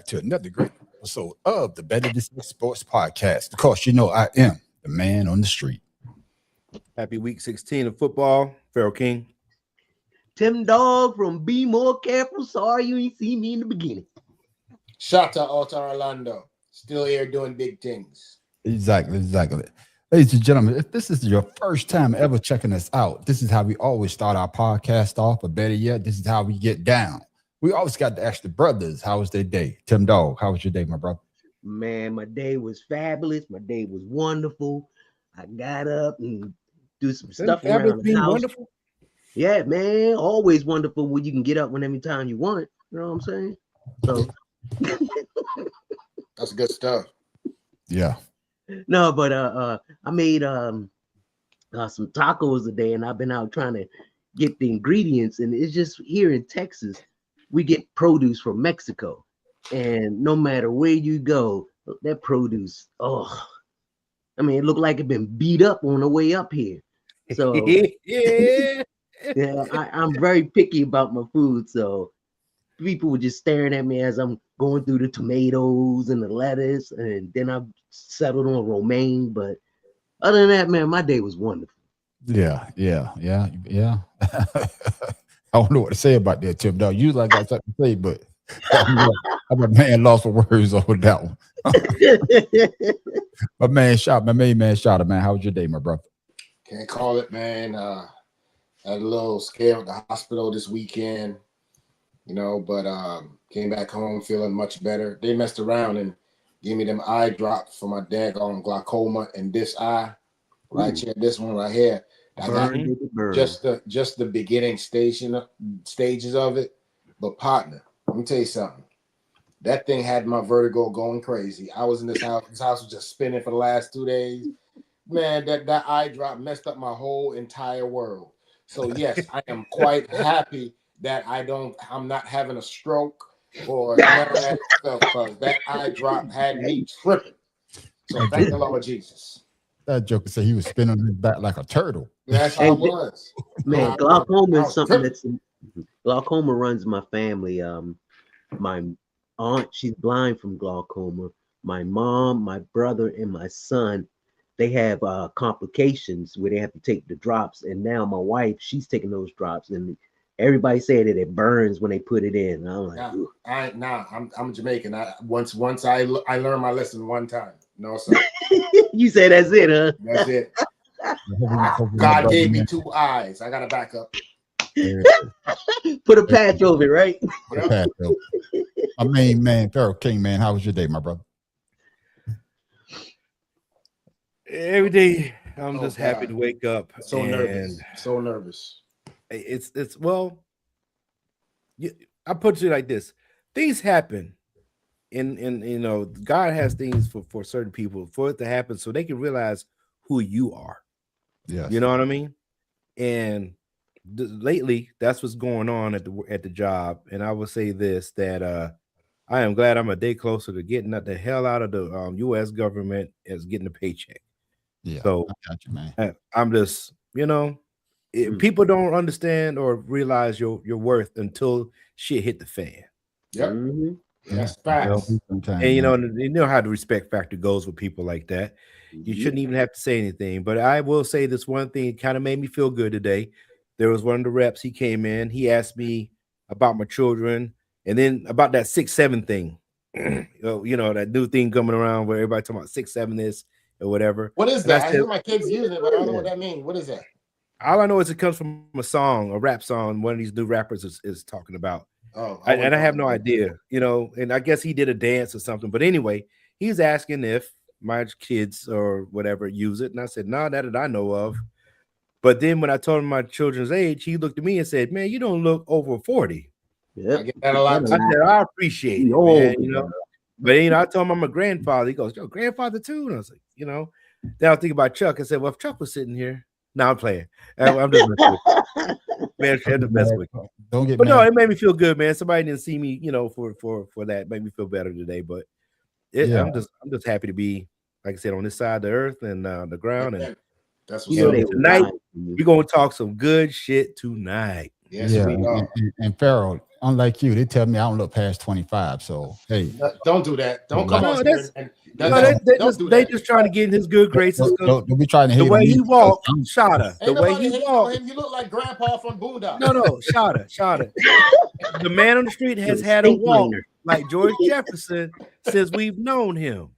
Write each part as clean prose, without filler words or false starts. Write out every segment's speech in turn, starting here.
to another great episode of the Better Than Sex Sports Podcast. Because you know I am the man on the street. Happy week 16 of football. Pharaoh King. Tim Dog from Be More Careful. Sorry you ain't see me in the beginning. Shout out to Orlando. Still here doing big things. Exactly. Ladies and gentlemen, if this is your first time ever checking us out, this is how we always start our podcast off. Or better yet, this is how we get down. We always got to ask the brothers, how was their day? Tim Dog, how was your day, my brother? Man, my day was fabulous. My day was wonderful. I got up and do some stuff around the house. Wonderful? Yeah, man, always wonderful when you can get up whenever time you want. You know what I'm saying? So that's good stuff. Yeah. No, but I made some tacos today, and I've been out trying to get the ingredients. And it's just here in Texas, we get produce from Mexico, and no matter where you go, that produce, I mean, it looked like it been beat up on the way up here. So yeah, I'm very picky about my food. So people were just staring at me as I'm going through the tomatoes and the lettuce, and then I settled on romaine. But other than that, man, my day was wonderful. Yeah. I don't know what to say about that, Tim. Dog. Usually I got something to say, but I'm a man lost for words over that one. My main man, shout out, man. How was your day, my brother? Can't call it, man. Had a little scare at the hospital this weekend, but came back home feeling much better. They messed around and gave me them eye drops for my daggone glaucoma in this eye. Right here, this one right here. I got just the beginning stages of it. But partner, let me tell you something. That thing had my vertigo going crazy. I was in this house. This house was just spinning for the last 2 days. Man, that eye drop messed up my whole entire world. So yes, I am quite happy that I'm not having a stroke or none of that stuff, because that eye drop had me tripping. So thank the Lord Jesus. That joker said he was spinning on his back like a turtle. That's how it was. Man, glaucoma is something glaucoma runs my family. My aunt, she's blind from glaucoma. My mom, my brother, and my son, they have complications where they have to take the drops. And now my wife, she's taking those drops, and everybody say that it burns when they put it in. And I'm like, I'm Jamaican. Once I learned my lesson one time. No, sir. You say that's it, huh? That's it. God gave me 2 eyes. I gotta back up. Put a patch over it, right? My main man, Pharaoh King, man. How was your day, my brother? Every day, I'm just happy to wake up. So nervous. It's well, I put it like this: things happen. And God has things for certain people for it to happen so they can realize who you are. Yeah, you know what I mean. And lately, that's what's going on at the job. And I will say this: that I am glad I'm a day closer to getting the hell out of the U.S. government as getting a paycheck. Yeah, so I got you, man. I'm just people don't understand or realize your worth until shit hit the fan. Yep. Mm-hmm. That's facts. And you know how the respect factor goes with people like that. You shouldn't even have to say anything. But I will say this one thing, it kind of made me feel good today. There was one of the reps, he came in, he asked me about my children, and then about that 6'7" thing. That new thing coming around where everybody talking about 6'7" this or whatever. What is that? I hear my kids using it, but I don't know what that means. What is that? All I know is it comes from a rap song one of these new rappers is talking about. I have no idea, and I guess he did a dance or something. But anyway, he's asking if my kids or whatever use it. And I said, no, that I know of. But then when I told him my children's age, he looked at me and said, man, you don't look over 40. Yeah, I get that a lot. I said, I appreciate it, man, But I told him I'm a grandfather. He goes, yo, grandfather too? And I was like, then I think about Chuck. I said, well, if Chuck was sitting here, now I'm playing. I'm just messing with you. Man, I'm just messing with you. Don't get mad. No, it made me feel good, man. Somebody didn't see me, for that. Made me feel better today. But I'm just happy to be, like I said, on this side of the earth and the ground. And that's what's tonight we're gonna talk some good shit tonight. Yes, we are. And Pharaoh, unlike you, they tell me I don't look past 25. So hey, Don't do that. Don't come on here and they just trying to get in his good graces. Don't be trying to hate the way on me he walked, Shada. The ain't way nobody he hating walked. on him. You look like Grandpa from Boondock. No, Shada. The man on the street has had a walk like George Jefferson since we've known him.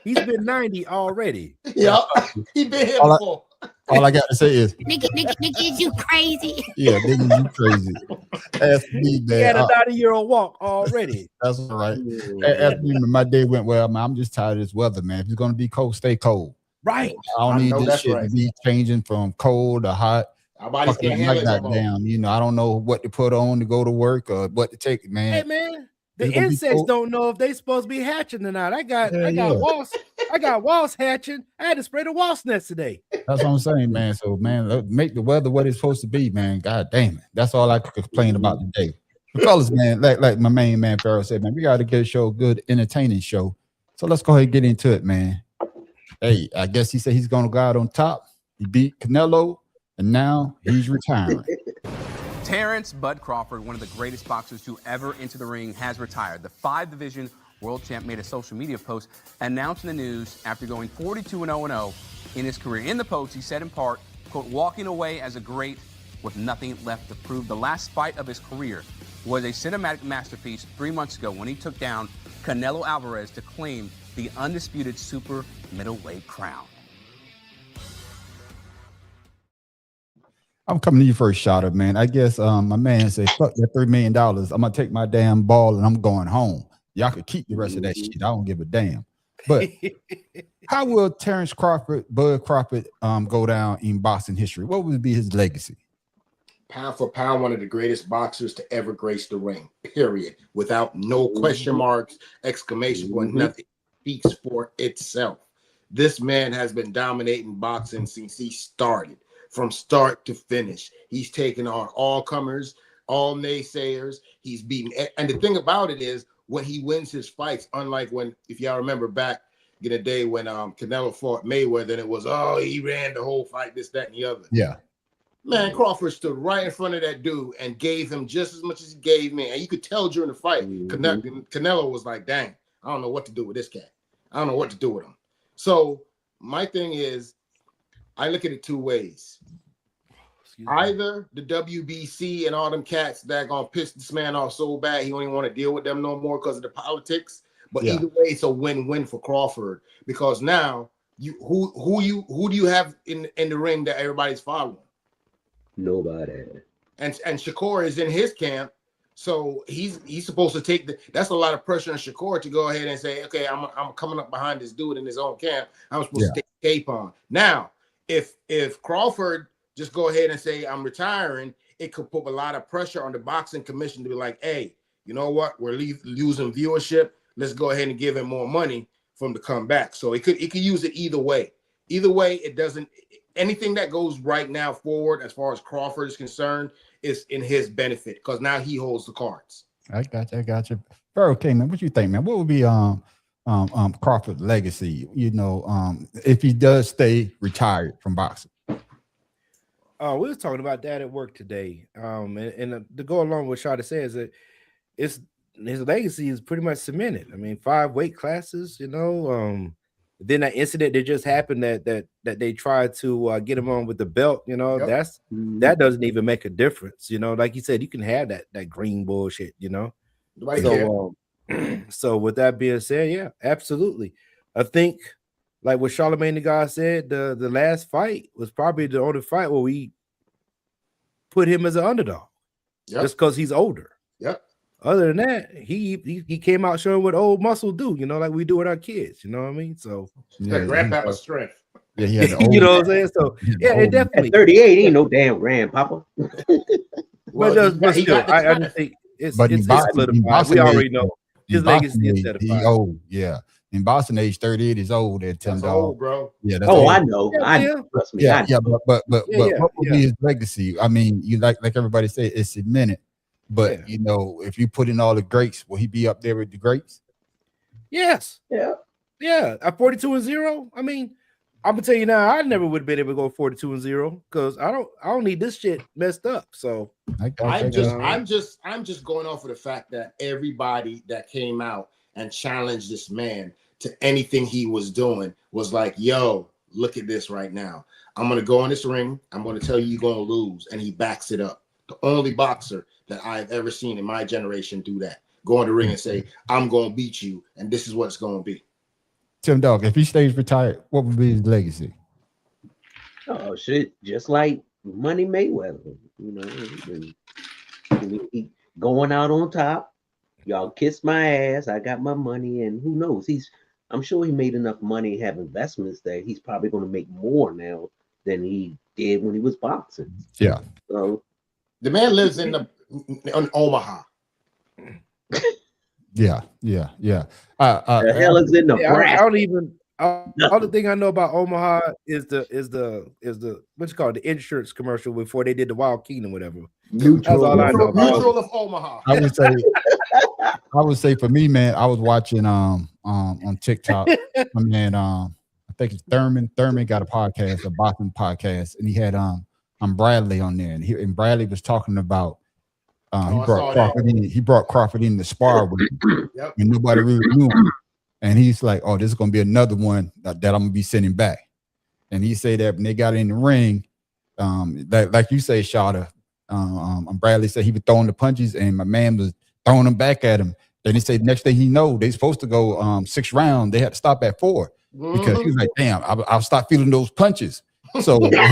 He's been 90 already. Yeah, he been here before. All I got to say is, nigga, you crazy. yeah, nigga, you crazy. Ask me, man. He had a 90-year-old walk already. That's all right. Ask me, my day went well, man. I'm just tired of this weather, man. If it's gonna be cold, stay cold. Right. I don't need this shit to be changing from cold to hot. Our bodies can't handle it no more. You know, I don't know what to put on to go to work or what to take, man. Hey, man. The insects don't know if they supposed to be hatching or not. I got wasps hatching. I had to spray the wasp nest today. That's what I'm saying, man. So, man, make the weather what it's supposed to be, man. God damn it. That's all I could complain about today. But fellas, man, like my main man Pharaoh said, man, we got to get a show, good, entertaining show. So let's go ahead and get into it, man. Hey, I guess he said he's going to go out on top. He beat Canelo, and now he's retiring. Terrence Bud Crawford, one of the greatest boxers to ever enter the ring, has retired. The 5-division world champ made a social media post announcing the news after going 42-0-0 in his career. In the post, he said in part, quote, walking away as a great with nothing left to prove. The last fight of his career was a cinematic masterpiece 3 months ago when he took down Canelo Alvarez to claim the undisputed super middleweight crown. I'm coming to you first, Shada, man. I guess my man said, fuck that $3 million. I'm going to take my damn ball and I'm going home. Y'all could keep the rest of that shit. I don't give a damn. But how will Terrence Crawford, Bud Crawford, go down in boxing history? What would be his legacy? Pound for pound, one of the greatest boxers to ever grace the ring, period. Without no question marks, exclamation point, nothing. Speaks for itself. This man has been dominating boxing since he started. From start to finish, he's taken on all comers, all naysayers. He's beaten, and the thing about it is, when he wins his fights, unlike when, if y'all remember back in the day when Canelo fought Mayweather, and it was, oh, he ran the whole fight, this, that, and the other. Yeah, man, Crawford stood right in front of that dude and gave him just as much as he gave me, and you could tell during the fight, Canelo was like, dang, I don't know what to do with this cat. I don't know what to do with him. So my thing is, I look at it two ways. Either the WBC and all them cats that are gonna piss this man off so bad he don't even want to deal with them no more because of the politics. But either way, it's a win-win for Crawford, because now who do you have in the ring that everybody's following? Nobody. And Shakur is in his camp, so he's supposed to take that's a lot of pressure on Shakur to go ahead and say, okay, I'm coming up behind this dude in his own camp. I'm supposed to take a cape on. Now, if Crawford just go ahead and say I'm retiring, it could put a lot of pressure on the boxing commission to be like, hey, you know what? We're losing viewership. Let's go ahead and give him more money for him to come back. So it could use it either way. Either way, it doesn't. Anything that goes right now forward as far as Crawford is concerned is in his benefit, because now he holds the cards. I got you. Pharaoh, okay, man, what you think, man? What would be Crawford's legacy? You know, if he does stay retired from boxing. We was talking about that at work today. And to go along with Shada says that his legacy is pretty much cemented. I mean, 5 weight classes, you know. Then that incident that just happened that they tried to get him on with the belt, you know, that doesn't even make a difference, you know. Like you said, you can have that green bullshit, you know. So with that being said, yeah, absolutely. I think, like what Charlamagne the God said, the last fight was probably the only fight where we put him as an underdog, just because he's older. Yep. Other than that, he came out showing what old muscle do, you know, like we do with our kids. You know what I mean? So grandpapa's strength. Yeah, he had the you know what I'm saying? So yeah, it definitely. At 38 ain't no damn grandpapa. Well, but still, I just think it's solidified. We already know his legacy is set. He old, yeah. In boxing age, 38 is old at $10. Old, bro. Yeah, that's old. I know. I know. Trust me. Yeah, but what would be his legacy? I mean, you like everybody say, it's cemented. But you know, if you put in all the greats, will he be up there with the greats? Yes. Yeah. Yeah. At 42-0, I mean, I'm gonna tell you now, I never would have been able to go 42-0 because I don't need this shit messed up. So I'm just going off of the fact that everybody that came out and challenged this man to anything he was doing was like, yo, look at this right now. I'm gonna go in this ring, I'm gonna tell you you're gonna lose, and he backs it up. The only boxer that I've ever seen in my generation do that. Go in the ring and say, I'm gonna beat you, and this is what it's gonna be. Tim Dog, if he stays retired, what would be his legacy? Oh shit! Just like Money Mayweather, you know, he going out on top. Y'all kiss my ass. I got my money, and who knows? I'm sure he made enough money, have investments that he's probably going to make more now than he did when he was boxing. Yeah. So the man lives in Omaha. Yeah. The hell is in Nebraska? I don't even. All the thing I know about Omaha is the what's it called, the insurance commercial before they did the Wild Kingdom, whatever. That's all I know. Mutual of Omaha. I would say for me, man, I was watching on TikTok. My man, I think it's Thurman. Thurman got a podcast, a boxing podcast, and he had Bradley on there, and Bradley was talking about he brought Crawford in. He brought Crawford in to spar with him, and nobody really knew him. And he's like, "Oh, this is gonna be another one that I'm gonna be sending back." And he said that when they got in the ring, like you say, Shada, Bradley said he was throwing the punches, and my man was throwing them back at him. Then he said next thing he know, they supposed to go 6 rounds. They had to stop at 4 because he was like, "Damn, I'll stop feeling those punches." So because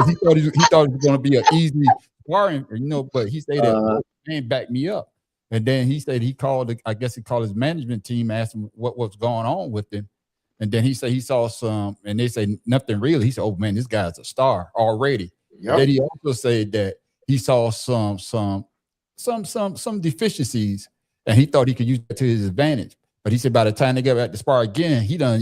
he thought it was gonna be an easy sparring, but he said that man backed me up. And then he said he called his management team, asked him what was going on with him. And then he said he saw some, and they say nothing really. He said, "Oh man, this guy's a star already." Yep. Then he also said that he saw some deficiencies, and he thought he could use that to his advantage. But he said by the time they get back to spar again, he done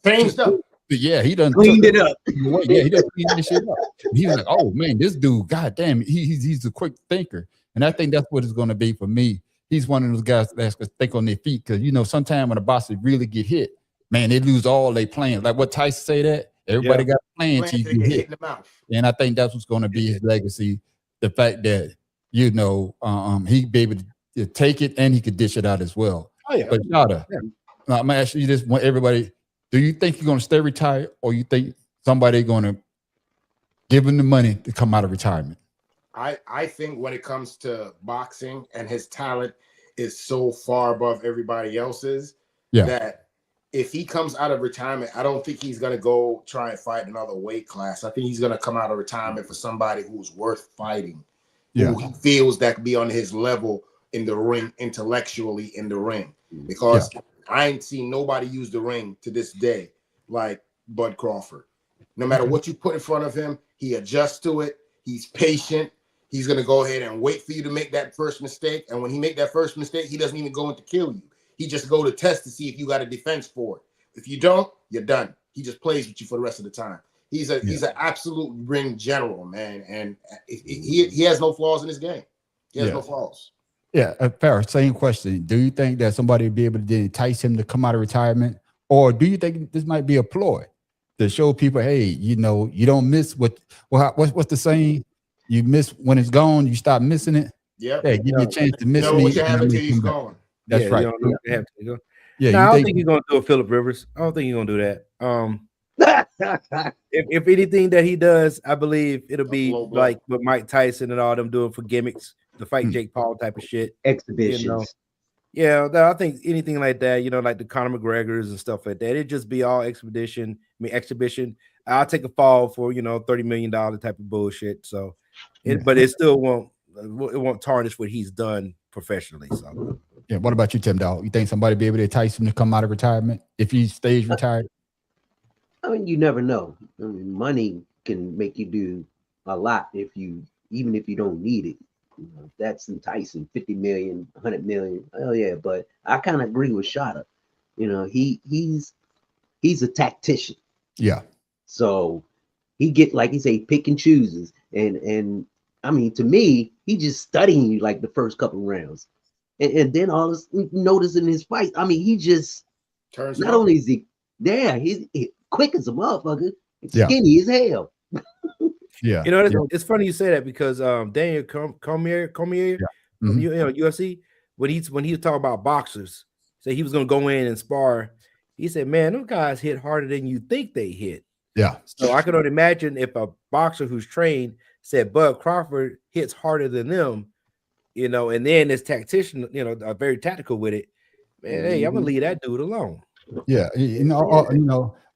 changed up. Yeah, he done cleaned it up. Yeah, he done cleaned this shit up. And he was like, "Oh man, this dude, goddamn, he's a quick thinker." And I think that's what it's going to be for me. He's one of those guys that's going to think on their feet because, sometimes when a boxer really get hit, man, they lose all they plans. Like what Tyson say that everybody got a plan till you get hit in the mouth. And I think that's what's going to be his legacy. The fact that, he be able to take it and he could dish it out as well. Oh, yeah. But Shada, I'm going to ask you this, everybody, do you think you're going to stay retired or you think somebody going to give him the money to come out of retirement? I think when it comes to boxing and his talent is so far above everybody else's that if he comes out of retirement, I don't think he's going to go try and fight another weight class. I think he's going to come out of retirement for somebody who's worth fighting, who he feels that could be on his level in the ring, intellectually in the ring. Because I ain't seen nobody use the ring to this day like Bud Crawford. No matter what you put in front of him, he adjusts to it. He's patient. He's going to go ahead and wait for you to make that first mistake. And when he make that first mistake, he doesn't even go in to kill you. He just go to test to see if you got a defense for it. If you don't, you're done. He just plays with you for the rest of the time. He's an absolute ring general, man. And he has no flaws in his game. He has no flaws. Yeah, fair. Same question. Do you think that somebody would be able to entice him to come out of retirement? Or do you think this might be a ploy to show people, hey, you don't miss what's the saying? You miss when it's gone, you stop missing it. Yeah. Hey, give me a chance to miss me. What you have until he's gone. That's right. I don't think he's gonna do a Phillip Rivers. I don't think he's gonna do that. If anything that he does, I believe it'll be like what Mike Tyson and all them doing for gimmicks, the fight Jake Paul type of shit. Exhibitions. I think anything like that, like the Conor McGregor's and stuff like that, it'd just be all exhibition. I'll take a fall for $30 million type of bullshit. So but it still won't tarnish what he's done professionally. So what about you, Tim Dog? You think somebody be able to entice him to come out of retirement if he stays retired? I mean, you never know. I mean, money can make you do a lot even if you don't need it. That's enticing. 50 million, 100 million. Oh yeah, but I kind of agree with Shada. He's a tactician. Yeah. So he get, like he say, pick and chooses. And I mean, to me, he just studying you like the first couple rounds. And then all this noticing his fight. I mean, he just Turns Not only is he there, he's quick as a motherfucker, Yeah. skinny as hell. Yeah. You know, it's funny you say that because Daniel Cormier, Mhm. you know, UFC, when he was talking about boxers, say he was gonna go in and spar. He said, "Man, those guys hit harder than you think they hit." Yeah. So I could only imagine if a boxer who's trained said Bud Crawford hits harder than them, you know, and then this tactician, you know, are very tactical with it. Man, hey, I'm gonna leave that dude alone. Yeah.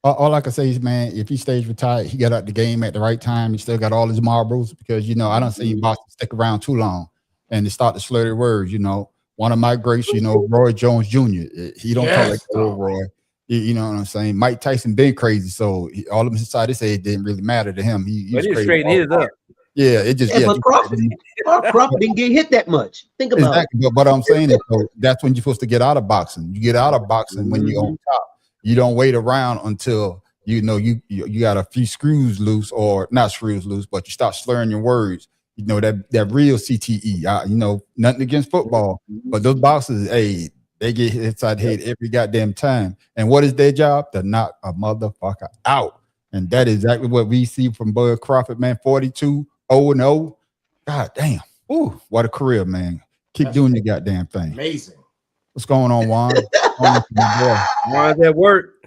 All I can say is, man, if he stays retired, he got out the game at the right time. He still got all his marbles because, you know, I don't see boxers stick around too long and they start to slur their words. You know, one of my greats, you know, Roy Jones Jr. He don't talk like old Roy. You know what I'm saying? Mike Tyson been crazy, so all of them decided to say it didn't really matter to him. He was crazy. Straighten his up. Yeah, it just But Crawford didn't get hit that much. Think about it. But what I'm saying is, so that's when you're supposed to get out of boxing. You get out of boxing when you're on top. You don't wait around until you know you got a few screws loose, or not screws loose, but you start slurring your words. You know that real CTE. You know, nothing against football, but those boxers, hey, they get hit inside the head every goddamn time. And what is their job? To knock a motherfucker out. And that is exactly what we see from Bud Crawford, man. 42-0-0. God damn. Ooh, what a career, man. Keep doing your goddamn thing. Amazing. What's going on, Juan? Juan's at work.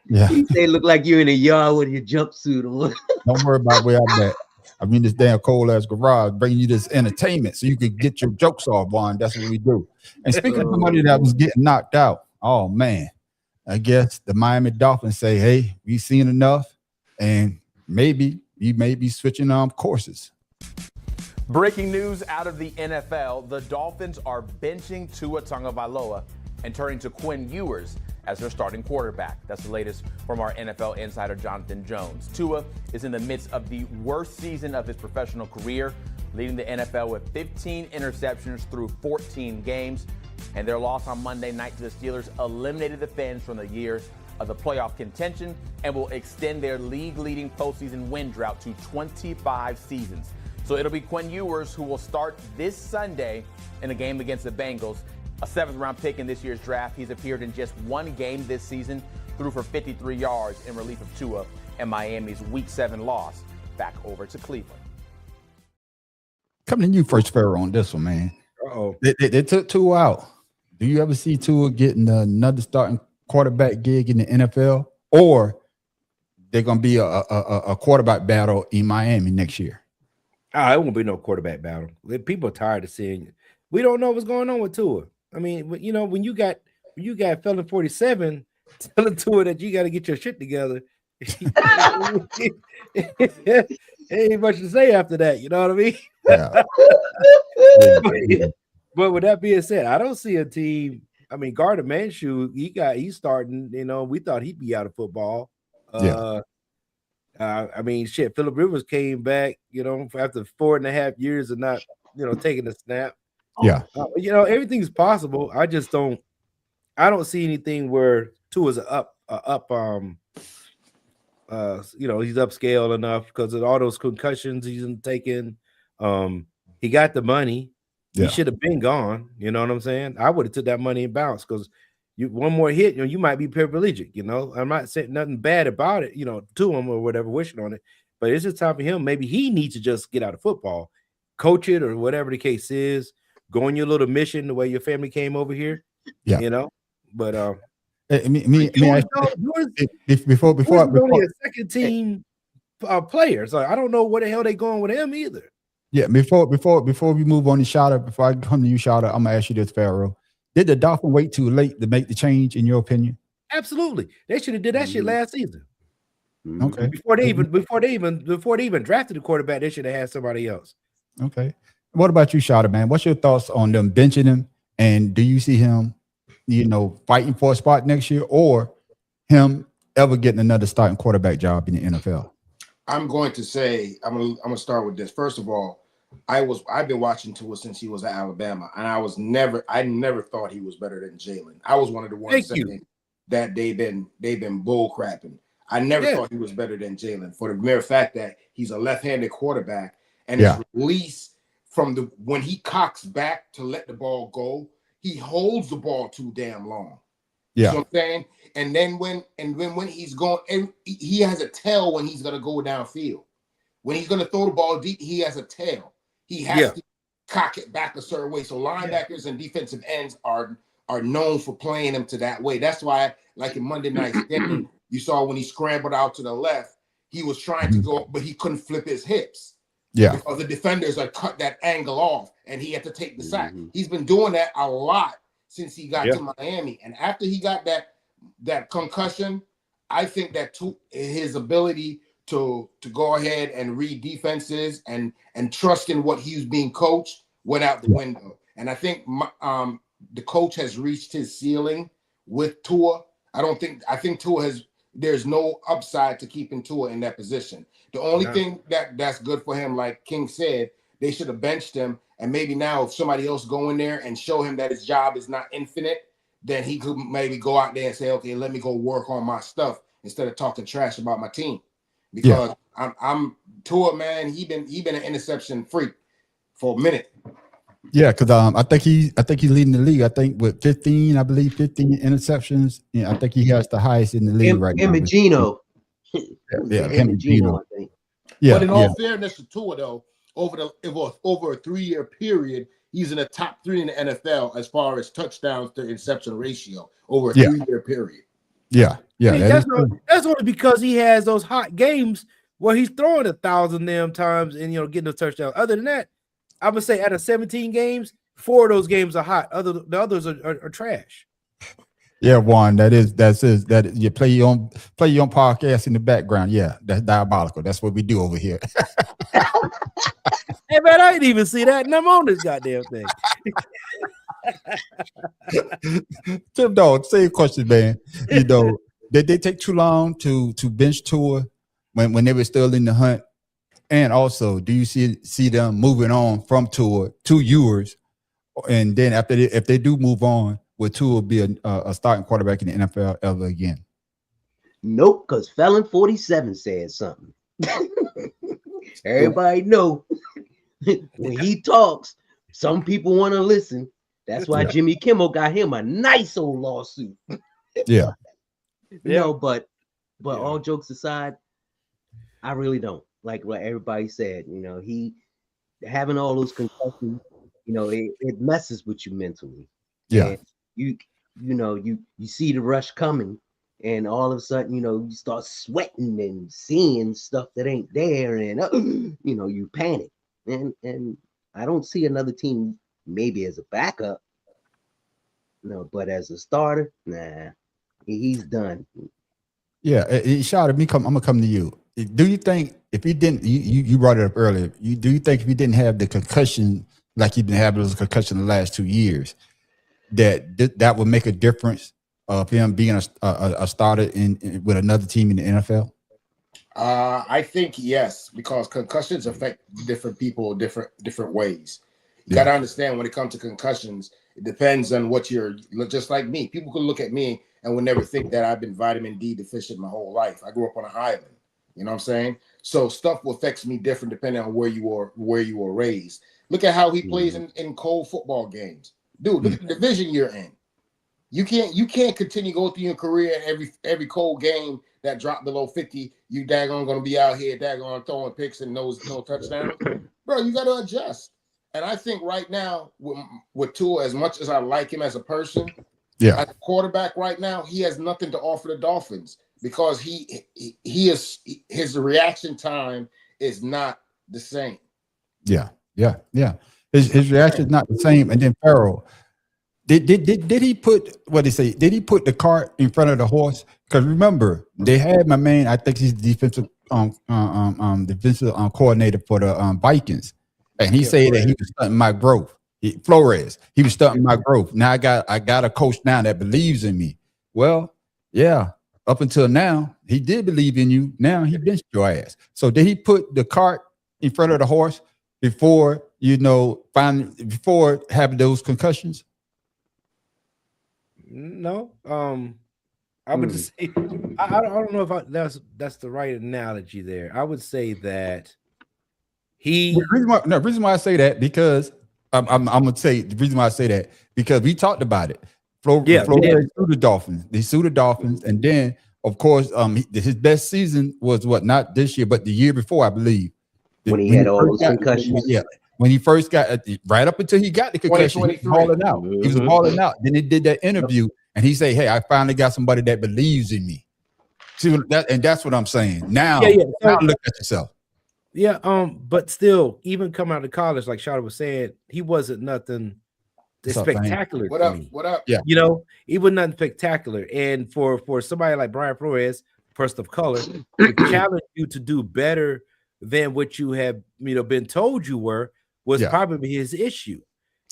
Yeah. They look like you're in a yard with your jumpsuit on. Don't worry about where I'm at. I mean, this damn cold ass garage bringing you this entertainment so you could get your jokes off, Juan. That's what we do. And speaking of somebody that was getting knocked out, oh man, I guess the Miami Dolphins say, hey, we've seen enough, and maybe you may be switching courses. Breaking news out of the NFL, the Dolphins are benching Tua Tagovailoa and turning to Quinn Ewers as their starting quarterback. That's the latest from our NFL insider, Jonathan Jones. Tua is in the midst of the worst season of his professional career, leading the NFL with 15 interceptions through 14 games. And their loss on Monday night to the Steelers eliminated the Fins from the year of the playoff contention and will extend their league-leading postseason win drought to 25 seasons. So it'll be Quinn Ewers who will start this Sunday in a game against the Bengals. A 7th-round pick in this year's draft, he's appeared in just one game this season, threw for 53 yards in relief of Tua and Miami's Week 7 loss. Back over to Cleveland. Coming to you first, Pharaoh, on this one, man. They took Tua out. Do you ever see Tua getting another starting quarterback gig in the NFL, or they're going to be a quarterback battle in Miami next year? It won't be no quarterback battle. People are tired of seeing it. We don't know what's going on with Tua. I mean, you know, when you got Felon 47 telling Tua that you got to get your shit together, ain't much to say after that. You know what I mean? Yeah. But with that being said, I don't see a team. I mean, Gardner Minshew, he's starting. You know, we thought he'd be out of football. I mean, shit. Phillip Rivers came back, you know, after 4.5 years of not, you know, taking a snap. Yeah. You know, everything's possible. I don't see anything where Tua's you know, he's upscaled enough because of all those concussions he's taken. He got the money. Yeah. He should have been gone. You know what I'm saying? I would have took that money and bounced because one more hit, you know, you might be paraplegic. You know, I'm not saying nothing bad about it, you know, to him or whatever, wishing on it. But it's just time for him. Maybe he needs to just get out of football, coach it, or whatever the case is. Go on your little mission the way your family came over here. Yeah, you know. But before only a second team player, so I don't know where the hell they going with him either. Yeah, before we move on to Shouter, before I come to you, Shouter, I'm gonna ask you this, Pharaoh. Did the Dolphins wait too late to make the change, in your opinion? Absolutely, they should have did that shit last season. Okay, before they even drafted the quarterback, they should have had somebody else. Okay, what about you, Shouter, man? What's your thoughts on them benching him, and do you see him, you know, fighting for a spot next year, or him ever getting another starting quarterback job in the NFL? I'm going to say I'm gonna start with this. First of all, I've been watching Tua since he was at Alabama, and I never thought he was better than Jalen. I was one of the ones saying that they've been bull crapping. I never thought he was better than Jalen for the mere fact that he's a left-handed quarterback, and his release from when he cocks back to let the ball go, he holds the ball too damn long. Yeah. You know what I'm saying? And then when he's going, and he has a tail when he's gonna go downfield. When he's gonna throw the ball deep, he has a tail. He has to cock it back a certain way. So linebackers and defensive ends are known for playing him to that way. That's why, like in Monday night's game, you saw when he scrambled out to the left, he was trying to go, but he couldn't flip his hips. Yeah. Because the defenders had cut that angle off and he had to take the sack. He's been doing that a lot since he got to Miami. And after he got that concussion, I think that his ability to go ahead and read defenses and trust in what he was being coached went out the window. And I think the coach has reached his ceiling with Tua. I think Tua there's no upside to keeping Tua in that position. The only thing that's good for him, like King said, they should have benched him. And maybe now if somebody else go in there and show him that his job is not infinite, then he could maybe go out there and say, okay, let me go work on my stuff instead of talking trash about my team. Because I'm Tua, man, he been an interception freak for a minute. Yeah, because I think he's leading the league. I think with 15 interceptions. Yeah, I think he has the highest in the league right now. Geno. Him and Geno. I think. Yeah, but in all fairness to Tua, though, over a 3-year period, he's in the top 3 in the NFL as far as touchdowns to interception ratio over a 3-year period. Yeah. I mean, that's only because he has those hot games where he's throwing 1,000 damn times and getting a touchdown. Other than that, I would say out of 17 games, 4 of those games are hot. The others are trash. Yeah, Juan, that you play your own podcast in the background. Yeah, that's diabolical. That's what we do over here. Hey man, I didn't even see that, and I'm on this goddamn thing. Tim Dog, same question, man. Did they take too long to bench Tua when they were still in the hunt? And also, do you see them moving on from Tua to Ewers? And then if they do move on, will Tua be a starting quarterback in the NFL ever again? Nope, because Felon 47 said something. Everybody know when he talks, some people want to listen. That's why Jimmy Kimmel got him a nice old lawsuit. Yeah. But all jokes aside, I really don't. Like what everybody said, he having all those concussions, it messes with you mentally. Yeah. And you see the rush coming, and all of a sudden, you start sweating and seeing stuff that ain't there, and you panic. And I don't see another team maybe as a backup, but as a starter, nah, he's done. Yeah, Shot, I'm gonna come to you. Do you think if he didn't, you brought it up earlier, do you think if he didn't have the concussion like he's been having those concussions the last 2 years, that would make a difference of him being a starter with another team in the NFL? I think yes, because concussions affect different people different ways. You got to understand when it comes to concussions, it depends on what you're, just like me. People could look at me and would never think that I've been vitamin D deficient my whole life. I grew up on an island. You know what I'm saying? So stuff affects me different depending on where you were raised. Look at how he plays in cold football games. Dude, look at the division you're in. You can't continue to go through your career and every cold game that dropped below 50, you daggone gonna be out here daggone throwing picks and no touchdowns. Bro, you gotta adjust. And I think right now with Tua, as much as I like him as a person, as a quarterback right now, he has nothing to offer the Dolphins because his reaction time is not the same. Yeah. His reaction is not the same. And then Farrell, did he put what they say? Did he put the cart in front of the horse? Because remember, they had my man. I think he's defensive coordinator for the Vikings, and he said that he was stunting my growth. Flores, he was stunting my growth. Now I got a coach now that believes in me. Well, yeah. Up until now, he did believe in you. Now he benched your ass. So did he put the cart in front of the horse before before having those concussions? No, I would just say I don't know if that's the right analogy there. I would say that the reason why I say that because I'm gonna say the reason why I say that because we talked about it. Florida they sued the Dolphins. They sued the Dolphins, and then of course, his best season was what, not this year, but the year before, I believe. When he had all those concussions. Yeah. When he first got right up until he got the concussion, he was balling out. He was balling out. Then he did that interview, and he said, "Hey, I finally got somebody that believes in me." See that, and that's what I'm saying. Now, now look at yourself. Yeah, but still, even coming out of college, like Shada was saying, he wasn't nothing spectacular. What up? What up? Yeah, you know, he was nothing spectacular. And for somebody like Brian Flores, person of color, to challenge you to do better than what you have, been told you were, was probably his issue.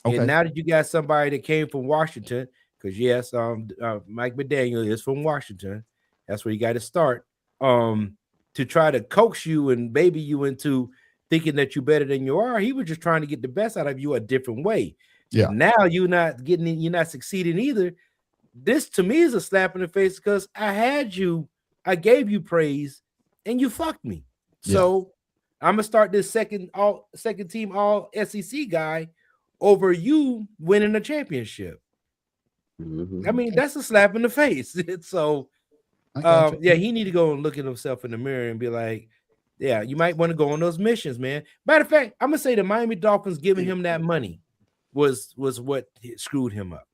Okay. And now that you got somebody that came from Washington, because yes, Mike McDaniel is from Washington. That's where you got to start. To try to coax you and baby you into thinking that you're better than you are. He was just trying to get the best out of you a different way. Yeah. Now you're not succeeding either. This to me is a slap in the face because I gave you praise and you fucked me. So I'm gonna start this second team all SEC guy over you winning a championship. I mean, that's a slap in the face. So he need to go and look at himself in the mirror and be like, yeah, you might want to go on those missions, man. Matter of fact, I'm gonna say the Miami Dolphins giving him that money was what screwed him up.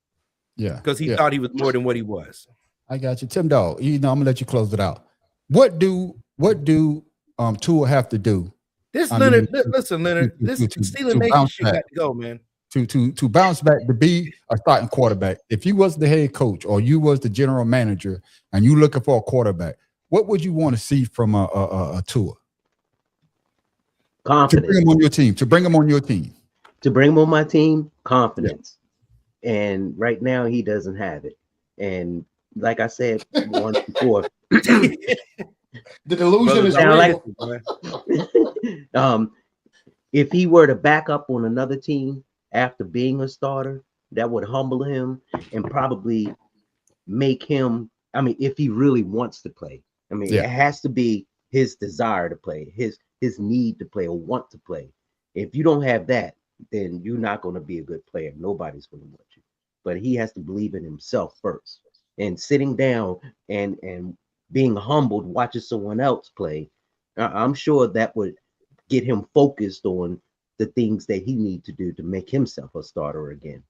Yeah, because he thought he was more than what he was. I got you, Tim Dog. I'm gonna let you close it out. What do Tua have to do? Leonard, this Steeler Nation shit got to go, man. To bounce back, to be a starting quarterback. If you was the head coach or you was the general manager and you looking for a quarterback, what would you want to see from a Tua? Confidence. To bring him on your team. To bring him on your team. To bring him on my team, confidence. Yeah. And right now he doesn't have it. And like I said once before, the delusion is real. If he were to back up on another team after being a starter, that would humble him and probably make him, if he really wants to play. It has to be his desire to play, his need to play or want to play. If you don't have that, then you're not going to be a good player. Nobody's going to want you. But he has to believe in himself first. And sitting down and being humbled, watching someone else play, I'm sure that would get him focused on the things that he needs to do to make himself a starter again.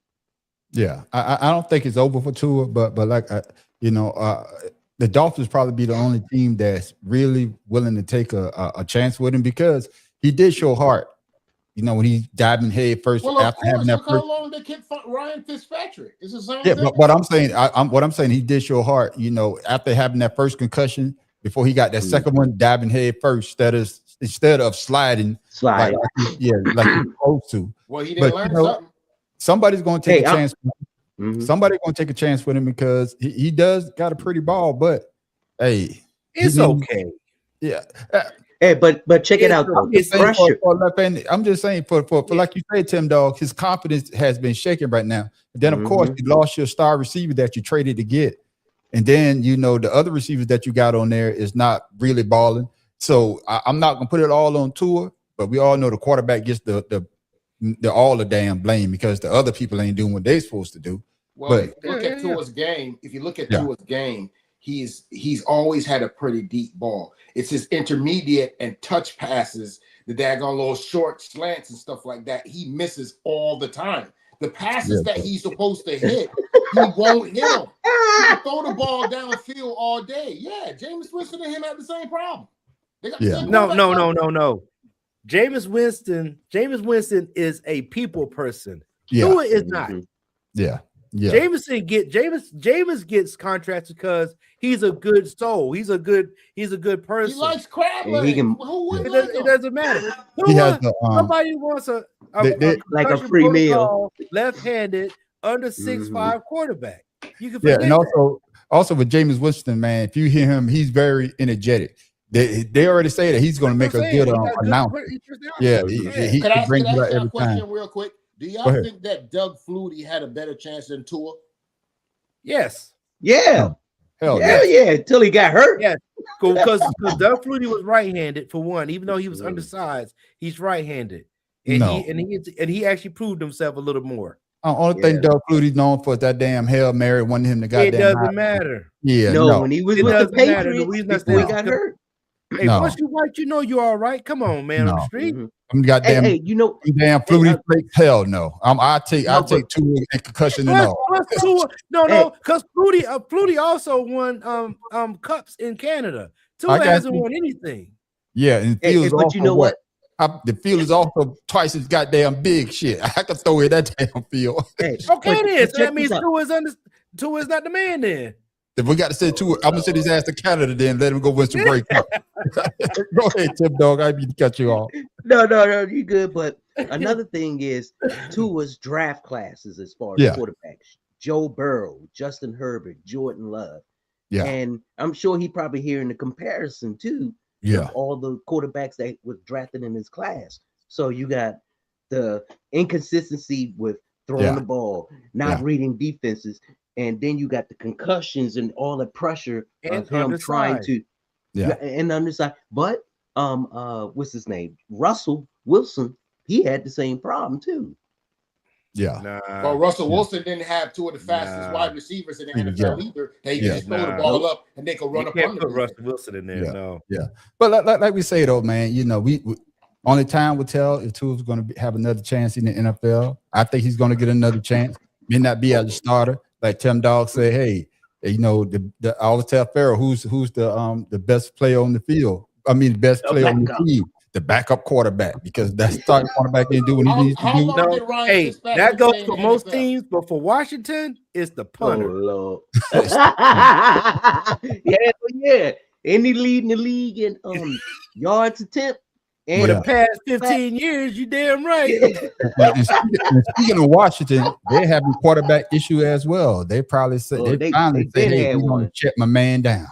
Yeah, I don't think it's over for Tua, but like the Dolphins probably be the only team that's really willing to take a chance with him because he did show heart. When he dived in head first after having that. How long they kept Ryan Fitzpatrick? It's the same. Yeah, but what I'm saying, he did show heart. After having that first concussion, before he got that second one, diving head first instead of sliding. Like he's supposed to. Well, he didn't learn something. Somebody's going to take a chance. Somebody's going to take a chance with him because he does got a pretty ball, but hey, it's okay. Yeah. Hey, but check it out. I'm just saying for like you say, Tim Dog, his confidence has been shaken right now. And then of course you lost your star receiver that you traded to get, and then the other receivers that you got on there is not really balling. So I'm not gonna put it all on Tua, but we all know the quarterback gets the all the damn blame because the other people ain't doing what they're supposed to do. Well, if you look at Tua's game, Tua's game, he's always had a pretty deep ball. It's his intermediate and touch passes, the daggone little short slants and stuff like that. He misses all the time. The passes that he's supposed to hit, he won't hit them. He can throw the ball downfield all day. Yeah, Jameis Winston and him have the same problem. No. Jameis Winston is a people person. Tua is not. Yeah. Jameis gets contracts because he's a good soul. He's a good person. He likes crab legs. It doesn't matter. Somebody wants a like a free meal, left-handed, under 6'5" quarterback. You can and also with Jameis Winston, man, if you hear him, he's very energetic. They already say that he's going to make a good announcement. Yeah, he brings it up every time. Real quick. Do y'all think that Doug Flutie had a better chance than Tua? Yes. Yeah. Hell yeah. Until he got hurt. Yeah. Because Doug Flutie was right-handed for one. Even though he was undersized, he's right-handed, and he actually proved himself a little more. Only thing Doug Flutie's known for is that damn Hail Mary, wanting him to goddamn. It doesn't matter. Yeah, no, when he was It with the doesn't matter. The Patriots reason I before he said- got hurt. Hey, No. once you white, you know you all right. Come on, man, on the No. street. I'm goddamn. Hey, you know, Damn Flutie flakes. Hell no. I take but- 2 and concussion and all. Plus Tua, no, because Flutie also won cups in Canada. Tua got hasn't you. won anything. Yeah, and the Hey, field is but also you know what? the field is also twice as goddamn big. Shit, I could throw in that damn field. Hey, Okay, but it is. So check that means this out. Tua is not the man then. If we got to send Tua, I'm gonna send his ass to Canada. Then let him go win some break. Go ahead, Tim Dog. I need to cut you off. No, you good. But another thing is Tua's draft classes as far as Yeah. quarterbacks: Joe Burrow, Justin Herbert, Jordan Love. Yeah, And I'm sure he probably hearing the comparison too. yeah, Of all the quarterbacks that was drafted in his class. So you got the inconsistency with throwing Yeah. the ball, not Yeah. reading defenses, and then you got the concussions and all the pressure And of him trying undersized. to Yeah. and underside. But what's his name? Russell Wilson, he had the same problem too. yeah. Well, Russell Wilson didn't have two of the fastest Nah. wide receivers in the Yeah. NFL either. They Yeah. just throw the Nah. ball up and they could run You up can't under put them. Russell Wilson in there. Yeah. No. But like we say though, man, you know, we only time will tell if Tua's going to have another chance in the NFL. I think he's going to get another chance. May not be as a starter, like Tim Dog said. Hey, you know, I always tell Farrell who's the best player on the field. I mean, the best player on the backup. team, the backup quarterback, because that starting quarterback didn't do what he needs to How do. long did Ryan Hey, Fitzpatrick that goes stay in for the most NFL? teams, but for Washington, it's the punter. Oh Lord. yeah. And he leading the league in yards attempt. For And the past 15 years, you damn right. And speaking of Washington, they're having quarterback issue as well. They probably said Oh, they finally they said, been "Hey, had we're going to one. check my man down."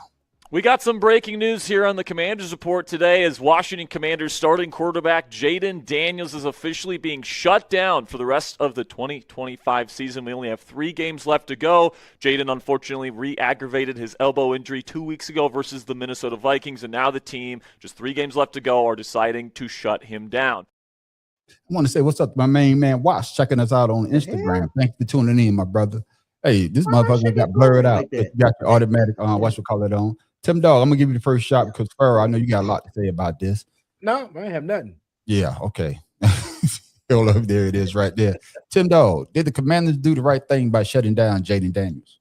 We got some breaking news here on the Commanders Report today as Washington Commanders starting quarterback Jaden Daniels is officially being shut down for the rest of the 2025 season. We only have 3 games left to go. Jaden unfortunately re-aggravated his elbow injury 2 weeks ago versus the Minnesota Vikings, and now the team, just 3 games left to go, are deciding to shut him down. I want to say what's up to my main man Watts checking us out on Instagram. Thank you for tuning in, my brother. Hey, this motherfucker got blurred out. like that? You got your automatic on. Tim Dog, I'm gonna give you the first shot because Farrell, I know you got a lot to say about this. No, I ain't have nothing. Yeah, okay. Hold up, there it is right there. Tim Dog, did the Commanders do the right thing by shutting down Jaden Daniels?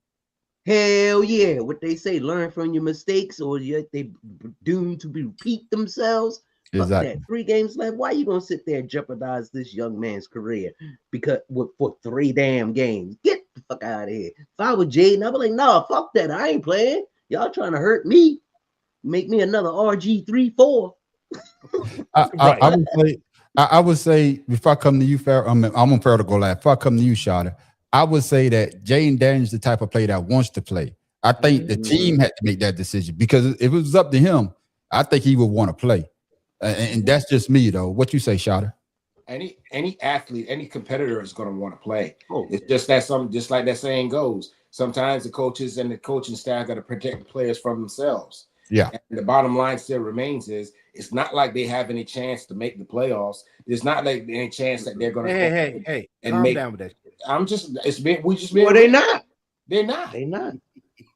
hell yeah. What they say, learn from your mistakes, or yet they doomed to repeat themselves. Fuck Exactly. that. 3 games left. Why you gonna sit there and jeopardize this young man's career for 3 damn games? Get the fuck out of here. If I was Jaden, I'd be like, nah, fuck that. I ain't playing. Y'all trying to hurt me. Make me another RG3-4. I would say before I come to you, Farrell, I'm on Farrell to go last. Before I come to you, Shada, I would say that Jaden Daniels is the type of player that wants to play. I think the team had to make that decision because if it was up to him, I think he would want to play. And that's just me, though. What you say, Shada? Any athlete, any competitor is going to want to play. Oh, It's just that just like that saying goes. Sometimes the coaches and the coaching staff got to protect the players from themselves. Yeah. And the bottom line still remains is it's not like they have any chance to make the playoffs. There's not like any chance that they're going to Hey, and calm make. down with that shit. well, they not. They're not. They not.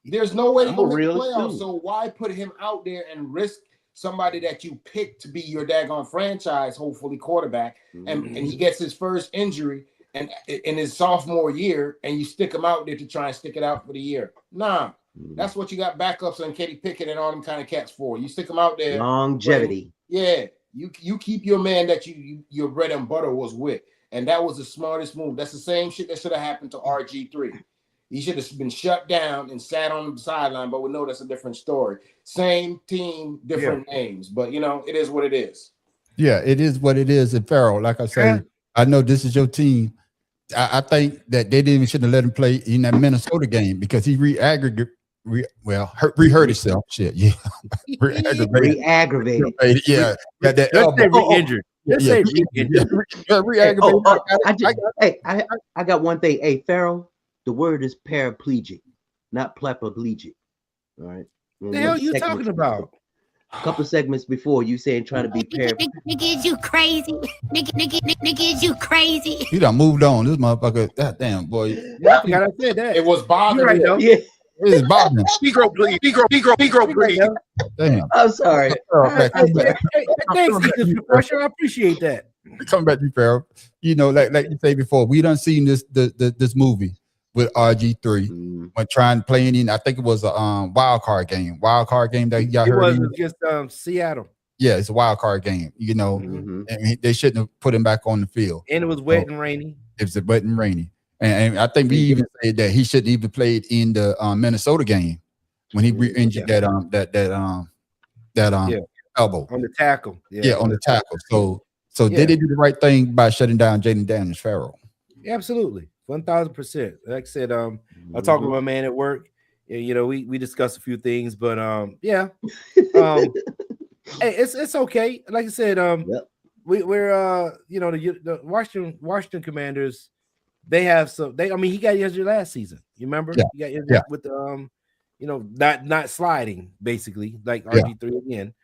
There's no way to I'm go a make the realist, playoffs. too. So why put him out there and risk somebody that you picked to be your daggone franchise, hopefully quarterback, and he gets his first injury and in his sophomore year, and you stick him out there to try and stick it out for the year? Nah, that's what you got backups on Kenny Pickett and all them kind of cats for. You stick them out there. Longevity. Yeah, you keep your man that your bread and butter was with, and that was the smartest move. That's the same shit that should have happened to RG3. He should have been shut down and sat on the sideline, but we know that's a different story. Same team, different names, but it is what it is. Yeah, it is what it is. And Farrell, like I say, I know this is your team. I think that they didn't even shouldn't have let him play in that Minnesota game because he re-hurt himself. Shit, yeah, Re-aggravated. Yeah, got that Let's say elbow. re-injured. Let's say re-injured. Re-aggravated. I got one thing. Hey, Farrell, the word is paraplegic, not paraplegic. All right. The hell you talking about? couple segments before, you saying trying to be paraphrased. Nigga, is you crazy? Nigga, is you crazy? You done moved on. This motherfucker, God damn, boy. Yeah, I forgot I said that. It was bothering Right, me. though. Yeah, It is bothering. Negro, please. Negro, please. Damn. I'm sorry. Thanks, Deacons Refresher. I appreciate that. Coming back to you, Pharaoh. You know, like you say before, we done seen this movie with RG3 when trying to play in. I think it was a wild card game that y'all It heard. was against Seattle, Yeah, it's a wild card game. You know, and they shouldn't have put him back on the field. and it was wet and rainy. It was wet and rainy. And I think we even said that he shouldn't even played in the Minnesota game when he re-injured that elbow. On the tackle. Yeah, on the tackle. So did they do the right thing by shutting down Jaden Daniels, Pharaoh? Absolutely, 1,000%. Like I said, I talked with my man at work. You know, we discussed a few things, but hey, it's okay. Like I said, we're you know, the Washington Commanders. They have some. I mean, he got injured last season. You remember? Yeah. He got injured with the you know, not sliding basically like RG3 again.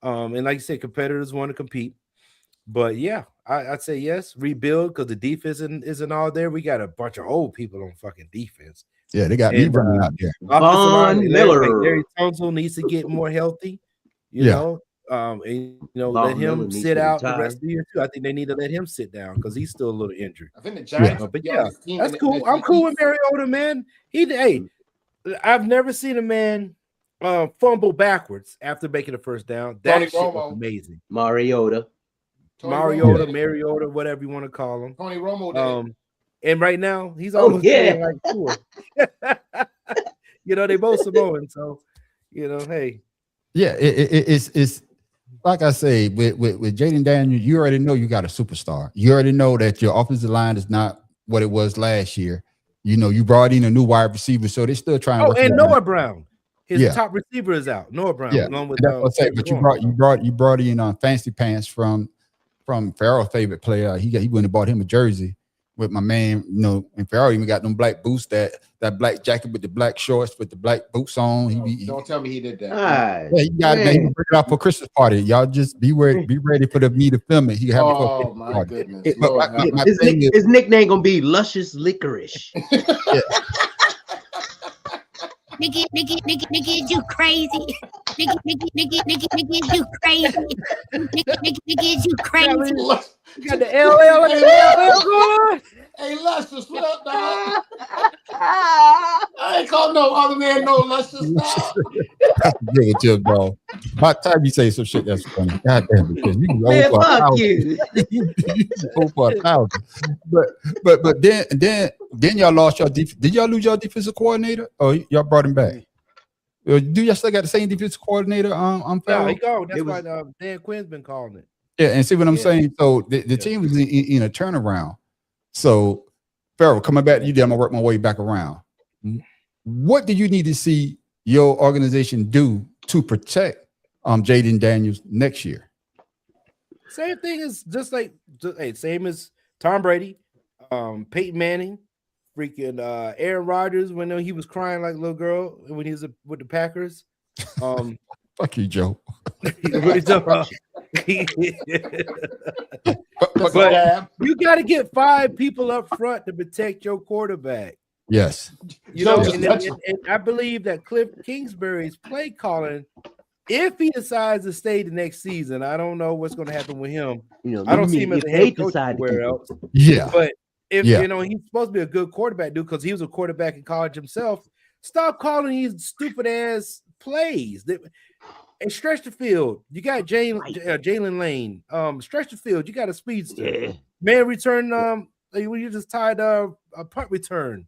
And like you said, competitors want to compete. But yeah, I'd say yes, rebuild because the defense isn't all there. We got a bunch of old people on fucking defense. Yeah, they got me running out there. Von Miller. Larry Tunsil needs to get more healthy. You know, and you know, Von let him Miller sit out the rest of the year too. I think they need to let him sit down because he's still a little injured. I think the Giants. But yeah, that's cool. I'm cool with Mariota, man. Hey, I've never seen a man fumble backwards after making a first down. That shit was amazing. Mariota, whatever you want to call him. Tony Romo did. And right now he's almost playing like four. You know, they both Samoan, so you know, hey. Yeah, it's like I say with Jaden Daniels, you already know you got a superstar. You already know that your offensive line is not what it was last year. You know, you brought in a new wide receiver, so they're still trying to work. And Noah Brown, his top receiver is out. Noah Brown, along with but you brought in Fancy Pants from Pharaoh's favorite player. He went and bought him a jersey with my man, you know, and Pharaoh even got them black boots, that black jacket with the black shorts with the black boots on. Don't tell me he did that. He got he bring it out for Christmas party. Y'all just be ready for me to film it. He have oh my goodness. His nickname gonna be Luscious Licorice. Nigga, is you crazy? Nigga, is you crazy? Nigga, is you crazy? You got the LL going. Hey, Luscious, what up, dog? I ain't call no other man no Luscious, dog. Give it to him, bro. By the time you say some shit that's funny, God damn it, because you can Man, go fuck for you. go for 1,000. But then y'all lost your defense. Did y'all lose your defensive coordinator? Or y'all brought him back? Do y'all still got the same defensive coordinator? Yeah, he gone. That's why Dan Quinn's been calling it. Yeah, and see what I'm saying. So the team was in a turnaround. So, Pharaoh, coming back to you, I'm gonna work my way back around. What do you need to see your organization do to protect Jaden Daniels next year? Same thing is same as Tom Brady, Peyton Manning, freaking Aaron Rodgers when he was crying like a little girl when he was with the Packers. Fuck you, Joe. But you got to get 5 people up front to protect your quarterback. Yes. You know, and I believe that Cliff Kingsbury's play calling, if he decides to stay the next season, I don't know what's going to happen with him. You know, I don't see him as a head coach anywhere else. Yeah. But if you know, he's supposed to be a good quarterback, dude, because he was a quarterback in college himself. Stop calling these stupid ass plays. And stretch the field. You got Jalen Lane. Stretch the field. You got a speedster. Yeah. Man return. You just tied a punt return.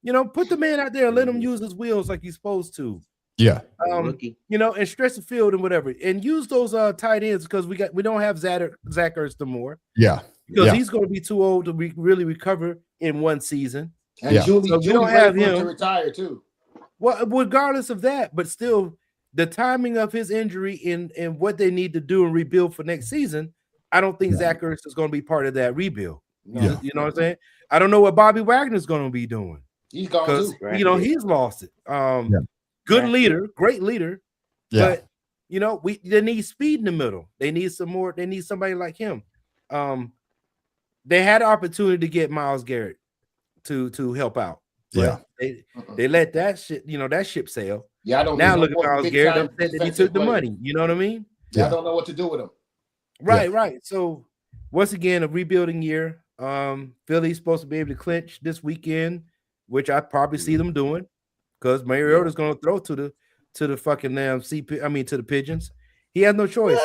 You know, put the man out there and let him use his wheels like he's supposed to. Yeah. You know, and stretch the field and whatever, and use those tight ends because we don't have Zach Ertz no more. Yeah. Because he's going to be too old to really recover in one season. And Julie don't have him to retire too. Well, regardless of that, but still. The timing of his injury and what they need to do and rebuild for next season, I don't think Zach Ertz is going to be part of that rebuild. You know what I'm saying? I don't know what Bobby Wagner is going to be doing. He's gone too. You know, he's lost it. Good leader, great leader. Yeah. You know, they need speed in the middle. They need some more. They need somebody like him. They had an opportunity to get Myles Garrett to help out. Yeah, they let that shit, that ship sail. Yeah, I don't now know look at Myles Garrett upset that he took the money. You know what I mean? Yeah, I don't know what to do with him. Right. So once again, a rebuilding year. Philly's supposed to be able to clinch this weekend, which I probably see them doing because Mariota's going to throw to the fucking to the Pigeons. He has no choice.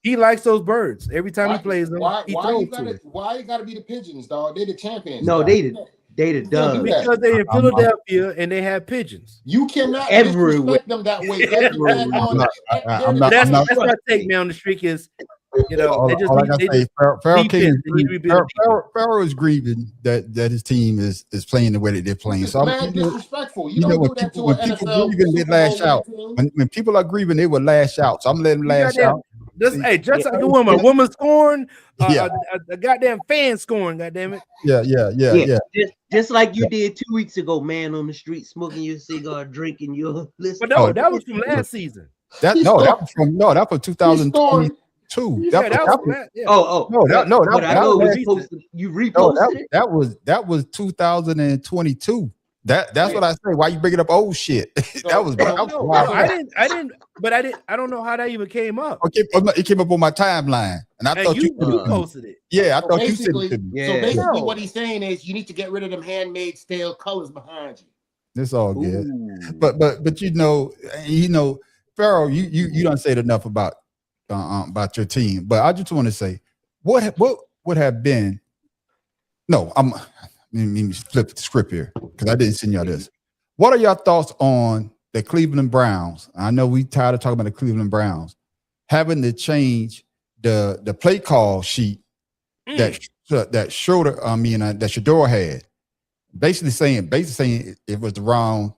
He likes those birds. Every time he plays them, he throws to it. Why you gotta be the Pigeons, dog? They're the champions. No, dog. they the Doves. Because they're in Philadelphia and they have pigeons. You cannot Everywhere. disrespect them that way. That's my take, man, on the streak is, Pharaoh is grieving that his team is playing the way that they're playing. So man, disrespectful. You know don't do that to an NFL. Grieving, they lash out. When people are grieving, they will lash out. So I'm letting them lash out. Just like a woman scoring, a goddamn fan scoring, goddamn it. Yeah. Just like you did 2 weeks ago, man, on the street smoking your cigar, drinking your list. But no, that was from last season. That was from 2022. You reposted it. That was 2022. That's what I say. Why you bringing up old shit? That was wild. I don't know how that even came up. Okay, it came up on my timeline, and I thought you posted it. Yeah, I thought you said it to me. So basically, what he's saying is you need to get rid of them handmade stale colors behind you. It's all good, but Pharaoh, you don't say enough about your team. But I just want to say, what would have been? No, let me flip the script here because I didn't send y'all this. What are your thoughts on the Cleveland Browns? I know we tired of talking about the Cleveland Browns having to change the play call sheet that Shador had, basically saying it was the wrong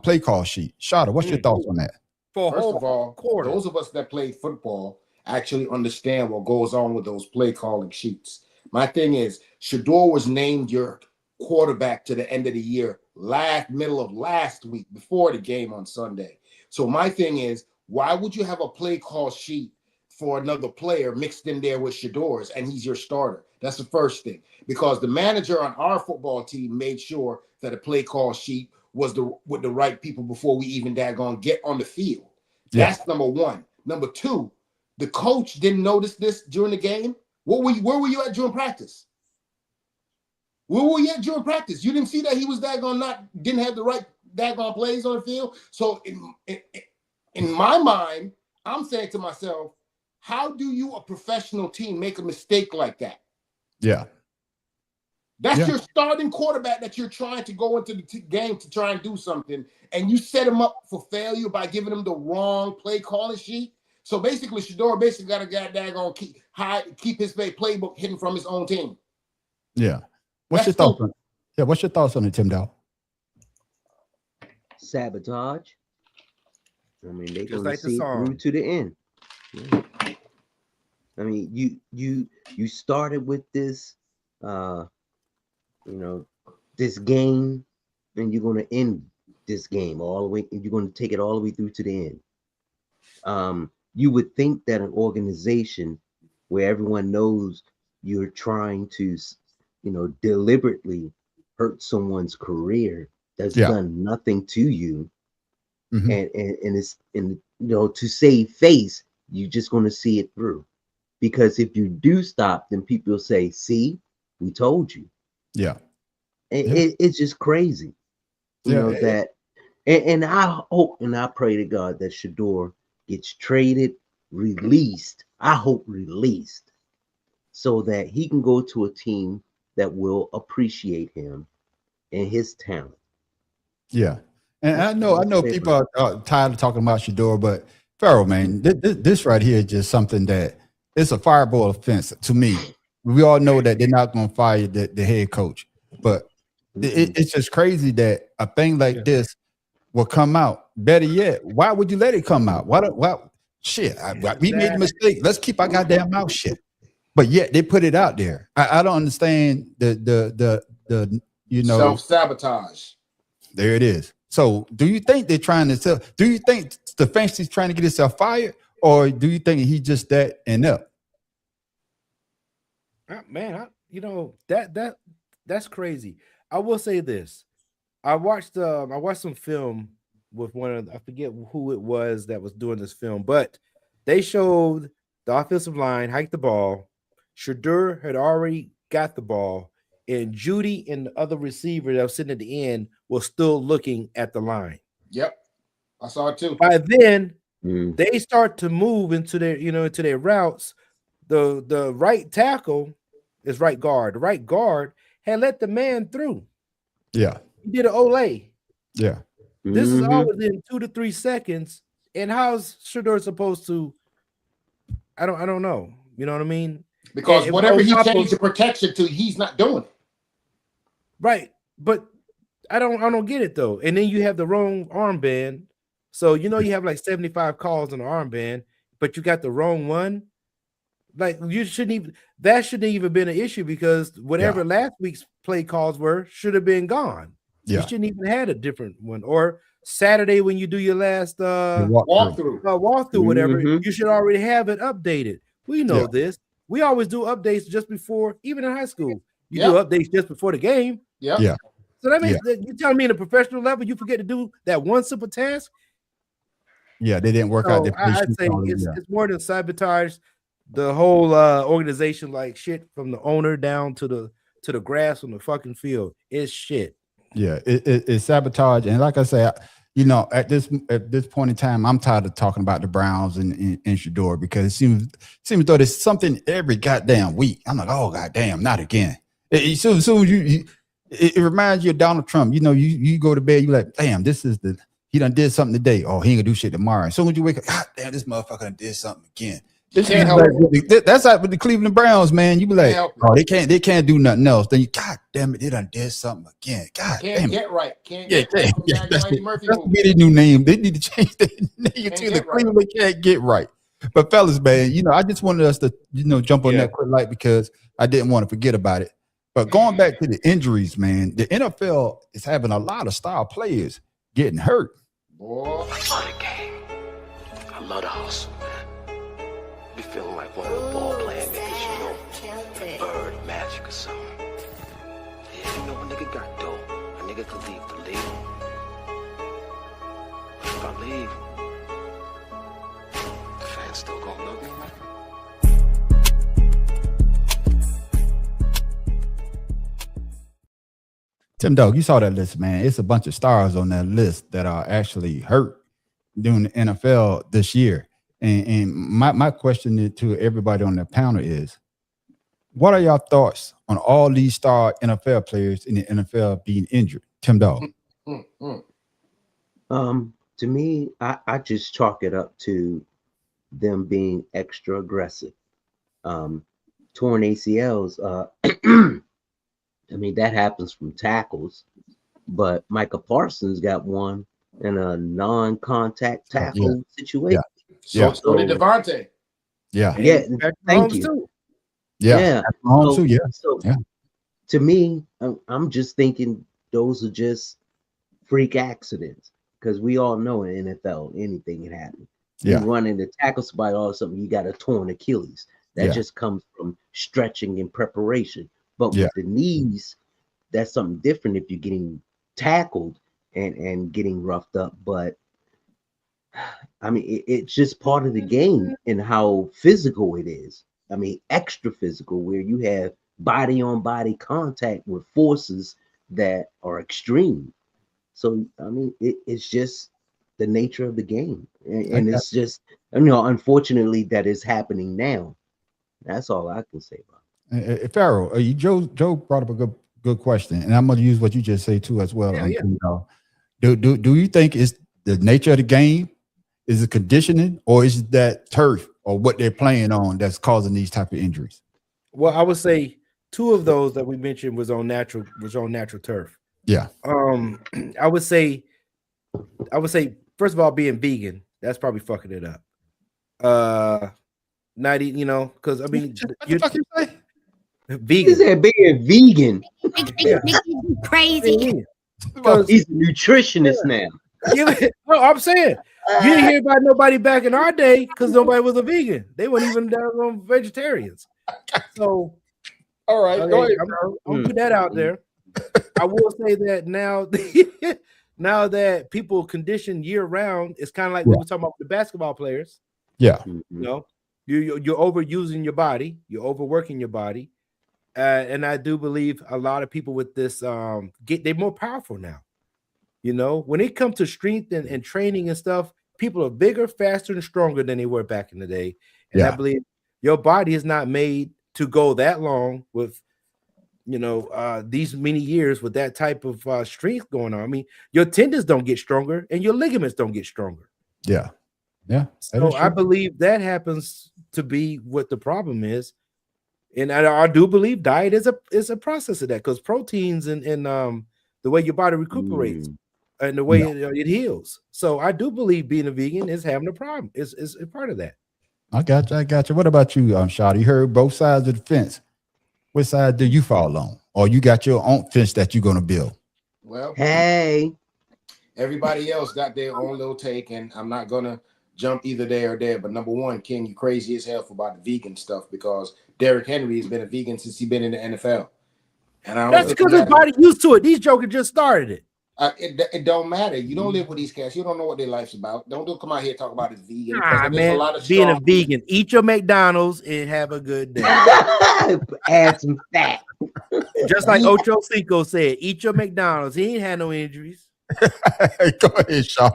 play call sheet. Shada, what's your thoughts on that? First of all, those of us that play football actually understand what goes on with those play calling sheets. My thing is, Shador was named your quarterback to the end of the year, middle of last week, before the game on Sunday. So my thing is, why would you have a play call sheet for another player mixed in there with Shador's and he's your starter? That's the first thing. Because the manager on our football team made sure that a play call sheet was with the right people before we even daggone get on the field. That's number one. Number two, the coach didn't notice this during the game. Where were you at during practice? Where were you at during practice? You didn't see that he was didn't have the right daggone plays on the field. So in my mind, I'm saying to myself, how do you, a professional team, make a mistake like that? Yeah. That's your starting quarterback that you're trying to go into the game to try and do something, and you set him up for failure by giving him the wrong play calling sheet. So basically, Shador got a guy daggone keep his playbook hidden from his own team. Yeah. What's your thoughts on it? Yeah, what's your thoughts on it, Tim Dow? Sabotage. I mean, they're going to like see it through to the end. Yeah. I mean, you started with this, this game, and you're going to end this game all the way. You're going to take it all the way through to the end. You would think that an organization where everyone knows you're trying to, deliberately hurt someone's career that's done nothing to you, and to save face, you're just going to see it through. Because if you do stop, then people will say, "See, we told you." Yeah, it's just crazy, that. And I hope and I pray to God that Shador gets traded, released. I hope released, so that he can go to a team that will appreciate him and his talent. Yeah, and I know people are tired of talking about Shador, but Pharaoh, man, this right here is just something that it's a fireball offense to me. We all know that they're not going to fire the head coach, but it's just crazy that a thing like this will come out. Better yet, why would you let it come out? Why shit? We made a mistake. Let's keep our goddamn mouth shut. But yet they put it out there. I don't understand the self-sabotage. There it is. So do you think they're trying to tell? Do you think Stefanski's trying to get himself fired, or do you think he's just that inept? Man, that's crazy. I will say this: I watched some film with I forget who it was that was doing this film, but they showed the offensive line hike the ball. Shedeur had already got the ball, and Judy and the other receiver that was sitting at the end was still looking at the line. Yep, I saw it too. By then, they start to move into their routes. The right tackle is right guard. The right guard had let the man through. Yeah, he did an Olay. Yeah, this is all within 2 to 3 seconds. And how's Shedeur supposed to? I don't know. You know what I mean? Because whatever he changed the protection to, he's not doing it. Right, but I don't get it though. And then you have the wrong armband. So you have like 75 calls on the armband, but you got the wrong one. Like that shouldn't even been an issue because whatever last week's play calls were should have been gone. You shouldn't even had a different one. Or Saturday when you do your last walkthrough, whatever, you should already have it updated. We know this. We always do updates just before, even in high school. You do updates just before the game. Yeah. So that means that you telling me in a professional level you forget to do that one simple task. Yeah, they didn't work out. I'd say it's more than sabotage. The whole organization, like shit, from the owner down to the grass on the fucking field, is shit. Yeah, it's sabotage, and like I say, at this point in time, I'm tired of talking about the Browns and Shedeur because it seems though there's something every goddamn week. I'm like, oh goddamn, not again. Soon as it reminds you of Donald Trump. You go to bed, you like, damn, he done did something today. Oh, he ain't gonna do shit tomorrow. As soon as you wake up, God damn, this motherfucker done did something again. That's like with the Cleveland Browns, man. You be like, oh, they can't do nothing else. Then God damn it, they done did something again. God damn it. Get right. That's the new name. They need to change their name to the Cleveland Can't Get Right. But fellas, man, I just wanted us to jump on that quick light because I didn't want to forget about it. But going back to the injuries, man, the NFL is having a lot of star players getting hurt. Boy, I love the game. I love the hustle, man. Be feeling like one of the ball playing niggas, bird magic or something. Yeah, a nigga got dope. A nigga could leave the league. If I leave, the fans still gonna love me. Tim Dog, you saw that list, man. It's a bunch of stars on that list that are actually hurt during the NFL this year. And my question to everybody on the panel is, what are your thoughts on all these star NFL players in the NFL being injured? Tim Dog. To me, I just chalk it up to them being extra aggressive. Torn ACLs, I mean, that happens from tackles, but Micah Parsons got one in a non-contact tackle situation. So did Devontae. Thank you. So to me, I'm just thinking those are just freak accidents because we all know in NFL anything can happen. You run into tackle somebody or something, you got a torn Achilles. That just comes from stretching and preparation. But with the knees, that's something different if you're getting tackled and getting roughed up. But I mean, it's just part of the game and how physical it is. I mean, extra physical, where you have body on body contact with forces that are extreme. So, I mean, it's just the nature of the game. And it's just, unfortunately, that is happening now. That's all I can say about it. Pharaoh, Joe brought up a good question, and I'm going to use what you just say too as well. Do you think it's the nature of the game? Is it conditioning, or is it that turf or what they're playing on that's causing these type of injuries? Well, I would say two of those that we mentioned was on natural turf. Yeah. I would say first of all, being vegan, that's probably fucking it up. Not eating, because I mean, what the fuck you say? Vegan. He said being vegan. Crazy. He's a nutritionist now. No, I'm saying You didn't hear about nobody back in our day because nobody was a vegan. They weren't even vegetarians. So, all right, go ahead. I'm gonna put that out there. I will say that now, now that people condition year round, it's kind of like what we're talking about with the basketball players. Yeah, you know, you're overusing your body, you're overworking your body, and I do believe a lot of people with this they're more powerful now. You know, when it comes to strength and training and stuff, people are bigger, faster, and stronger than they were back in the day. And I believe your body is not made to go that long with, you know, these many years with that type of strength going on. I mean, your tendons don't get stronger and your ligaments don't get stronger. Yeah. So I believe that happens to be what the problem is. And I do believe diet is a process of that, because proteins and the way your body recuperates and the way it heals. So I do believe being a vegan is having a problem. It's a part of that. I got you. What about you, Shawty? You heard both sides of the fence. Which side do you fall on? Or you got your own fence that you're going to build? Well, hey, everybody else got their own little take, and I'm not going to jump either there or there. But number one, King, you crazy as hell for about the vegan stuff, because Derrick Henry has been a vegan since he's been in the NFL. And that's because his body used to it. These jokers just started it. It don't matter. You don't live with these cats. You don't know what their life's about. Don't come out here talk about his vegan. Man, being a vegan, eat your McDonald's and have a good day. Add some fat. Just like Ocho Cinco said, eat your McDonald's. He ain't had no injuries. Go ahead, Sean.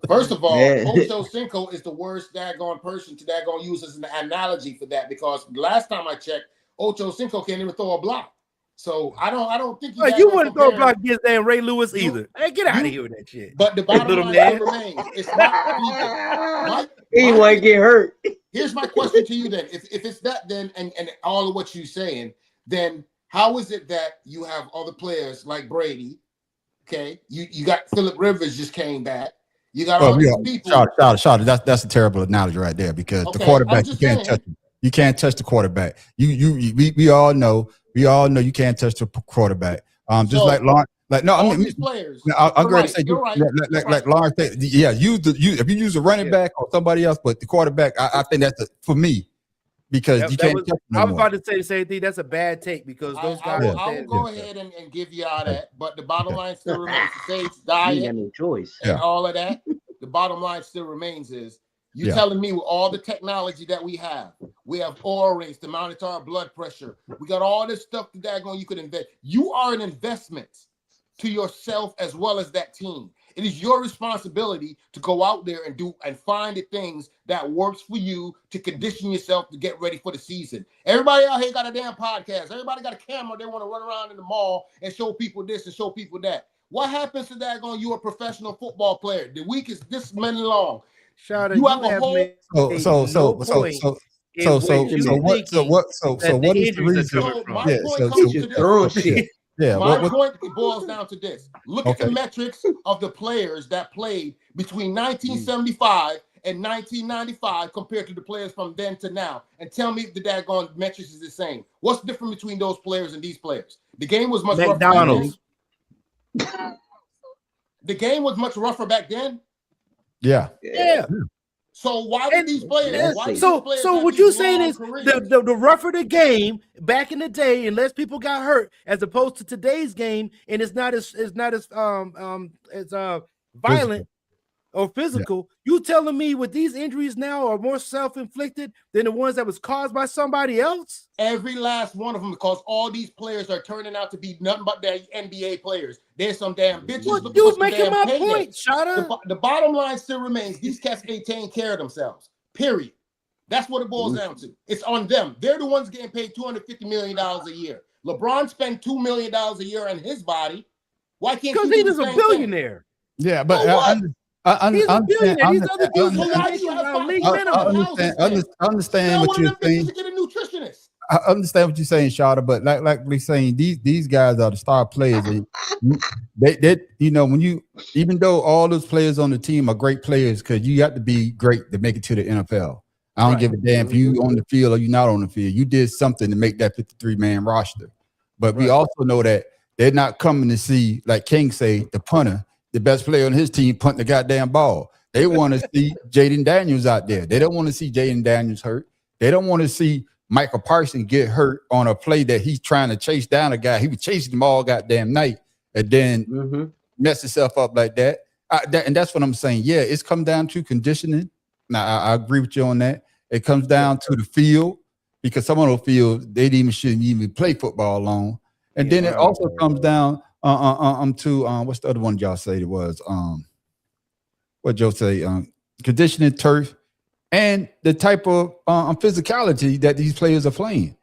First of all, Ocho Cinco is the worst daggone person to daggone use as an analogy for that, because last time I checked, Ocho Cinco can't even throw a block. So I don't think you wouldn't throw a block against Dan Ray Lewis either. Hey, get out of here with that shit. But the bottom line remains, it's not he won't get hurt. Here's my question to you then. If it's that, then and all of what you're saying, then how is it that you have other players like Brady? Okay, you got Phillip Rivers just came back. You got all these people. Shawty, that's a terrible analogy right there, because the quarterback, you can't touch him. You can't touch the quarterback. We all know you can't touch the quarterback. Just so, like Lawrence, like no, I mean, players. I'm going to say like Lawrence. If you use a running back or somebody else, but the quarterback, I think that's for me, because you can't. I was about to say the same thing. That's a bad take, because those guys. I will go ahead and give you all that, but the bottom line still remains the same. Diet, no choice, and all of that. The bottom line still remains is. You're telling me with all the technology that we have oil rings to monitor our blood pressure. We got all this stuff that you could invest. You are an investment to yourself as well as that team. It is your responsibility to go out there and find the things that works for you to condition yourself to get ready for the season. Everybody out here got a damn podcast. Everybody got a camera. They want to run around in the mall and show people this and show people that. What happens to that? You a professional football player. The week is this many long. Shout you have a whole. What is the reason? My point boils down to this. Look at the metrics of the players that played between 1975 and 1995 compared to the players from then to now, and tell me if the daggone metrics is the same. What's different between those players and these players? The game was much rougher. The game was much rougher back then. Yeah. So why did these players? So what you're saying is the rougher the game back in the day, and less people got hurt, as opposed to today's game, and it's not as violent or physical. You telling me with these injuries now are more self-inflicted than the ones that was caused by somebody else? Every last one of them, because all these players are turning out to be nothing but their NBA players. There's some damn bitches. Well, you making my point, Shada. The bottom line still remains: these cats ain't taking care of themselves. Period. That's what it boils down to. It's on them. They're the ones getting paid $250 million a year. LeBron spent $2 million a year on his body. Why can't? Because he's a billionaire. Yeah, but I understand what you're saying. I understand what you're saying, Shada, but like we're saying, these guys are the star players. They when you, even though all those players on the team are great players, because you have to be great to make it to the NFL. I don't give a damn if you on the field or you're not on the field. You did something to make that 53-man roster. But we also know that they're not coming to see, like King say, the punter, the best player on his team, punting the goddamn ball. They want to see Jaden Daniels out there. They don't want to see Jaden Daniels hurt. They don't want to see Michael Parsons get hurt on a play that he's trying to chase down a guy. He was chasing them all goddamn night and then mess himself up like that. And that's what I'm saying. Yeah, it's come down to conditioning. Now, I agree with you on that. It comes down to the field because some of those fields, shouldn't even play football long. And then it also comes down to what's the other one y'all say it was? What Joe say? Conditioning, turf, and the type of physicality that these players are playing.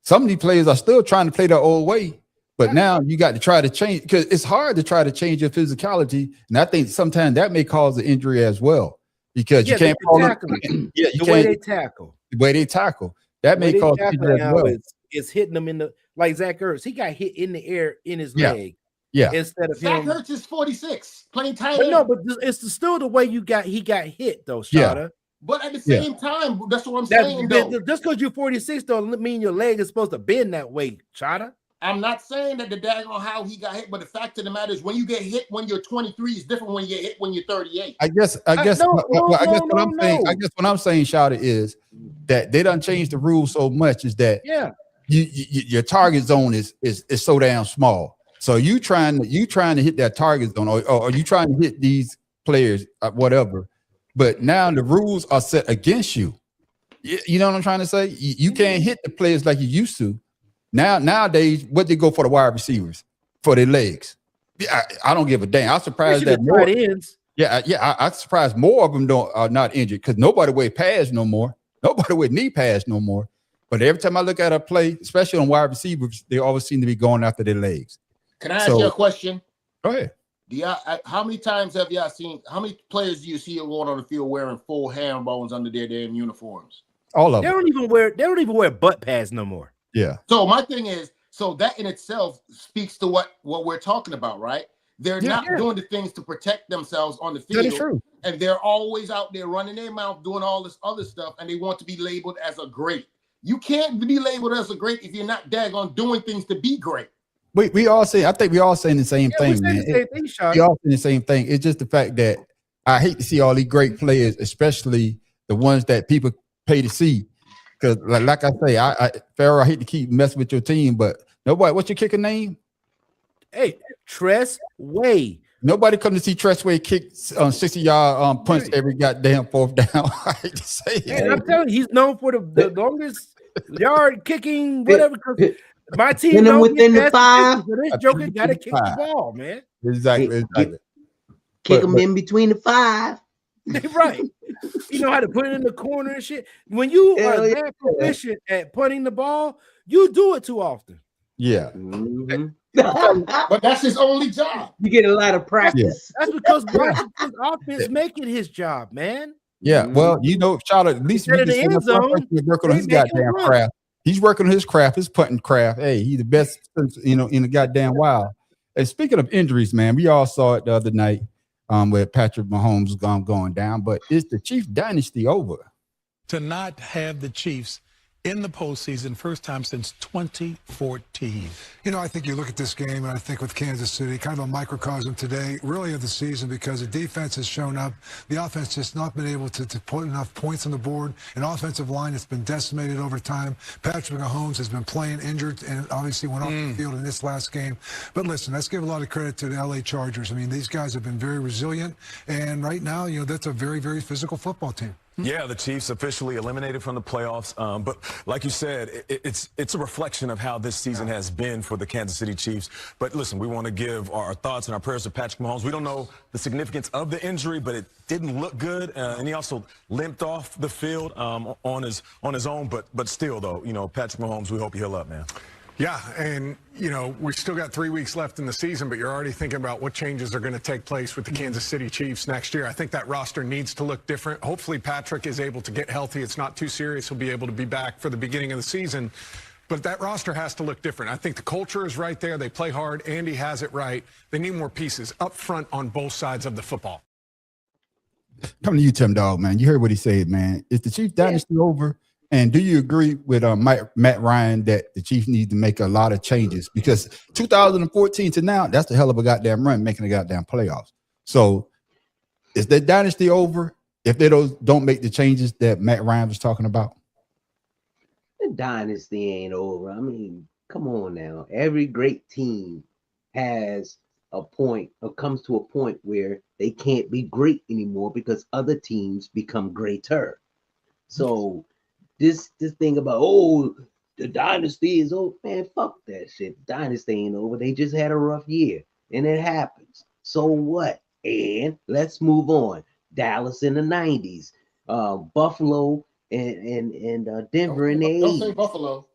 Some of these players are still trying to play their old way, but now you got to try to change because it's hard to try to change your physicality. And I think sometimes that may cause an injury as well because you can't follow the way they tackle. The way they tackle. That may cause injury as well. It's hitting them in the like Zach Ertz. He got hit in the air in his leg. Yeah. Instead of Zach him. Ertz is 46, playing tight But end. no, but it's still the way he got hit though, Shada. But at the same time, that's what I'm saying. Just because you're 46 don't mean your leg is supposed to bend that way, Shada. I'm not saying that the daggone how he got hit, but the fact of the matter is when you get hit when you're 23 is different when you get hit when you're 38. I guess what I'm saying, Shada, is that they done changed the rules so much is that your target zone is so damn small. So you trying to hit that target zone, or you trying to hit these players, whatever. But now the rules are set against you. You know what I'm trying to say? You can't hit the players like you used to. Nowadays, what they go for the wide receivers for their legs. I don't give a damn. I'm surprised that more ends. I'm surprised more of them are not injured because nobody wear pads no more. Nobody wear knee pads no more. But every time I look at a play, especially on wide receivers, they always seem to be going after their legs. Can I ask you a question? Go ahead. How many times have y'all seen? How many players do you see going on the field wearing full ham bones under their damn uniforms? All of them. They don't even wear butt pads no more. Yeah. So my thing is, so that in itself speaks to what we're talking about, right? They're not doing the things to protect themselves on the field. That is true. And they're always out there running their mouth, doing all this other stuff, and they want to be labeled as a great. You can't be labeled as a great if you're not daggone doing things to be great. We all say, I think we all saying the same thing, man. We all saying the same thing. It's just the fact that I hate to see all these great players, especially the ones that people pay to see. Because like I say, Pharaoh, I hate to keep messing with your team, but nobody, what's your kicker name? Hey, Tress Way. Nobody come to see Tress Way kick 60-yard punch every goddamn fourth down. I hate to say it. And I'm telling you, he's known for the longest yard kicking, whatever. My team knows within the 5. This joker got to kick the ball, man. Exactly. Kick him in between the 5. Right. You know how to put it in the corner and shit. When you are that proficient at putting the ball, you do it too often. Yeah. But that's his only job. You get a lot of practice. That's because Washington's offense make it his job, man. Yeah. Well, you know, Charlotte, at least in the end zone, working on his goddamn craft. He's working on his craft, his putting craft. Hey, he's the best, in the goddamn wild. And speaking of injuries, man, we all saw it the other night with Patrick Mahomes going down. But is the Chiefs dynasty over? To not have the Chiefs in the postseason, first time since 2014. You know, I think you look at this game, and I think with Kansas City, kind of a microcosm today, really of the season, because the defense has shown up. The offense just not been able to put enough points on the board. An offensive line that's been decimated over time. Patrick Mahomes has been playing injured and obviously went off the field in this last game. But listen, let's give a lot of credit to the LA Chargers. I mean, these guys have been very resilient, and right now, you know, that's a very, very physical football team. Yeah, the Chiefs officially eliminated from the playoffs. But like you said, it's a reflection of how this season has been for the Kansas City Chiefs. But listen, we want to give our thoughts and our prayers to Patrick Mahomes. We don't know the significance of the injury, but it didn't look good. And he also limped off the field on his own. But still, though, you know, Patrick Mahomes, we hope you heal up, man. Yeah, and, you know, we've still got 3 weeks left in the season, but you're already thinking about what changes are going to take place with the Kansas City Chiefs next year. I think that roster needs to look different. Hopefully Patrick is able to get healthy. It's not too serious. He'll be able to be back for the beginning of the season. But that roster has to look different. I think the culture is right there. They play hard. Andy has it right. They need more pieces up front on both sides of the football. Coming to you, Tim Dog, man. You heard what he said, man. Is the Chiefs dynasty over? And do you agree with Matt Ryan that the Chiefs need to make a lot of changes? Because 2014 to now, that's the hell of a goddamn run, making the goddamn playoffs. So Is that dynasty over if they don't make the changes that Matt Ryan was talking about? The dynasty ain't over. I mean, come on now. Every great team has a point or comes to a point where they can't be great anymore because other teams become greater. So this thing about the dynasty is over, man, fuck that shit. The dynasty ain't over. They just had a rough year, and it happens. So what? And let's move on. Dallas in the 90s, Buffalo and Denver in the 80s. Don't say Buffalo.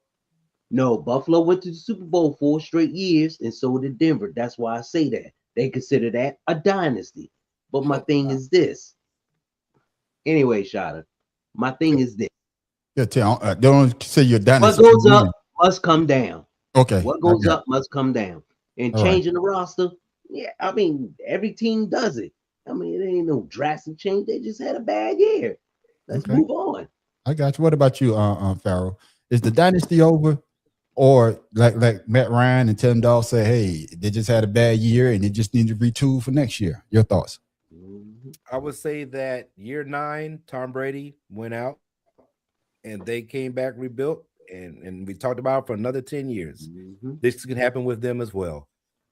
No, Buffalo went to the Super Bowl 4 straight years, and so did Denver. That's why I say that. They consider that a dynasty. But my thing is this. Anyway, Shada, my thing is this. Yeah, they don't say you're dynasty. What goes up must come down. Okay. What goes up must come down. And All changing the roster, yeah, I mean, every team does it. I mean, it ain't no drastic change. They just had a bad year. Let's move on. I got you. What about you, Farrell? Is the dynasty over? Or like Matt Ryan and Tim Dahl say, hey, they just had a bad year and they just need to retool for next year. Your thoughts? I would say that year 9, Tom Brady went out and they came back rebuilt, and we talked about it for another 10 years. This can happen with them as well.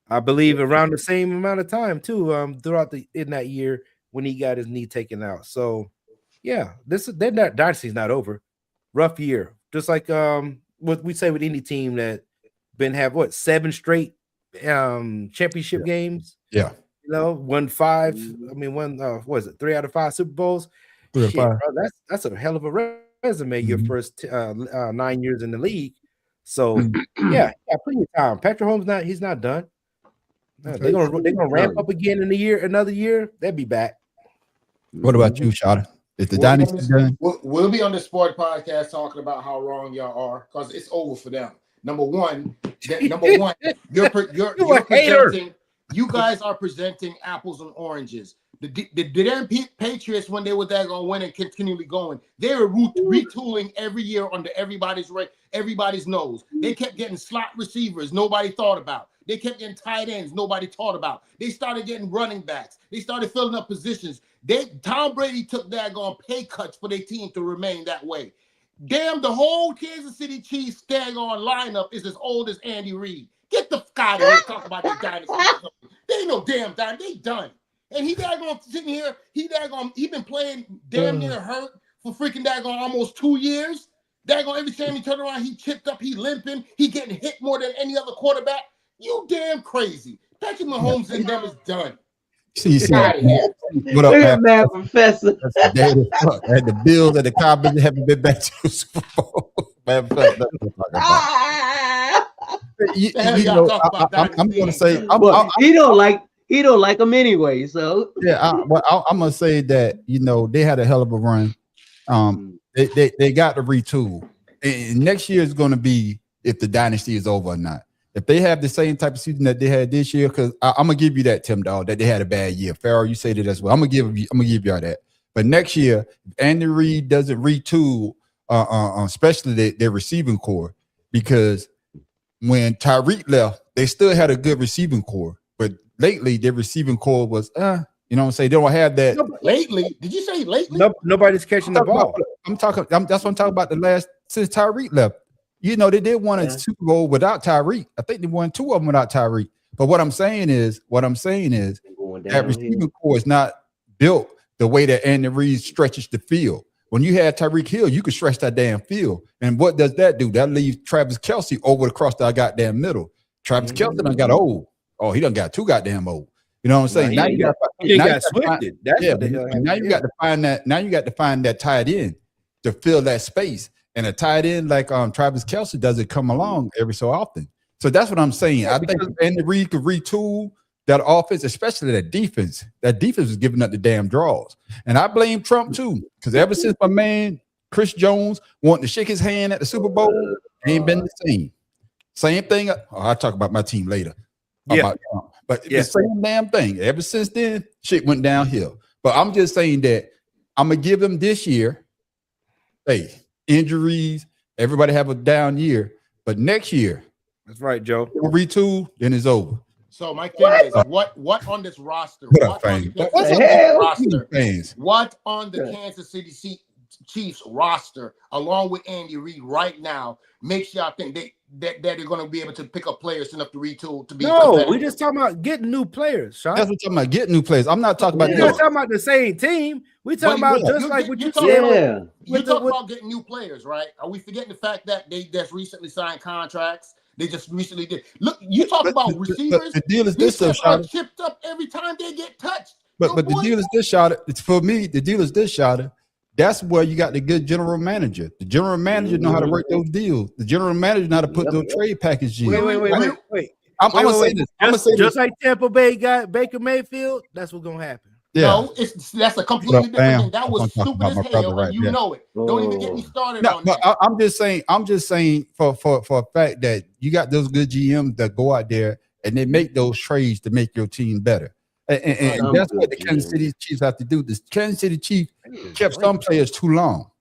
I believe around the same amount of time too, throughout in that year when he got his knee taken out. So yeah, that dynasty's not over. Rough year. Just like what we say with any team that have 7 straight championship games. Yeah. You know, won 5. I mean, won 3 out of 5 Super Bowls. 3 out of 5. Bro, that's a hell of a resume. Your first 9 years in the league. So yeah, plenty of time. Patrick Mahomes he's not done. They're gonna ramp up again in another year. They'll be back. What about you, Shada? Is the dynasty done? We'll be on the sport podcast talking about how wrong y'all are because it's over for them. Number one, you're presenting. You guys are presenting apples and oranges. The damn Patriots, when they were there going to win and continually going, they were retooling every year under everybody's nose. They kept getting slot receivers nobody thought about. They kept getting tight ends nobody thought about. They started getting running backs. They started filling up positions. Tom Brady took daggone pay cuts for their team to remain that way. Damn, the whole Kansas City Chiefs daggone lineup is as old as Andy Reid. Get the fuck out of here talking about their dynasty. They ain't no damn dynasty. They done. And he daggone sitting here, he been playing damn near hurt for freaking daggone almost 2 years. Daggone every time he turned around, he chipped up, he limping, he getting hit more than any other quarterback. You damn crazy. Patrick Mahomes and them is done. See, what up, man, Professor? At the Bills and the Cowboys haven't been back to the Super Bowl. I'm going to say he don't like them anyway. So yeah, I'm gonna say that they had a hell of a run. They got to retool, and next year is going to be if the dynasty is over or not. If they have the same type of season that they had this year, because I'm gonna give you that, Tim Dahl, that they had a bad year. Farrell, you say that as well. I'm gonna give y'all that. But next year, if Andy Reid doesn't retool, especially their receiving core, because when Tyreek left, they still had a good receiving core, but lately their receiving core was you know what I'm saying? They don't have that. No, lately, did you say lately? Nobody's catching the ball. That's what I'm talking about. Since Tyreek left. They did win a Super Bowl without Tyreek. I think they won 2 of them without Tyreek. But what I'm saying is that receiving core is not built the way that Andy Reid stretches the field. When you had Tyreek Hill, you could stretch that damn field. And what does that do? That leaves Travis Kelce over across the goddamn middle. Travis Kelce done got old. Oh, he done got too goddamn old. You know what I'm saying? Now you got to find that. Now you got to find that tight end to fill that space. And a tight end like Travis Kelce doesn't come along every so often. So that's what I'm saying. I think if Andy Reid could retool that offense, especially that defense was giving up the damn draws. And I blame Trump too, because ever since my man Chris Jones wanted to shake his hand at the Super Bowl, ain't been the same. Same thing. I'll talk about my team later. About Trump. But the same damn thing. Ever since then, shit went downhill. But I'm just saying that I'm going to give them this year, injuries, everybody have a down year, but next year, that's right, Joe. Retool, then it's over. So my thing is, what on this roster? What up, Fame? What on the Kansas City Chiefs roster, along with Andy Reid right now, makes y'all think that they're going to be able to pick up players enough to retool to be? No, we just talking about getting new players, Sean. That's what we're talking about, getting new players. I'm not talking about. We're not talking about the same team. We talking about just like what you said. You talk about getting new players, right? Are we forgetting the fact that they just recently signed contracts? They just recently did. Look, you talk about receivers. The deal is this, are chipped up every time they get touched. But the deal is this, shot. It's for me. The deal is this, shot. That's where you got the good general manager. The general manager know how to work those deals. The general manager know how to put those trade packages in. Wait. I'm gonna say this. Just like Tampa Bay got Baker Mayfield, that's what's gonna happen. Yeah. No, that's a completely different thing. That was stupid as hell, and you know it. Don't even get me started on that. I'm just saying for a fact that you got those good GMs that go out there and they make those trades to make your team better. And that's what the Kansas City Chiefs have to do. The Kansas City Chiefs kept some players too long.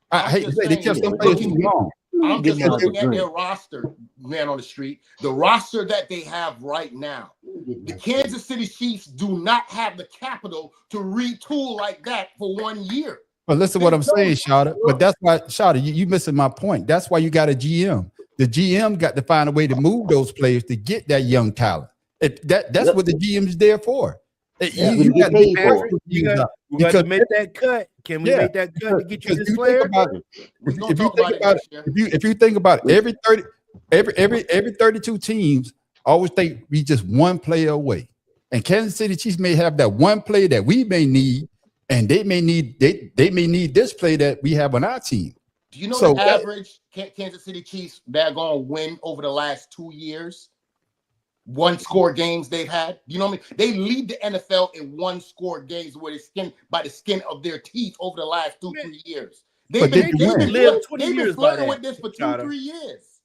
I hate to say they kept some players too long. I'm just looking at their roster, man on the street. The roster that they have right now. The Kansas City Chiefs do not have the capital to retool like that for 1 year. But listen to what I'm saying, Shada. But that's why, Shada, you missing my point. That's why you got a GM. The GM got to find a way to move those players to get that young talent. That's what the GM is there for. You got to make that cut. Can we make that cut to get you this player? If you think about it, every 32 teams always think we just one player away. And Kansas City Chiefs may have that one player that we may need, and they may need this play that we have on our team. Do you know the average Kansas City Chiefs they're going to win over the last 2 years? 1-score games they've had. You know what I mean? They lead the NFL in 1-score games where by the skin of their teeth over the last 2-3 years. They've been flirting with this for 2-3 years.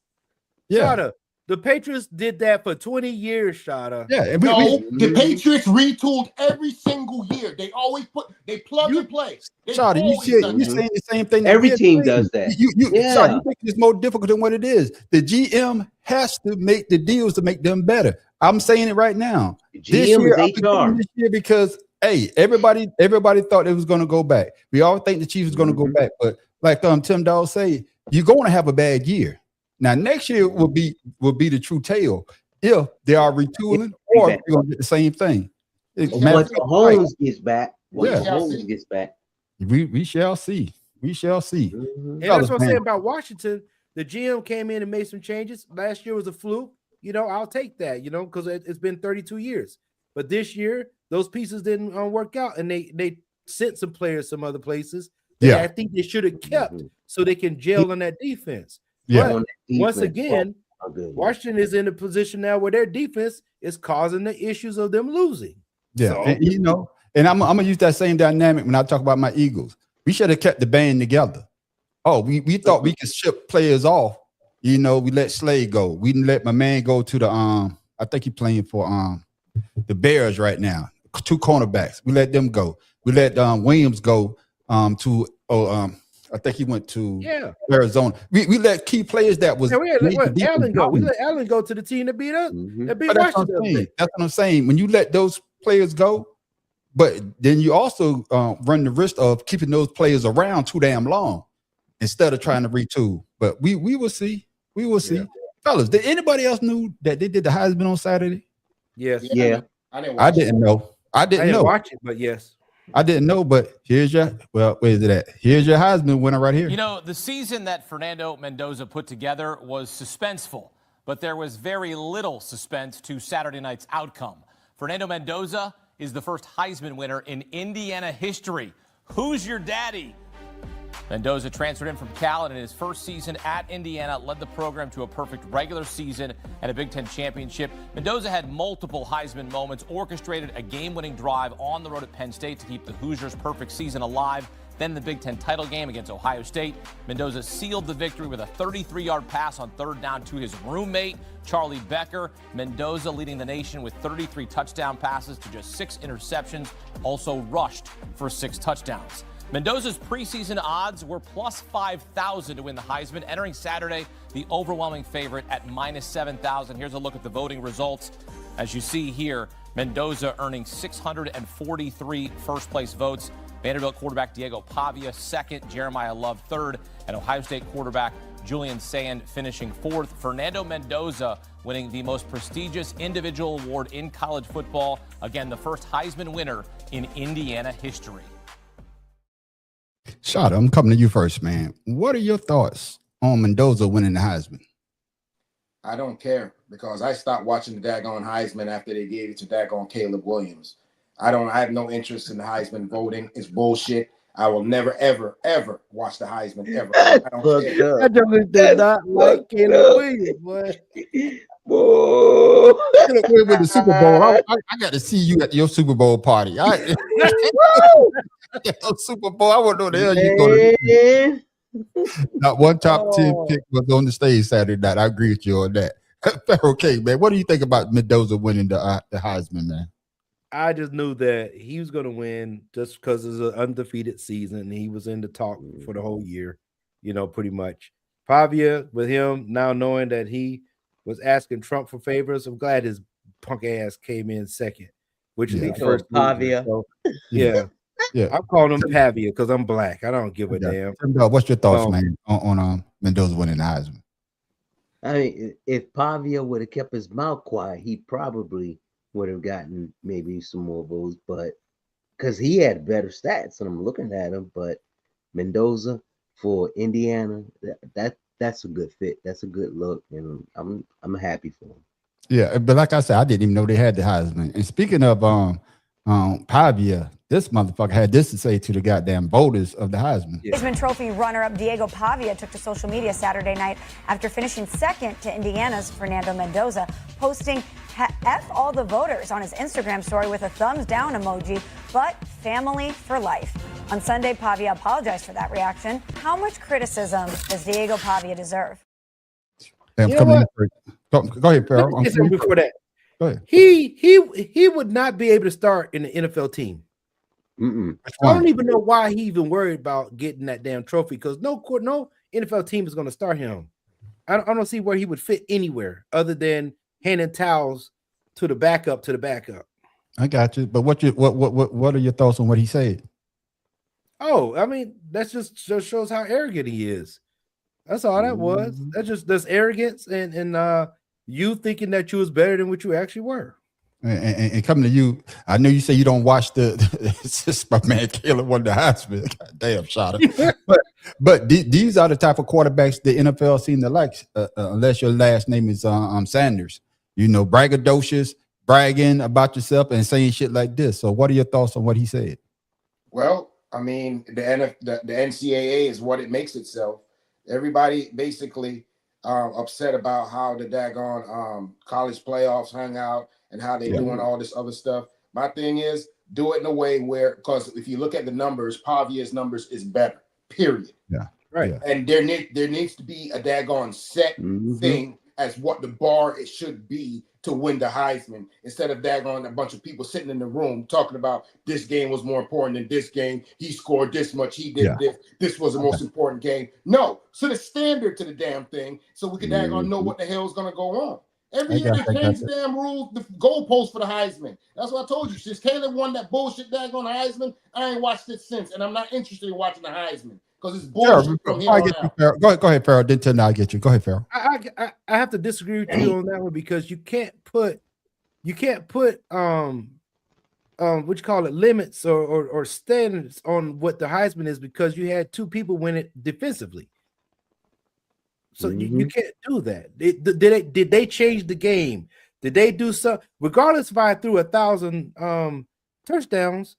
Yeah. Shada, the Patriots did that for 20 years, Shada. Yeah. The Patriots retooled every single year. They always plug and play. Shada, you saying the same thing. Every team does that. Shada, you think it's more difficult than what it is. The GM has to make the deals to make them better. I'm saying it right now. This year because everybody thought it was going to go back. We all think the Chiefs is going to go back, but like Tim Dawes say, you're going to have a bad year. Now next year will be the true tale if they are retooling or you're going to get the same thing. Once Mahomes gets back, we shall see. We shall see. And that's what I'm saying about Washington. The GM came in and made some changes. Last year was a fluke. I'll take that, because it's been 32 years. But this year, those pieces didn't work out, and they sent some players some other places that I think they should have kept so they can gel on that defense. Yeah. But once again, Washington is in a position now where their defense is causing the issues of them losing. Yeah, so, and I'm gonna use that same dynamic when I talk about my Eagles. We should have kept the band together. Oh, we thought we could ship players off. We let Slade go. We didn't let my man go to the I think he's playing for the Bears right now. 2 cornerbacks. We let them go. We let Williams go to I think he went to Arizona. We let key players that was we let Allen go. We let Allen go to the team that beat us. That beat Washington. That's what I'm saying. When you let those players go, but then you also run the risk of keeping those players around too damn long instead of trying to retool. But we will see. We will see. Fellas, did anybody else knew that they did the Heisman on Saturday? Yes. Yeah. I didn't know. I didn't watch it, but yes. I didn't know, but here's your where is it at? Here's your Heisman winner right here. The season that Fernando Mendoza put together was suspenseful, but there was very little suspense to Saturday night's outcome. Fernando Mendoza is the first Heisman winner in Indiana history. Who's your daddy? Mendoza transferred in from Cal, and in his first season at Indiana, led the program to a perfect regular season and a Big Ten championship. Mendoza had multiple Heisman moments, orchestrated a game-winning drive on the road at Penn State to keep the Hoosiers' perfect season alive. Then the Big Ten title game against Ohio State, Mendoza sealed the victory with a 33-yard pass on 3rd down to his roommate, Charlie Becker. Mendoza leading the nation with 33 touchdown passes to just 6 interceptions, also rushed for 6 touchdowns. Mendoza's preseason odds were plus 5,000 to win the Heisman. Entering Saturday, the overwhelming favorite at minus 7,000. Here's a look at the voting results. As you see here, Mendoza earning 643 first-place votes. Vanderbilt quarterback Diego Pavia second, Jeremiah Love third, and Ohio State quarterback Julian Sand finishing fourth. Fernando Mendoza winning the most prestigious individual award in college football. Again, the first Heisman winner in Indiana history. Shot, I'm coming to you first, man. What are your thoughts on Mendoza winning the Heisman? I don't care because I stopped watching the daggone Heisman after they gave it to daggone Caleb Williams. I have no interest in the Heisman voting. It's bullshit. I will never, ever, ever watch the Heisman ever. I don't care. I don't did not like Caleb Williams, boy. Caleb Williams with the Super Bowl. I got to see you at your Super Bowl party. Your Super Bowl. I want to know the hell you going to. Not one top 10 pick was on the stage Saturday night. I agree with you on that. Pharaoh K, man, what do you think about Mendoza winning the Heisman, man? I just knew that he was going to win just because it's an undefeated season. He was in the talk for the whole year, pretty much. Pavia, with him now knowing that he was asking Trump for favors, I'm glad his punk ass came in second, which is the first Pavia. So, yeah. I'm calling him Pavia because I'm black. I don't give a damn. What's your thoughts, man, on Mendoza winning the Heisman? I mean, if Pavia would have kept his mouth quiet, he probably would have gotten maybe some more votes, but because he had better stats, and I'm looking at him. But Mendoza for Indiana, that's a good fit. That's a good look, and I'm happy for him. Yeah, but like I said, I didn't even know they had the Heisman. And speaking of Pavia, this motherfucker had this to say to the goddamn voters of the Heisman. Heisman Trophy runner-up Diego Pavia took to social media Saturday night after finishing second to Indiana's Fernando Mendoza, posting F all the voters on his Instagram story with a thumbs down emoji, but family for life. On Sunday, Pavia apologized for that reaction. How much criticism does Diego Pavia deserve? Go ahead, Pharaoh. Before that, go ahead. He would not be able to start in the NFL team. Mm-mm. I don't even know why he even worried about getting that damn trophy because no NFL team is going to start him. I don't see where he would fit anywhere other than handing towels to the backup. I got you, but what are your thoughts on what he said? Oh, I mean, that just shows how arrogant he is. That's all that was. That's arrogance and you thinking that you was better than what you actually were. And coming to you, I know you say you don't watch it's just my man Caleb won the Heisman. God damn, shot him. but these are the type of quarterbacks the NFL seem to like, unless your last name is Sanders. Braggadocious, bragging about yourself and saying shit like this. So what are your thoughts on what he said? Well, I mean, the NCAA is what it makes itself. Everybody basically upset about how the daggone college playoffs hung out and how they're doing all this other stuff. My thing is, do it in a way where, because if you look at the numbers, Pavia's numbers is better, period. Yeah. Right. Yeah. And there needs to be a daggone set thing as what the bar it should be to win the Heisman, instead of daggone a bunch of people sitting in the room talking about this game was more important than this game. He scored this much. He did this. This was the most important game. No. So the standard to the damn thing so we can daggone know what the hell is going to go on. Every year they change the damn rules, the goalposts for the Heisman. That's what I told you. Since Caleb won that bullshit daggone Heisman, I ain't watched it since, and I'm not interested in watching the Heisman because it's bullshit from here on out. Go ahead, Pharaoh. Didn't I get you? Go ahead, Pharaoh. I have to disagree with you on that one because you can't put what you call it, limits or standards on what the Heisman is because you had two people win it defensively. So you can't do that. Did they change the game? Did they do something? Regardless if I threw 1,000 touchdowns,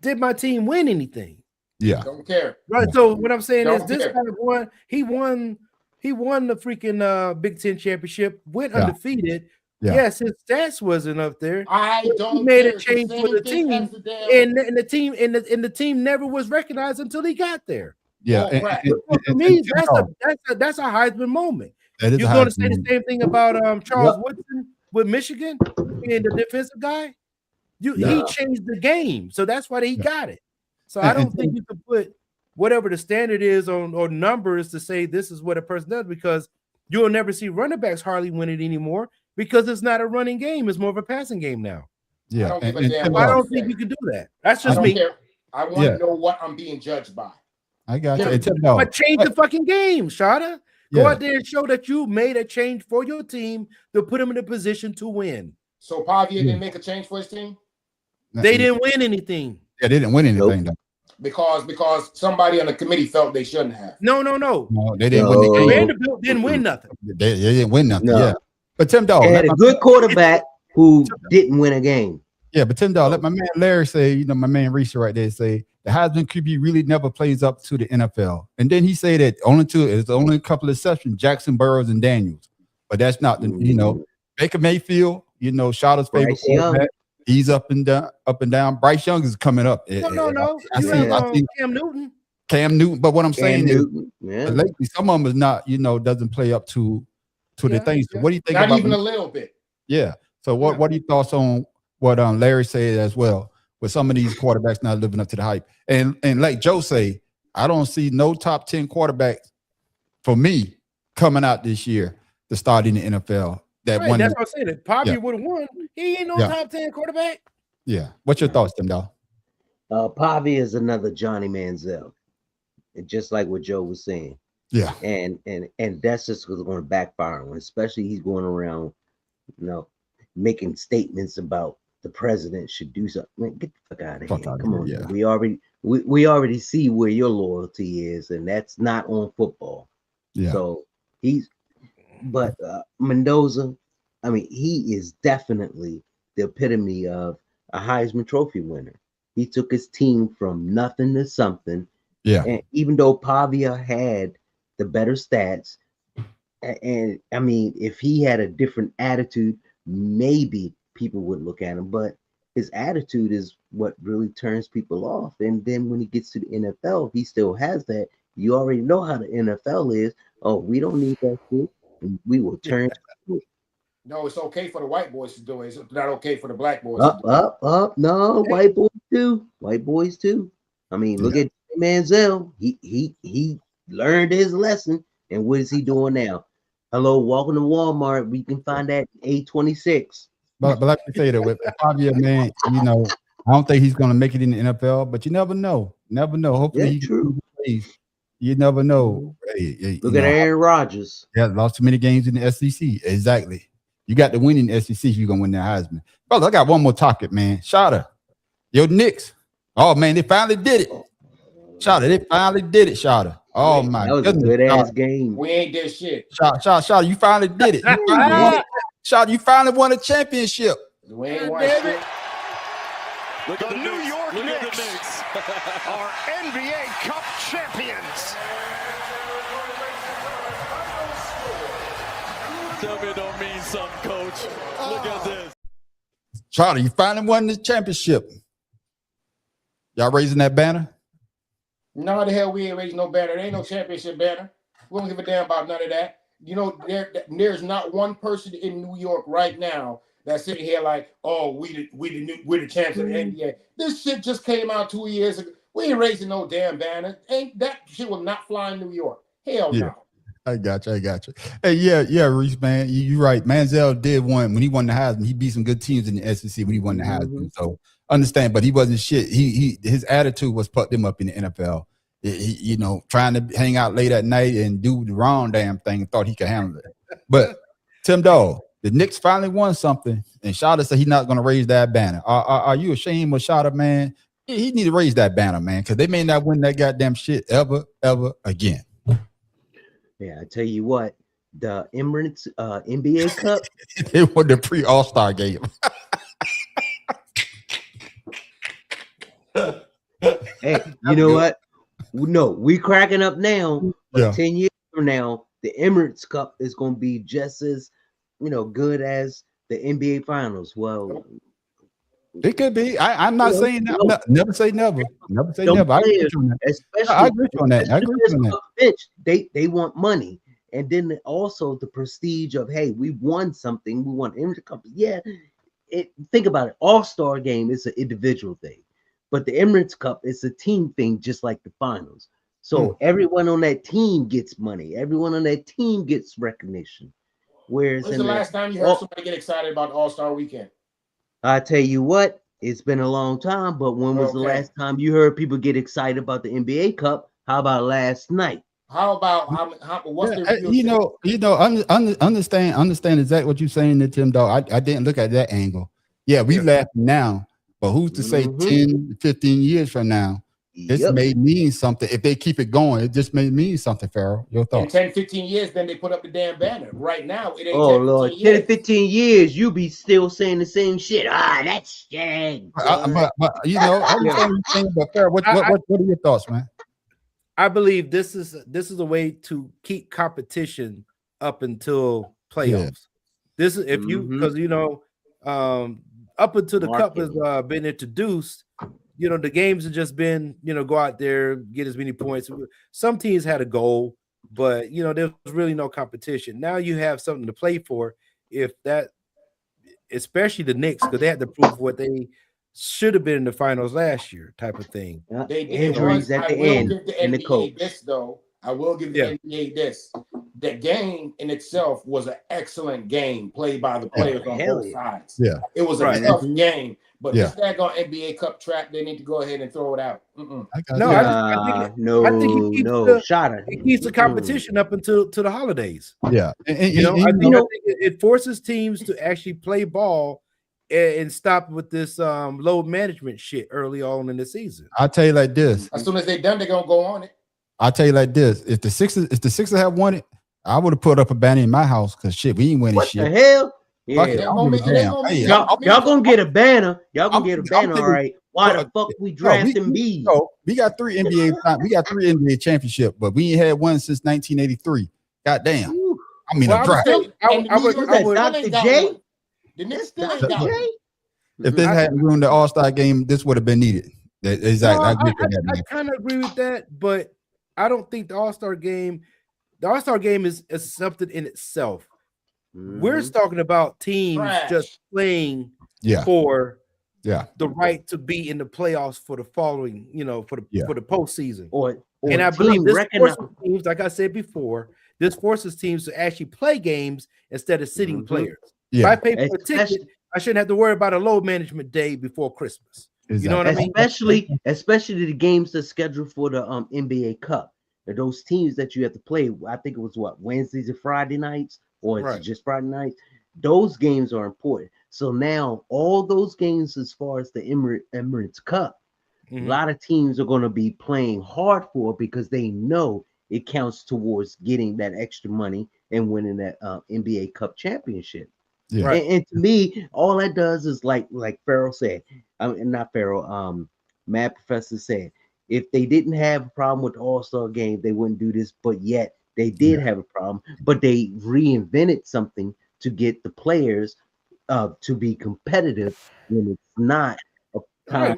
did my team win anything? Yeah, don't care. Right. So what I'm saying Don't is, this care. guy won. He won the freaking Big Ten championship. Went undefeated. Yeah. Yes, his stats wasn't up there. I don't He made care. a change The for the same thing team, as the damn- and the team never was recognized until he got there. Yeah. Oh, right. For me, that's a Heisman moment. That is You're a going to Heisman say the moment. same thing about Charles Woodson with Michigan being the defensive guy? He changed the game, so that's why he got it. So I don't think you can put whatever the standard is on numbers to say this is what a person does, because you'll never see running backs hardly win it anymore because it's not a running game; it's more of a passing game now. Yeah, I don't give a damn. I don't think you can do that. That's just me. I want to know what I'm being judged by. I got you. But change the fucking game, Shada. Go out there and show that you made a change for your team to put them in a position to win. So Pavia didn't make a change for his team? They didn't win anything. Yeah, they didn't win anything though. Because somebody on the committee felt they shouldn't have. No, they didn't win the game. Vanderbilt didn't win nothing. They didn't win nothing. No. Yeah, but Tim Dog had a good quarterback who didn't win a game. Yeah, but Tim Dog, let my man Larry say, my man Reese right there say the Heisman QB really never plays up to the NFL. And then he said that it's only a couple of exceptions, Jackson, Burroughs, and Daniels. But that's not the, Baker Mayfield, Shada's favorite quarterback. He's up and down. Bryce Young is coming up. No. I see Cam Newton. Cam Newton, but what I'm saying is, yeah. lately some of them is not, doesn't play up to the things. So what do you think not about even a little bit? Yeah. So what are your thoughts on what Larry said as well, with some of these quarterbacks not living up to the hype? And like Joe say, I don't see no top 10 quarterbacks for me coming out this year to start in the NFL. That's what I'm saying. If Pavia would have won, he ain't no top 10 quarterback. Yeah. What's your thoughts, Tim Dog? Pavia is another Johnny Manziel. And just like what Joe was saying. Yeah. And that's just going to backfire on, especially he's going around, making statements about the president should do something. Man, get the fuck out of here. Come on. Yeah. We already see where your loyalty is, and that's not on football. Yeah. So but Mendoza, I mean, he is definitely the epitome of a Heisman Trophy winner. He took his team from nothing to something. Yeah. And even though Pavia had the better stats, and I mean, if he had a different attitude, maybe people would look at him, but his attitude is what really turns people off. And then when he gets to the NFL, he still has that. You already know how the NFL is. Oh, we don't need that shit. We will turn. No, it's okay for the white boys to do it. It's not okay for the black boys. Up. No, white boys too. White boys too. I mean, look at Manziel. He learned his lesson, and what is he doing now? Hello, welcome to Walmart. We can find that A26. But like I say that with Pavia, man, I don't think he's gonna make it in the NFL, but you never know. Hopefully, plays. You never know. Look at Aaron Rodgers. Yeah, lost too many games in the SEC. Exactly. You got to win in the SEC if you're gonna win the Heisman. Brother, I got one more topic, man. Shada, your Knicks. Oh man, they finally did it. Shada, they finally did it. Shada. Oh my that was goodness. a good ass game. We ain't did shit. Shada, you finally did it. Shada, you finally won a championship. We ain't won shit. Look at the New York Knicks are NBA Cup champions. Tell me it don't mean something, Coach. Look at this. Shada, you finally won the championship. Y'all raising that banner? No, the hell we ain't raising no banner. There ain't no championship banner. We don't give a damn about none of that. There's not one person in New York right now that's sitting here like, oh, we're the champs of the NBA. This shit just came out 2 years ago. We ain't raising no damn banner. That shit will not fly in New York. Hell no. I got you. Hey, yeah, Reese, man, you're right. Manziel did win when he won the Heisman. He beat some good teams in the SEC when he won the Heisman. So understand, but he wasn't shit. His attitude was put him up in the NFL. He trying to hang out late at night and do the wrong damn thing and thought he could handle it. But Tim Dog, the Knicks finally won something, and Shada said he's not going to raise that banner. Are you ashamed of Shada, man? He need to raise that banner, man, because they may not win that goddamn shit ever again. Yeah, I tell you what, the Emirates NBA Cup. They won the pre-All-Star game. Hey, you know what? No, we cracking up now. But 10 years from now, the Emirates Cup is going to be just as good as the NBA Finals. Well, it could be. I'm not saying that. Never say never. Never say never. I agree on that. Especially, I agree on that. Bench, they want money, and then also the prestige of, hey, we won something. We won Emirates Cup. Yeah, think about it. All-Star game is an individual thing, but the Emirates Cup is a team thing, just like the finals. So everyone on that team gets money. Everyone on that team gets recognition. Whereas When's the last time you heard somebody get excited about All-Star Weekend? I tell you what, it's been a long time, but when was the last time you heard people get excited about the NBA Cup? How about last night? How about what's the understand exactly what you're saying there, Tim Dog. I didn't look at that angle. Yeah, we laughing now, but who's to say 10, 15 years from now, this may mean something. If they keep it going, it just may mean something, Pharaoh. Your In thoughts? 10, 15 years, then they put up the damn banner. Right now, it ain't 10, 15 Lord, years. 10 15 years, you be still saying the same shit. That's shit. But you know, I understand what you're saying, but Pharaoh, what are your thoughts, man? I believe this is a way to keep competition up until playoffs. This is if you because up until the cup has been introduced, the games have just been go out there, get as many points. Some teams had a goal, but there's really no competition. Now you have something to play for. If that, especially the Knicks, because they had to prove what they should have been in the finals last year, type of thing. They did. Injuries at the end in the coach. I will give the NBA this. The game in itself was an excellent game played by the players on both sides. Yeah, it was a tough game, but Yeah. this daggone NBA Cup trap, they need to go ahead and throw it out. I think it keeps the competition up until the holidays. Yeah, I think it forces teams to actually play ball and stop with this load management shit early on in the season. I'll tell you like this. As soon as they're done, they're gonna go on it. I'll tell you like this: if the Sixers have won it, I would have put up a banner in my house because shit, we ain't winning What shit. the hell? Fuck it, I don't give a damn. Hey, Y'all gonna get a banner. Y'all gonna get a banner, all right. Why the fuck we drafting B? We got three NBA championship, but we ain't had one since 1983. Goddamn. I mean, a draft. Dr. J. The Knicks still ain't got one. If this hadn't ruined the All-Star game, this would have been needed. Exactly. I kind of agree with that, but I don't think the All-Star game is something in itself. We're talking about teams just playing for the right to be in the playoffs for the following, for the postseason. And I believe this forces teams, like I said before, this forces teams to actually play games instead of sitting players. If I pay for a ticket, I shouldn't have to worry about a load management day before Christmas. Exactly. You know what I mean? Especially the games that's scheduled for the NBA Cup. Those teams that you have to play, I think it was Wednesdays and Friday nights, or it's just Friday nights. Those games are important. So now all those games, as far as the Emirates Cup, a lot of teams are going to be playing hard for it because they know it counts towards getting that extra money and winning that NBA Cup championship. Yeah. And to me, all that does is like Pharaoh said, not Pharaoh, Mad Professor said, if they didn't have a problem with the All-Star game, they wouldn't do this, but yet they did have a problem, but they reinvented something to get the players to be competitive when it's not a time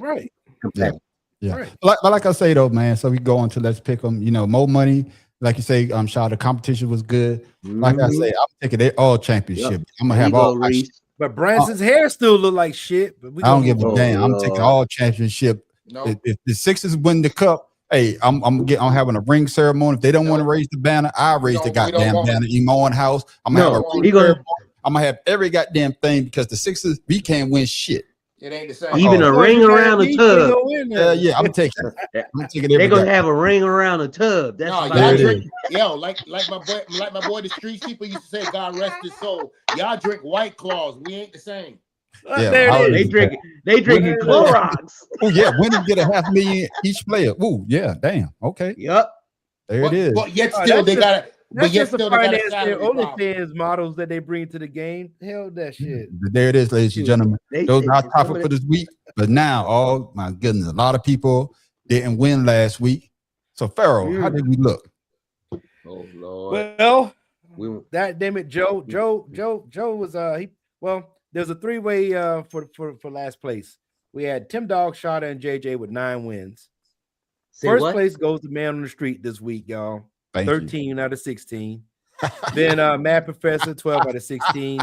competitive. Yeah. Right. Like I say though, man, so we go on to let's pick them, more money. Like you say, Shaw, the competition was good. Like I say, I'm taking it all championship. I'm gonna have all. But Branson's hair still look like shit. But I don't give a damn. I'm taking all championship. No. If the Sixers win the cup, hey, I'm having a ring ceremony. If they don't want to raise the banner, I'll raise the goddamn banner in my own house. I'm gonna have a ring ceremony. I'm gonna have every goddamn thing because the Sixers, we can't win shit. It ain't the same. Even a ring around the tub. Yeah, I'm taking it. They're gonna have a ring around the tub. That's y'all drink, like my boy, the street people used to say, God rest his soul. Y'all drink White Claws. We ain't the same. Yeah, they drinking Clorox. Oh yeah, women get $500,000 each player. Ooh, yeah, damn. Okay. Yep. There it is. But yet still they got it. That's just the finance their OnlyFans models that they bring to the game. Hell, that shit. There it is, ladies and gentlemen. Those are our topic for this week. But now, oh my goodness, a lot of people didn't win last week. So Pharaoh, how did we look? Oh Lord. Well, that damn it, Joe was there's a three-way for last place. We had Tim Dog, Shada, and JJ with 9 wins. First place goes to Man on the Street this week, y'all. 13 out of 16. Then Mad Professor 12 out of 16.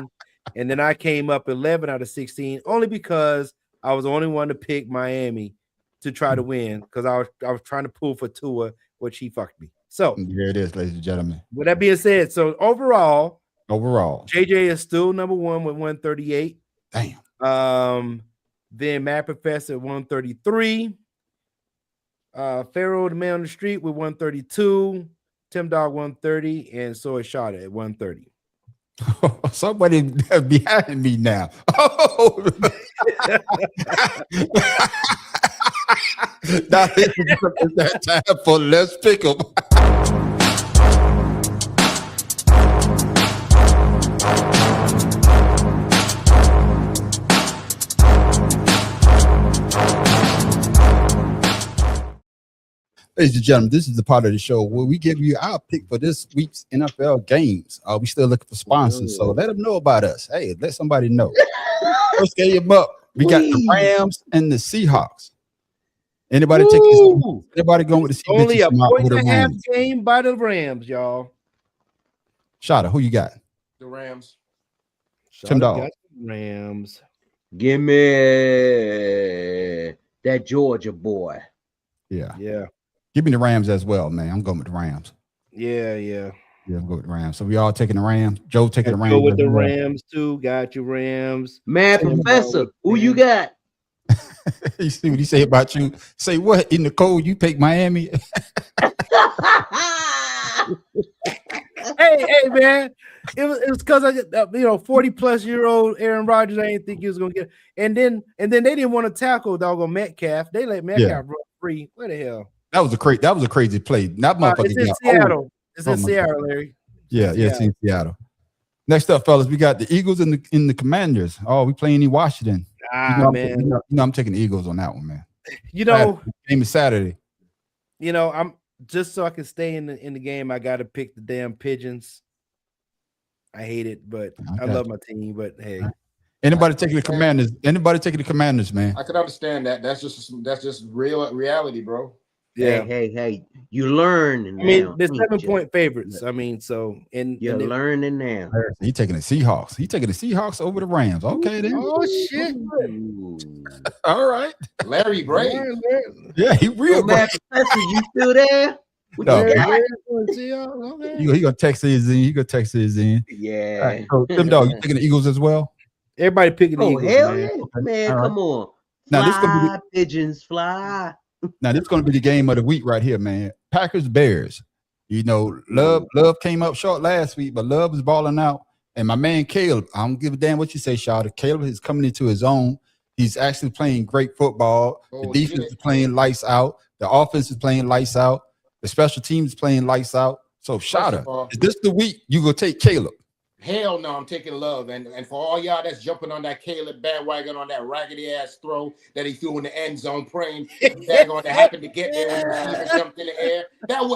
And then I came up 11 out of 16 only because I was the only one to pick Miami to try to win because I was trying to pull for Tua, which he fucked me. So here it is, ladies and gentlemen. With that being said, so overall, overall. JJ is still number one with 138. Damn. Then Matt Professor at 133. Pharaoh the Man on the Street with 132. Tim Dog 130, and Soy Shada at 130. Somebody behind me now. Oh. Now it's that time for Let's Pick 'em. Ladies and gentlemen, this is the part of the show where we give you our pick for this week's NFL games. We still looking for sponsors, so let them know about us. Hey, let somebody know. First game up, we got the Rams and the Seahawks. Anybody taking? Anybody going with the Seahawks? Only a point and a half game by the Rams, y'all. Shada, who you got? The Rams. Tim Dog. Rams. Give me that Georgia boy. Yeah. Yeah. Give me the Rams as well, man. I'm going with the Rams. Yeah. Yeah, I'm going with the Rams. So we all taking the Rams. Joe taking the Rams. Go with the Rams too. Got you, Rams. Man, Professor, who you got? You see what he say about you? Say what? In the cold, you pick Miami. hey, man. It was because I 40-plus-year-old Aaron Rodgers. I didn't think he was gonna get. And then they didn't want to tackle doggone Metcalf. They let Metcalf run free. Where the hell? That was a crazy play. That motherfucker. It's in Seattle. It's in Seattle, Larry. Yeah, it's in Seattle. Next up, fellas, we got the Eagles and the Commanders. Oh, we playing in Washington. Man. I'm taking the Eagles on that one, man. Game is Saturday. I'm just so I can stay in the game. I got to pick the damn Pigeons. I hate it, but I love my team. But hey, anybody taking the Commanders? Anybody taking the Commanders, man? I could understand that. That's just real reality, bro. Yeah. Hey, you learn. I mean, they're 7-point favorites. I mean, so you're learning now. He taking the Seahawks. He taking the Seahawks over the Rams. Okay, then. Oh shit! All right, Larry Gray. Yeah, he real. Man, Professor, you still there? No, he gonna text his in. He gonna text his in. Yeah. Right, so, Tim Dog, you taking the Eagles as well? Everybody picking the Eagles. Hell man. Yeah, man! All Come on. Now this Fly, gonna be pigeons fly. Now this is going to be the game of the week right here, man. Packers Bears. Love came up short last week, but Love is balling out. And my man Caleb, I don't give a damn what you say, Shawty. Caleb is coming into his own. He's actually playing great football. The defense is playing lights out. The offense is playing lights out. The special teams is playing lights out. So Shawty, is this the week you gonna take Caleb? Hell no, I'm taking Love. And for all y'all that's jumping on that Caleb bandwagon on that raggedy ass throw that he threw in the end zone, praying they're going to happen to get there when the receiver jumped in the air.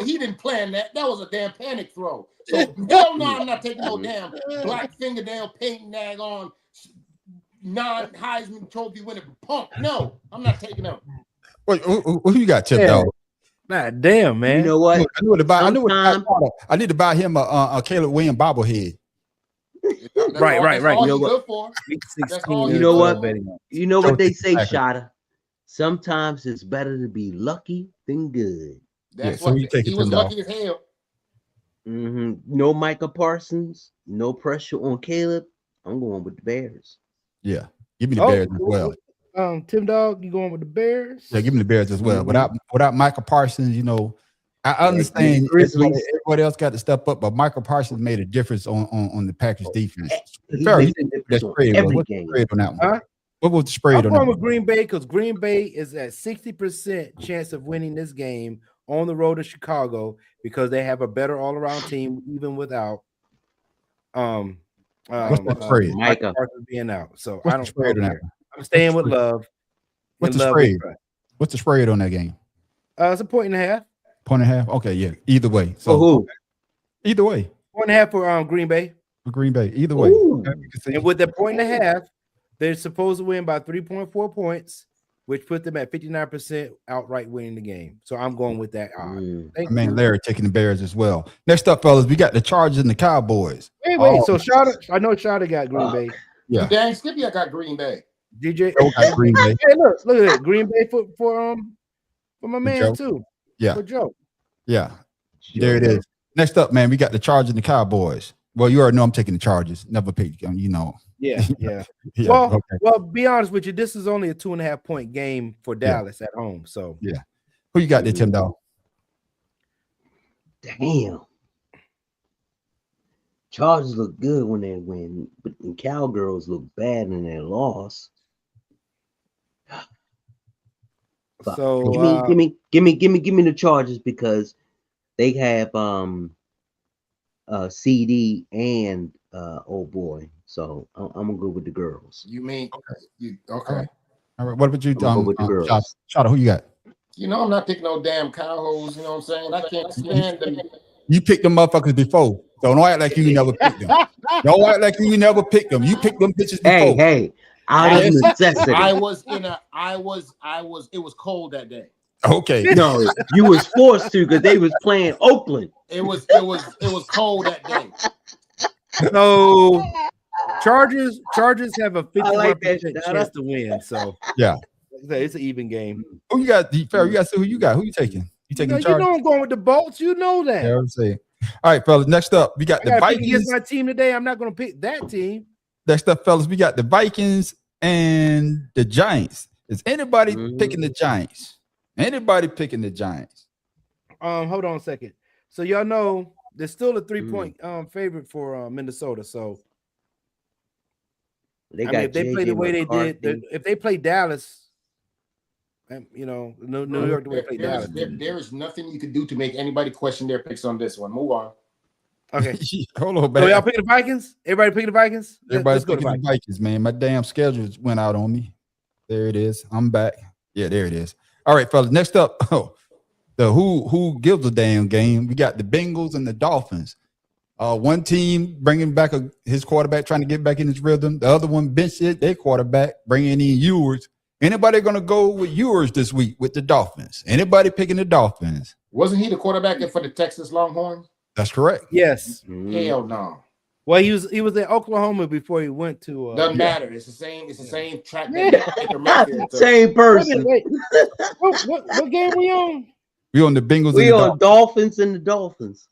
He didn't plan that. That was a damn panic throw. So hell no, I'm not taking no damn black fingernail paint nag on non-Heisman Trophy winning punk. No, I'm not taking them. Wait, who you got, Tim Dog? God damn, man. You know what? I need to buy him a Caleb Williams bobblehead. Right. You know what? You know what they say, Shada. Sometimes it's better to be lucky than good. That's what he was lucky as hell. No Micah Parsons, no pressure on Caleb. I'm going with the Bears. Yeah, give me the Bears as well. Tim Dog, you going with the Bears? Yeah, give me the Bears as well. Without Micah Parsons, I understand everybody else got to step up, but Michael Parsons made a difference on the Packers defense. What was the spread on that? I'm going with Green Bay because Green Bay is at 60% chance of winning this game on the road to Chicago because they have a better all-around team even without Micah Parsons being out. So I don't spread on that. I'm staying with Love. What's the spread? What's the spread on that game? It's a 1.5. 1.5. Okay, yeah. Either way. So who? Either way. 1.5 for Green Bay. For Green Bay. Either way. And with the 1.5, they're supposed to win by 3.4 points, which put them at 59% outright winning the game. So I'm going with that. Man, Larry taking the Bears as well. Next up, fellas, we got the Chargers and the Cowboys. Wait. So I know Shada got Green Bay. Yeah. Dang, Skippy, I got Green Bay. DJ got Green Bay. Hey, look at that. Green Bay for my man Joe. too. Yeah. For Joe. Yeah. There it is. Next up, man, we got the Chargers and the Cowboys. Well, you already know I'm taking the Chargers. Never picked, you know. Yeah, yeah. Yeah, well, okay. well, be honest with you, this is only a 2.5 point game for Dallas at home. So yeah. Who you got there, Tim Dog? Damn. Chargers look good when they win, but the Cowgirls look bad in their loss. So give me the Chargers because they have CD and oh boy. So I'm gonna go with the girls. You mean you okay? All right. What about you? Go with the girls. Shada, who you got? You know I'm not picking no damn cowhoes. You know what I'm saying? I can't stand them. You picked them motherfuckers before. So don't act like you never picked them. Don't act like you never picked them. You picked them bitches before. Hey, out of necessity. It was cold that day. Okay. No, you was forced to because they was playing Oakland. It was cold that day. So Chargers have a 51% like chance to win. So yeah, it's an even game. Who you got? Farrell, you got who you got? Who you taking? You taking You Chargers? know I'm going with the Bolts. You know that. Yeah, I'm saying. All right, fellas. Next up, we got the Vikings. Against my team today, I'm not going to pick that team. Next up, fellas, we got the Vikings and the Giants. Is anybody picking the Giants? Anybody picking the Giants? Hold on a second. So y'all know there's still a 3-point favorite for Minnesota. So if they play the way they did, if they play Dallas, you know, New York the way they play Dallas. There is nothing you can do to make anybody question their picks on this one. Move on. Okay. Hold on, man. So y'all picking the Vikings? Everybody picking the Vikings? Everybody's picking the Vikings, man. My damn schedule went out on me. There it is. I'm back. Yeah, there it is. All right, fellas. Next up, the who gives a damn game. We got the Bengals and the Dolphins. One team bringing back his quarterback, trying to get back in his rhythm. The other one benched their quarterback, bringing in Ewers. Anybody going to go with Ewers this week with the Dolphins? Anybody picking the Dolphins? Wasn't he the quarterback for the Texas Longhorns? That's correct. Yes. Hell no. Well, he was in Oklahoma before he went to. Doesn't matter. It's the same track. Same person. Wait. What game we on? We on the Bengals. We on Dolphins and the Dolphins.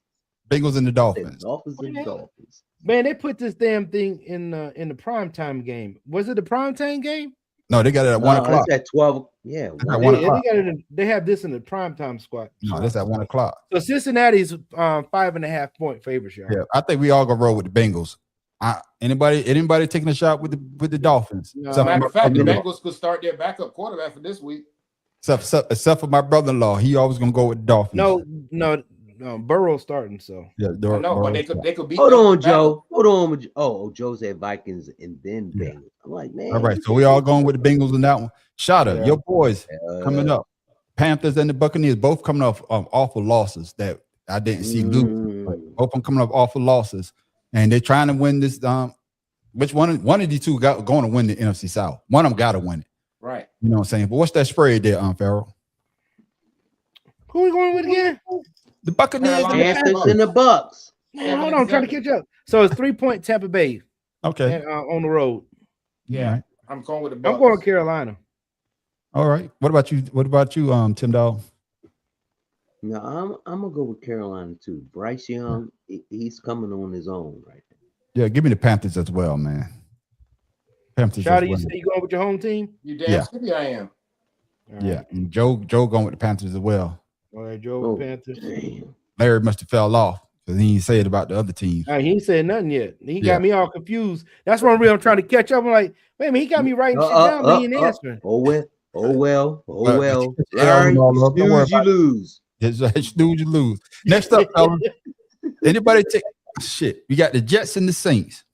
Bengals and the Dolphins. Dolphins and the Dolphins. Man, they put this damn thing in the primetime game. Was it the primetime game? No, they got it at 1 o'clock. It's at 12. Yeah, at 1 o'clock. They have this in the primetime squad. No, that's at 1 o'clock. So Cincinnati's 5.5 point favorites, y'all. Yeah, I think we all gonna roll with the Bengals. Anybody taking a shot with the Dolphins? No. Matter of fact, the Bengals could start their backup quarterback for this week. Except for my brother-in-law, he always gonna go with the Dolphins. No, Burrow starting. So yeah, no, but they could beat. Hold on, Joe. Hold on. Joe said Vikings and then Bengals. I'm like, man. All right, so we all going with the Bengals in that one. Shada, your boys coming up. Panthers and the Buccaneers both coming off awful losses that I didn't see lose. Both of them coming off awful losses, and they're trying to win this. Which one of these two going to win the NFC South? One of them got to win it. Right. You know what I'm saying? But what's that spread there, Farrell? Who are we going with again? The Buccaneers and the Bucks. Yeah, hold on, I'm trying to catch up. So it's 3-point Tampa Bay. Okay. On the road. Yeah. I'm going with the Bucks. I'm going Carolina. All right. What about you, Tim Dog? No, I'm gonna go with Carolina too. Bryce Young, he's coming on his own right now. Yeah, give me the Panthers as well, man. Panthers. Shawty, you say you going with your home team? You damn skippy I am. Yeah, and Joe going with the Panthers as well. All right, Joe with Panthers. Damn. Larry must have fell off because he didn't say it about the other teams. He ain't said nothing yet. He got me all confused. That's what I'm trying to catch up. I'm like, wait a minute, he got me writing shit down, but he ain't answering. Oh well. Larry, snooze, you lose. Snooze, you lose. Next up, fellas. Anybody take shit? We got the Jets and the Saints.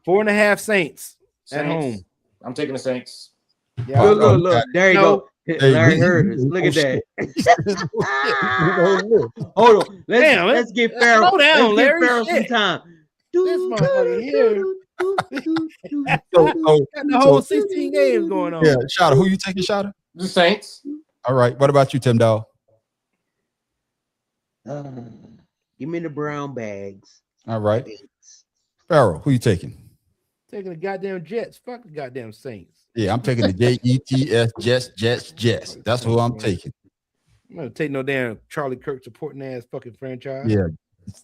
4.5 Saints at home. I'm taking the Saints. Yeah, look. There you go. Larry heard us. Look at that. Hold on. Let's get Farrell. Slow down, Larry. Some time. This motherfucker here. Got the whole 16 games going on. Yeah, Shada. Who you taking, Shada? The Saints. All right. What about you, Tim Dog? Give me the brown bags. All right. Farrell, who you taking? Taking the goddamn Jets. Fuck the goddamn Saints. Yeah, I'm taking the Jets, Jets. That's who I'm taking. I'm gonna take no damn Charlie Kirk supporting ass fucking franchise. Yeah.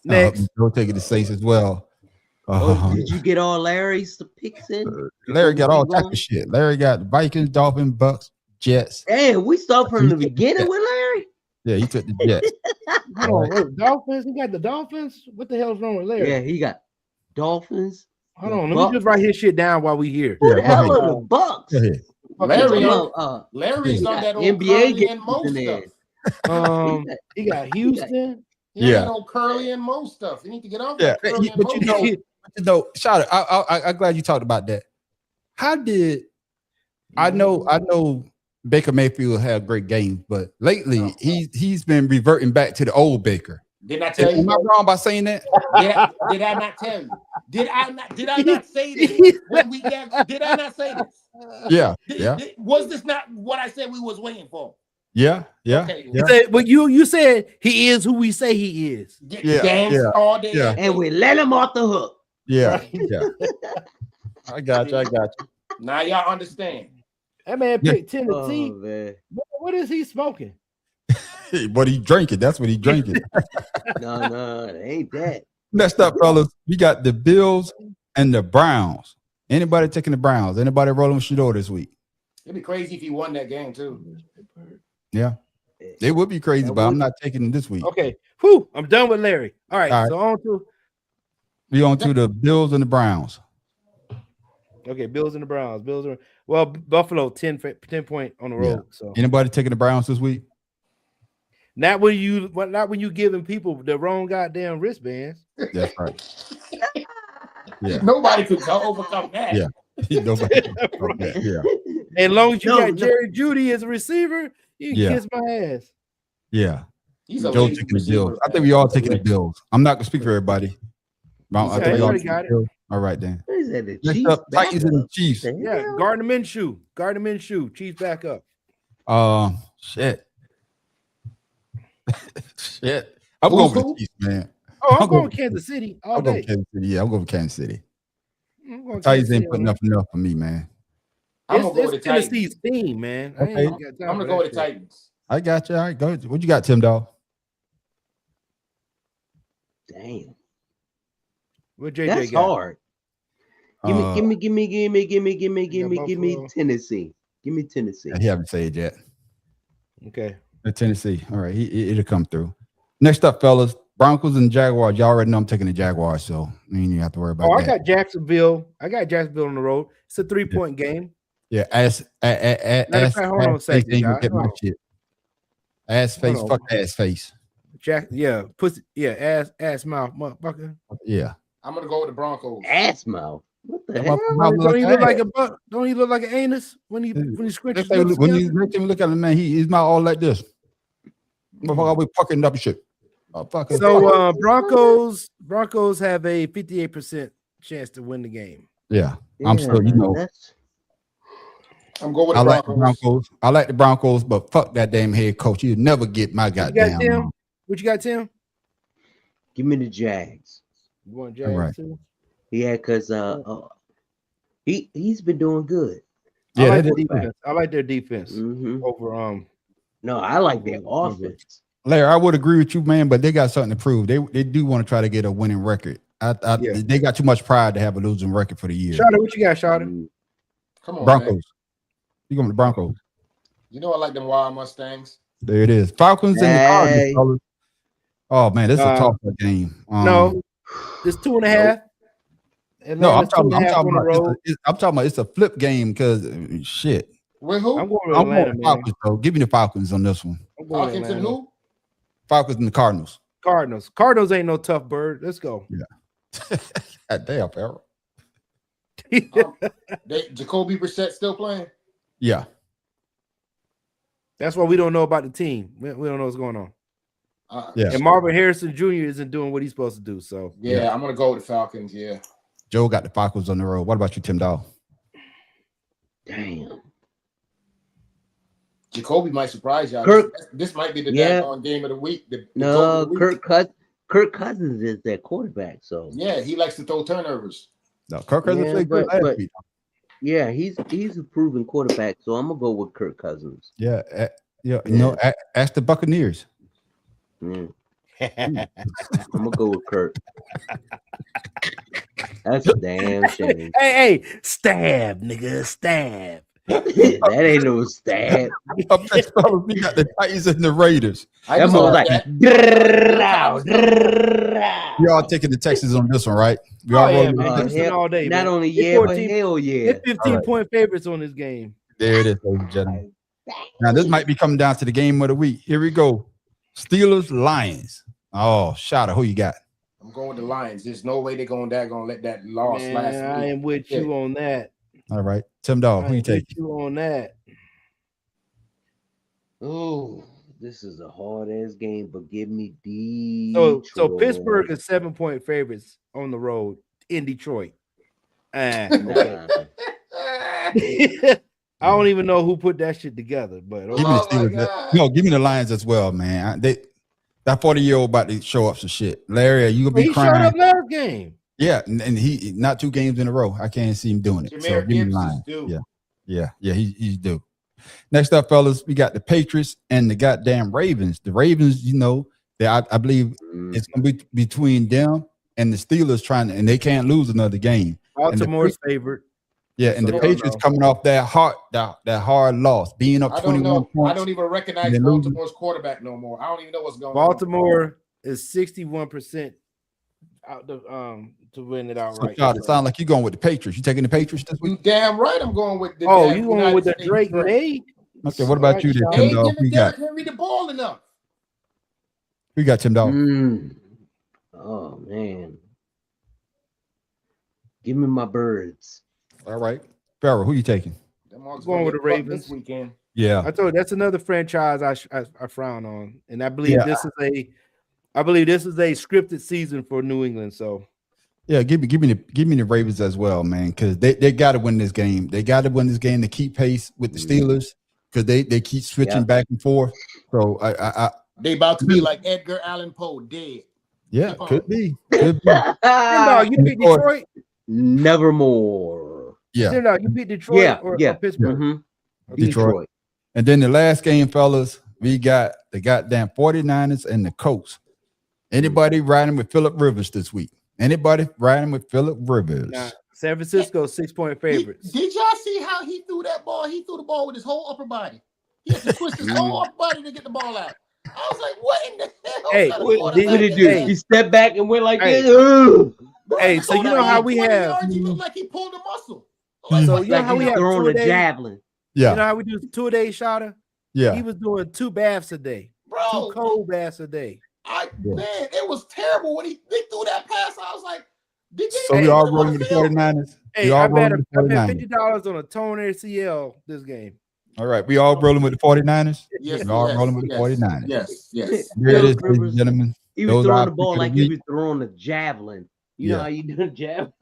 Next. We'll take the Saints as well. Oh, did you get all Larry's picks in? Larry got all types of shit. Larry got Vikings, Dolphins, Bucks, Jets. Hey, we start from the beginning with Larry. Yeah, he took the Jets. Hold on, Dolphins. He got the Dolphins. What the hell's wrong with Larry? Yeah, he got Dolphins. Hold on, let me just write his shit down while we here. Who the hell are the Bucks? Larry's He on got that old NBA Curly and Mo games in stuff. there. He got Houston. Yeah, old Curly and Mo stuff. You need to get off Yeah, that Curly and but Mo you know, shout out. I'm glad you talked about that. How did I know Baker Mayfield had great games, but lately he's been reverting back to the old Baker. Didn't I tell you? Am I wrong by saying that? Did I not tell you? Did I not say this when we got? Did I not say this? Yeah, Was this not what I said we was waiting for? Yeah. Okay. Yeah. But you said he is who we say he is. Dance all day. And we let him off the hook. Yeah. I got you. Now y'all understand. That man picked Tennessee. Oh, man. What is he smoking? What he drinking? That's what he drinking. No, it ain't that. Next up, fellas, we got the Bills and the Browns. Anybody taking the Browns? Anybody rolling with Shador this week? It'd be crazy if he won that game too. Yeah, it would be crazy, but I'm not taking it this week. Okay, I'm done with Larry. All right. So we on to the Bills and the Browns. Okay, Bills and the Browns. Buffalo 10 point on the road. Yeah. So Anybody taking the Browns this week? not when you giving people the wrong goddamn wristbands. That's right. Yeah. Nobody could overcome that. Yeah. Nobody can overcome that. Yeah. As long as you got Jerry Jeudy as a receiver, you can kiss my ass. Yeah. He's a Joe lazy taking the receiver, Bills. I think we all taking the Bills. I'm not gonna speak for everybody. I think we all taking got the Bills. All right then. What is that? The Next Chiefs up, Titans and the Chiefs. Yeah, Gardner Minshew. Chiefs back up. Shit. Shit. I'm going with the Chiefs, man. Oh, I'm going with Kansas City all I'm going day. with Kansas City. Yeah, I'm going with Kansas City. I'm going Titans ain't putting nothing up for me, man. I'm gonna go with the Titans. Tennessee's team, man. Okay. I'm gonna go with the Titans. I got you. All right, go. What you got, Tim Dawg? Damn. What JJ That's got? hard. Give me Tennessee. Give me Tennessee. He haven't said it yet. Okay. Tennessee. All right, it'll come through. Next up, fellas, Broncos and Jaguars. Y'all already know I'm taking the Jaguars, so you ain't have to worry about I that. got Jacksonville. on the road. It's a 3-point game. Yeah, Matter of fact, hold on a second, ain't gonna guys. get my Hold on. shit. Ass face, Hold on. fuck ass face. Pussy, ass mouth, motherfucker. Yeah. I'm gonna go with the Broncos. Ass mouth. What the That hell? motherfucker Don't he look ass. like a buck? Don't he look like an anus when he scrunches Next thing, lips when together? you next time you look at him, man, his mouth all like this. Motherfucker always fucking up and shit. Fucking So Broncos have a 58% chance to win the game. yeah. I'm still, I'm going with the I like Broncos. the Broncos. I like the Broncos, but fuck that damn head coach. You'll never get my What you got, goddamn. Tim? What you got, Tim? Give me the Jags. You want Jags Right. too? Yeah, because he's been doing good. Yeah, I like they their did. defense. I like their defense Mhm. over No, I like their offense. Larry, I would agree with you, man, but they got something to prove. They do want to try to get a winning record. They got too much pride to have a losing record for the year. Shawty, what you got, Shawty? Come on, Broncos. man. You going with the Broncos? You know I like them Wild Mustangs. There it is. Falcons and the Cardinals. fellas. Oh man, this is a tough game. No, it's 2.5. No, I'm Atlanta's talking 2.5 on the road. about it's a flip game because shit. With who? I'm going with I'm Atlanta, going man. Falcons though. Give me the Falcons on this one. I'm going with Falcons and Atlanta. who? Falcons and the Cardinals. Cardinals ain't no tough bird. Let's go. Yeah. God damn, Farrell. Jacoby Brissett still playing? Yeah. That's why we don't know about the team. We don't know what's going on. Yeah. And Marvin Harrison Jr. isn't doing what he's supposed to do. So Yeah, I'm gonna go with the Falcons. Yeah. Joe got the Falcons on the road. What about you, Tim Dawg? Damn. Jacoby might surprise y'all. Kirk- This might be the Yeah. daggone game of the week. The No, goal of the week. Kirk Cousins is their quarterback. So Yeah, he likes to throw turnovers. No, Kirk Cousins Yeah, played good but- last week. yeah, he's a proven quarterback. So I'm gonna go with Kirk Cousins. Yeah, you know, ask the Buccaneers. Mm. I'm gonna go with Kirk. That's a damn shame. Hey, stab, nigga, stab. That ain't no stab. Up next, fellas, we got the Titans and the Raiders. That was like, y'all taking the Texans on this one, right? We all rolling with the Texans? All day, not man. only It's yeah, but 14 hell yeah. It's 15-point favorites on this game. There it is, ladies and gentlemen. Now, this might be coming down to the game of the week. Here we go. Steelers, Lions. Oh, Shotta, who you got? I'm going with the Lions. There's no way they're going to let that loss last week. I am with you on that. All right. Tim Dog, who you taking? You on that? Oh, this is a hard ass game, but give me Detroit. So Pittsburgh is 7-point favorites on the road in Detroit. Okay. I don't even know who put that shit together, but Give me the Steelers. No, give me the Lions as well, man. That 40-year-old about to show up some shit. Larry, you gonna be he crying? showed up last game. Yeah, and he not 2 games in a row. I can't see him doing it. Jahmyr So give me Gibbs the is Lions. due. Yeah, he's due. Next up, fellas, we got the Patriots and the goddamn Ravens. The Ravens, I believe it's gonna be between them and the Steelers and they can't lose another game. Baltimore's favorite. Yeah, and the Patriots coming off that hard loss, being up 21 points. I don't even recognize Baltimore's quarterback no more. I don't even know what's going on. Baltimore is 61% out to win it outright. So, it sounds like you're going with the Patriots. You taking the Patriots this week? You damn right I'm going with the you going with the Drake May? Okay, what about you, They Tim ain't Dog? giving Derrick Henry the ball enough. We got Tim Dog. Oh man. Give me my birds. All right. Farrell, who you taking? I'm going with the Ravens this weekend. Yeah. I told you that's another franchise I frown on. And I believe this is a scripted season for New England. So yeah, give me the Ravens as well, man, because they got to win this game. They got to win this game to keep pace with the Steelers because they keep switching back and forth. So they about to be like Edgar Allan Poe, dead. Yeah, could be. You beat Detroit? Nevermore. Yeah. You beat Detroit or Pittsburgh? Mm-hmm. Detroit. And then the last game, fellas, we got the goddamn 49ers and the Colts. Anybody riding with Phillip Rivers this week? Anybody riding with Phillip Rivers? Nah, San Francisco 6-point favorites. Did y'all see how he threw that ball? He threw the ball with his whole upper body. He had to twist his whole upper body to get the ball out. I was like, what in the hell? Hey, what did he do? He stepped back and went like this. Hey, so you know how we have. He looked like he pulled a muscle. So you know how we have throwing a javelin. Yeah. You know how we do 2-a-day Shotta? Yeah. He was doing 2 baths a day. Bro. 2 cold baths a day. Man, it was terrible when they threw that pass. I was like, so we all rolling with the 49ers. Hey, I bet $50 on a torn ACL this game. All right, we all rolling with the 49ers. Yes, we all rolling with the 49ers. Yes. Here it is, ladies and gentlemen. He was throwing the ball like he was throwing a javelin. You know how you do a javelin?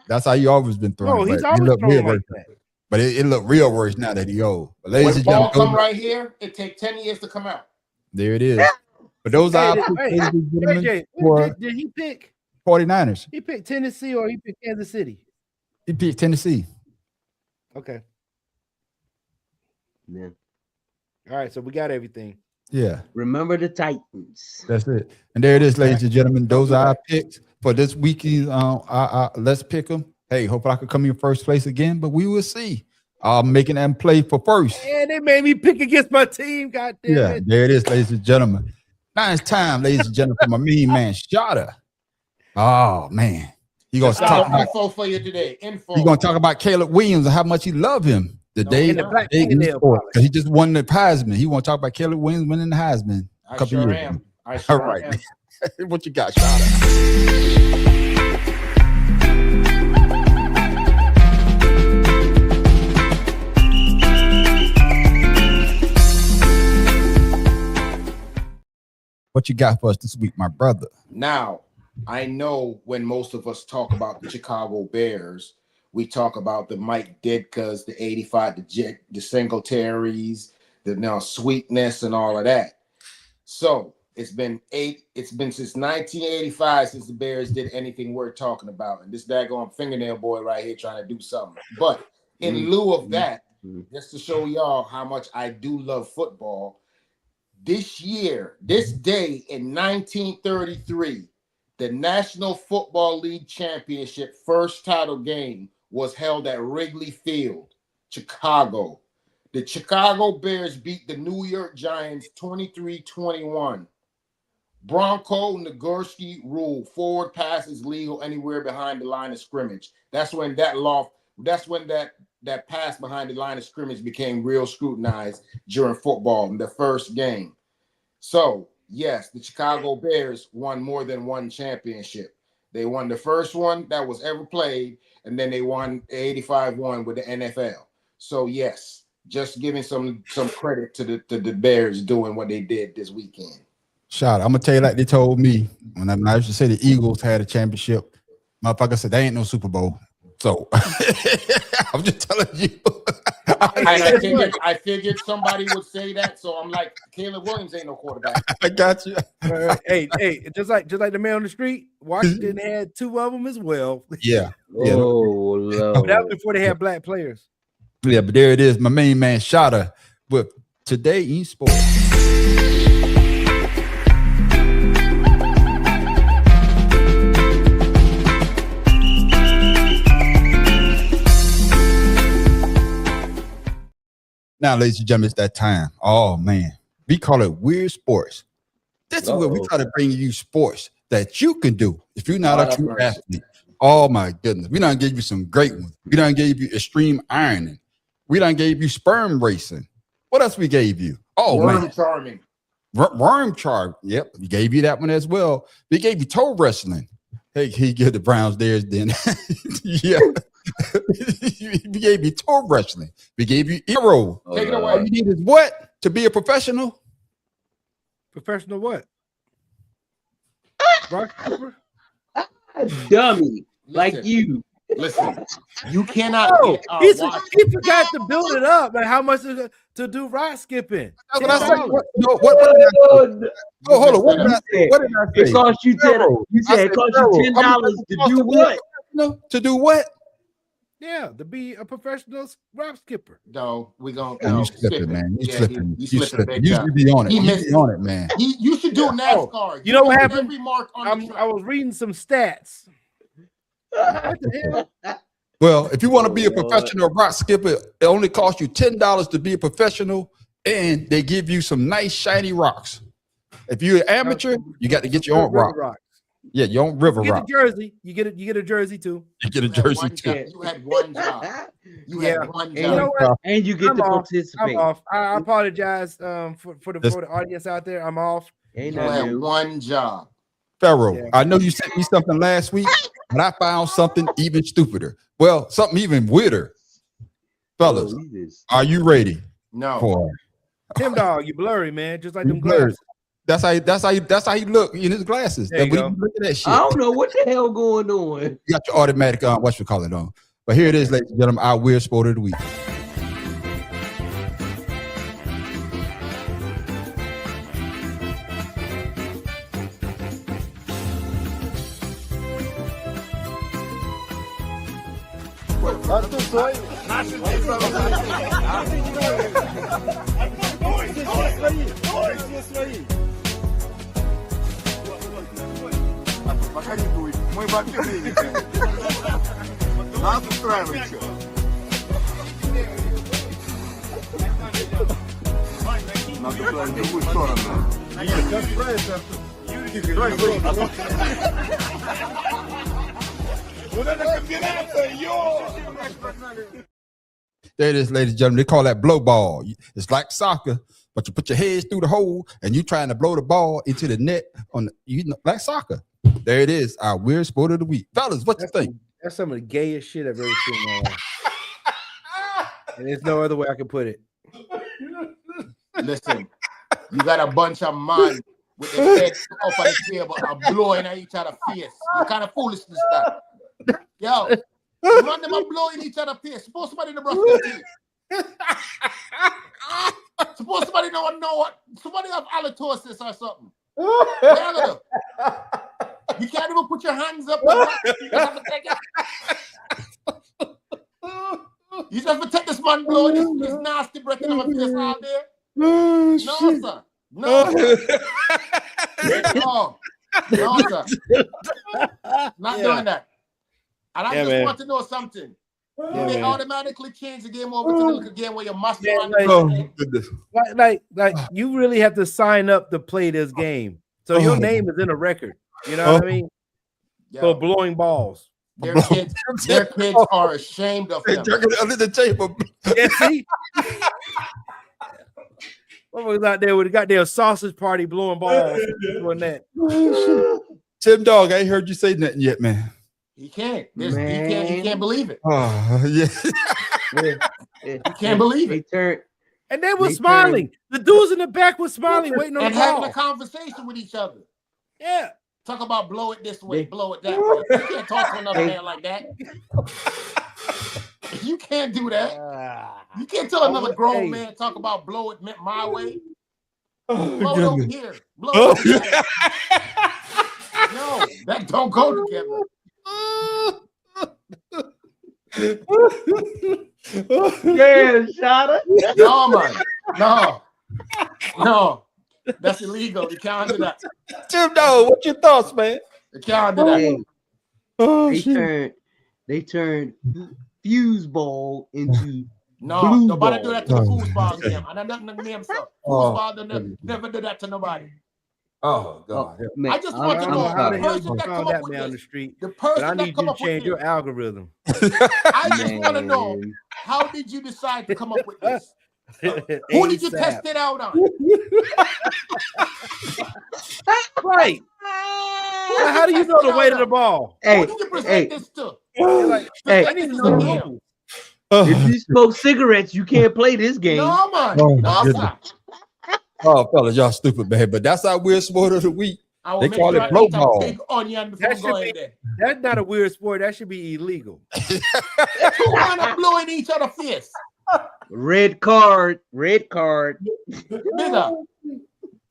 That's how you always been throwing. No, he's always throwing like that. But it looked real worse now that he old. But ladies when and ball gentlemen, come right here, it take 10 years to come out. There it is. But those are did he pick 49ers. He picked Tennessee or he picked Kansas City? He picked Tennessee. Okay. Yeah. All right, so we got everything. Yeah. Remember the Titans. That's it. And there it is, ladies and gentlemen. Those are our picks for this weekend. Let's pick them. Hey, hope I could come in first place again, but we will see. I'm making them play for first. Yeah, they made me pick against my team. God damn it. There it is, ladies and gentlemen. Now it's time, ladies and gentlemen, for my mean man, Shotta. Oh man, he gonna talk about info for you today. Info. He gonna talk about Caleb Williams and how much he loved him the day because he just won the Heisman. He want to talk about Caleb Williams winning the Heisman a couple years ago. All right, what you got, Shotta? What you got for us this week, my brother? Now, I know when most of us talk about the Chicago Bears, we talk about the Mike Ditkas, the 85, the Singletaries, the Sweetness and all of that. So it's been since 1985 since the Bears did anything worth talking about. And this daggone fingernail boy right here trying to do something. But in lieu of that, just to show y'all how much I do love football, this year, this day in 1933, The National Football League Championship first title game was held at Wrigley Field, Chicago. The Chicago Bears beat the New York Giants 23-21. Bronco Nagurski rule: forward pass is legal anywhere behind the line of scrimmage. That's when that pass behind the line of scrimmage became real scrutinized during football in the first game. So, yes, the Chicago Bears won more than one championship. They won the first one that was ever played, and then they won 85 one with the NFL. So, yes, just giving some credit to the Bears doing what they did this weekend. Shout out. I'm gonna tell you like they told me when I used to say the Eagles had a championship. Motherfucker said they ain't no Super Bowl. So I'm just telling you. I figured somebody would say that, so I'm like, Caleb Williams ain't no quarterback. I got you. Hey, just like the man on the street, Washington had two of them as well. Yeah. Oh, Lord. That was before they had black players. Yeah, but there it is, my main man Shotta with Today Esports. Now, ladies and gentlemen, it's that time. Oh, man. We call it Weird Sports. This is where we try to bring you sports that you can do if you're not a true athlete. Oh, my goodness. We done gave you some great ones. We done gave you extreme ironing. We done gave you sperm racing. What else we gave you? Oh, worm charming. Worm charm. Yep. We gave you that one as well. We gave you toe wrestling. Hey, he give the Browns theirs then. Yeah. We gave you toe wrestling. We gave you Eero. Take it away. All you need is what? To be a professional? Professional what? Dummy. Like you. Listen, you cannot. He forgot to build it up. Like how much is it to do rock skipping? That's what I said. What did I Oh, hold on. What did I say? It cost you $10. You said it cost you $10 to do what? No, to do what? Yeah, to be a professional rock skipper. No, we gonna. You slipping, man. You slipping. You You slipping. slipping. You should be on it. You be on it, man. You should do NASCAR. You know what happened? Every mark on the track. I was reading some stats. What the hell? Well, if you want to be a professional rock skipper, it only costs you $10 to be a professional, and they give you some nice shiny rocks. If you're an amateur, you got to get your own rock. Yeah, your own river rock. You get a jersey. You get a jersey too. You get a jersey too. You had one job. You had one job. You know what? And you get to participate. I'm off. I apologize for the audience out there. I'm off. You had one job. Pharaoh, I know you sent me something last week, but I found something even stupider. Well, something even weirder. Fellas, are you ready? No. For Tim Dog, you blurry, man. Just like them glasses. That's how you look in his glasses. There you go. Look at that shit. I don't know what the hell going on. You got your automatic what you call it on. But here it is, ladies and gentlemen, our weird sport of the week. Пока не дует. Мы вообще не нас устраивает все. Надо брать в другую сторону. Сейчас справится. Вот это комбинация, There it is, ladies and gentlemen. They call that blow ball. It's like soccer, but you put your heads through the hole and you trying to blow the ball into the net on like soccer. There it is, our weird sport of the week. Fellas, what you think? That's some of the gayest shit I've ever seen in my life. And there's no other way I can put it. Listen, you got a bunch of men with their heads up on the table and blowing at each other's face. What kind of foolishness that? Yo, run them and blowing each other's face. Suppose somebody in the brush their teeth. Suppose somebody know what. Somebody have halitosis or something. You can't even put your hands up. You have to take it. You just have to take this man blowing this nasty breath in our face all day. No, sir. No. No, sir. Not doing that. And I just want to know something. Do they automatically change the game over to the game where you must be on like you really have to sign up to play this game. So your name is in a record. You know what I mean? For blowing balls. Their kids are ashamed of them. Under the table. Yeah, see? What was out there with got their sausage party blowing balls doing that? Tim Dog, I ain't heard you say nothing yet, man. He can't. He can't believe it. Oh, yeah. He can't believe it. And they were smiling. The dudes in the back were smiling, waiting on and the ball. having a conversation with each other. Yeah. Talk about blow it this way, blow it that way. You can't talk to another man like that. You can't do that. You can't tell another grown man talk about blow it my way. Blow it over here. Blow it over there. No, that don't go together. Yeah, Shada. No, man. No. That's illegal. You can't do that. Tim Dog, what's your thoughts, man? You can't do that. They turned foosball into no. blue Nobody ball. do that to the foosball game. And I don't know name so. Foosball never do that to nobody. Oh God! I just want to know how the the hell person you that found come that up with man on the this. street. The But person I that need you come to up with change your this. algorithm. I just want to know, how did you decide to come up with this? Who did you test it out on? Right. Well, how do you know the weight of the ball? Who did you present this to? Like, Hey, I need to know the rules. if you smoke cigarettes, you can't play this game. No, man. Oh, No, goodness. sir. Oh, fellas, y'all stupid, man. But that's our weird sport of the week. I will They make call sure it I blow eat a ball. big onion before That should going be, there. that's not a weird sport. That should be illegal. Two men are blowing each other face. Red card. Nigga.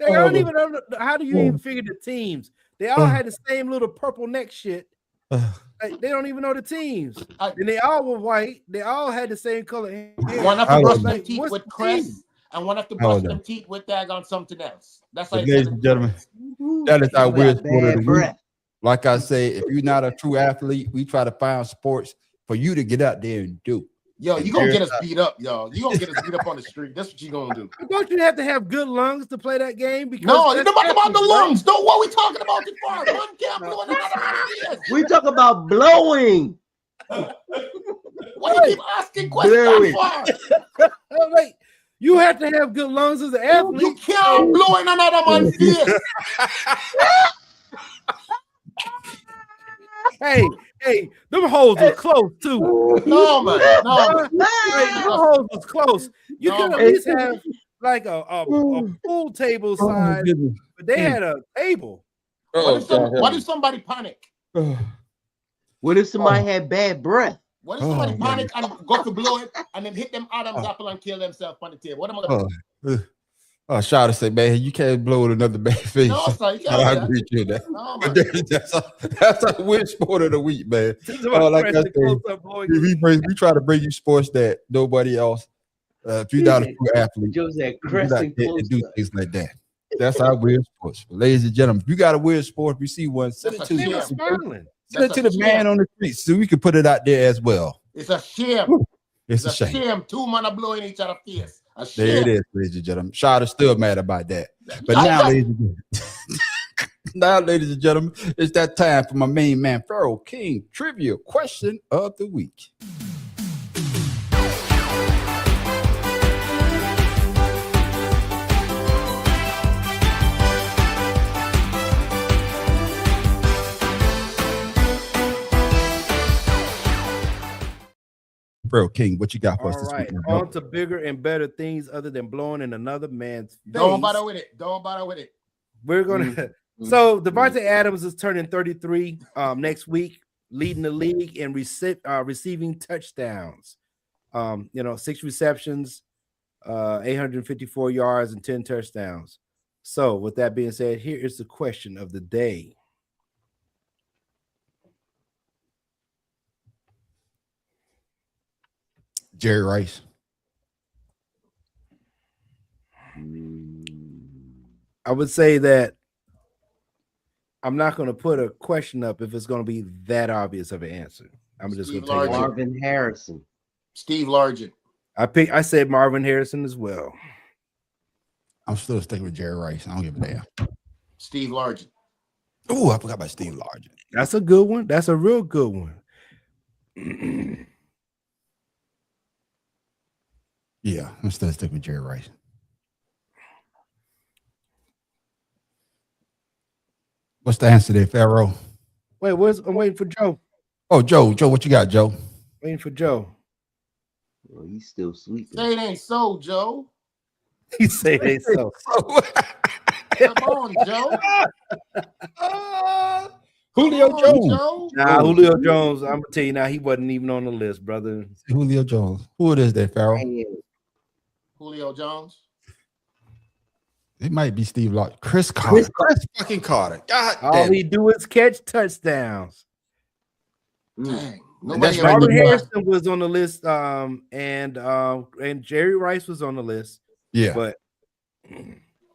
I don't even know. How do you even figure the teams? They all had the same little purple neck shit. Like, they don't even know the teams. And they all were white. They all had the same color hair. One have to brush their Like, teeth what's with the crest, team? and one have to How brush old them are teeth with tag on something else. That's how But you ladies and gentlemen, that is our weird sport of the week. Like I say, if you're not a true athlete, we try to find sports for you to get out there and do. Yo, you gonna get us beat up, yo. You gonna get us beat up on the street. That's what you gonna do. Don't you have to have good lungs to play that game? Because No, that's you're talking about the athletes, right? lungs. Don't what we talking about this far. One can't blow another man. We talk about blowing. What do you keep asking questions for? Like, you have to have good lungs as an athlete. You can't blow in another man's face. Hey, them holes were close too. No, man. No, man. Hey, them holes was close. You No, could man. at least have like a pool table size, but they had a table. What if somebody panic? What if somebody had bad breath? What if somebody panic and go to blow it and then hit them Adam's apple and kill themselves on the table? What am I gonna do? Shout to say, man, you can't blow with another man's face. No, sir, you can't I do that. agree with you that. No, But man. that's our weird sport of the week, man. Like I said, we try to bring you sports that nobody else. If you're not a true athlete, Joe said, you're not crescent there to do close-up. things like that. That's our weird sports. Ladies and gentlemen, if you got a weird sport, if you see one, send it That's to a the shame. send it to the man on the street so we can put it out there as well. It's a shame. It's a shame. Two men are blowing each other face. A shame. There it is, ladies and gentlemen. Shada still mad about that. But now, ladies and gentlemen, it's that time for my main man, Pharaoh King, trivia question of the week. Pharaoh King, what you got for us All this right, week? my on to bigger and better things other than blowing in another man's face. Don't bother with it. Don't bother with it. We're gonna. So Devontae Adams is turning 33 next week, leading the league in receiving touchdowns. 6 receptions, 854 yards, and 10 touchdowns. So, with that being said, here is the question of the day. Jerry Rice. I would say that I'm not going to put a question up if it's going to be that obvious of an answer. I'm just going to take Marvin Harrison. Steve Largent. I said Marvin Harrison as well. I'm still sticking with Jerry Rice. I don't give a damn. Steve Largent. Oh, I forgot about Steve Largent. That's a good one. That's a real good one. Yeah, I'm still sticking with Jerry Rice. What's the answer there, Pharaoh? Wait, I'm waiting for Joe. Oh, Joe, what you got, Joe? Waiting for Joe. Well, he's still sleeping. Say it ain't so, Joe. He said it ain't so. Come on, Joe. Julio Jones. Joe. Nah, Julio Jones. I'm gonna tell you now, he wasn't even on the list, brother. Julio Jones. Who it is there, Pharaoh? Julio Jones. It might be Steve Largent. Chris Carter. Chris fucking Carter. God All damn. he do is catch touchdowns. Dang. That's right. Marvin Harrison was on the list, and Jerry Rice was on the list. Yeah, but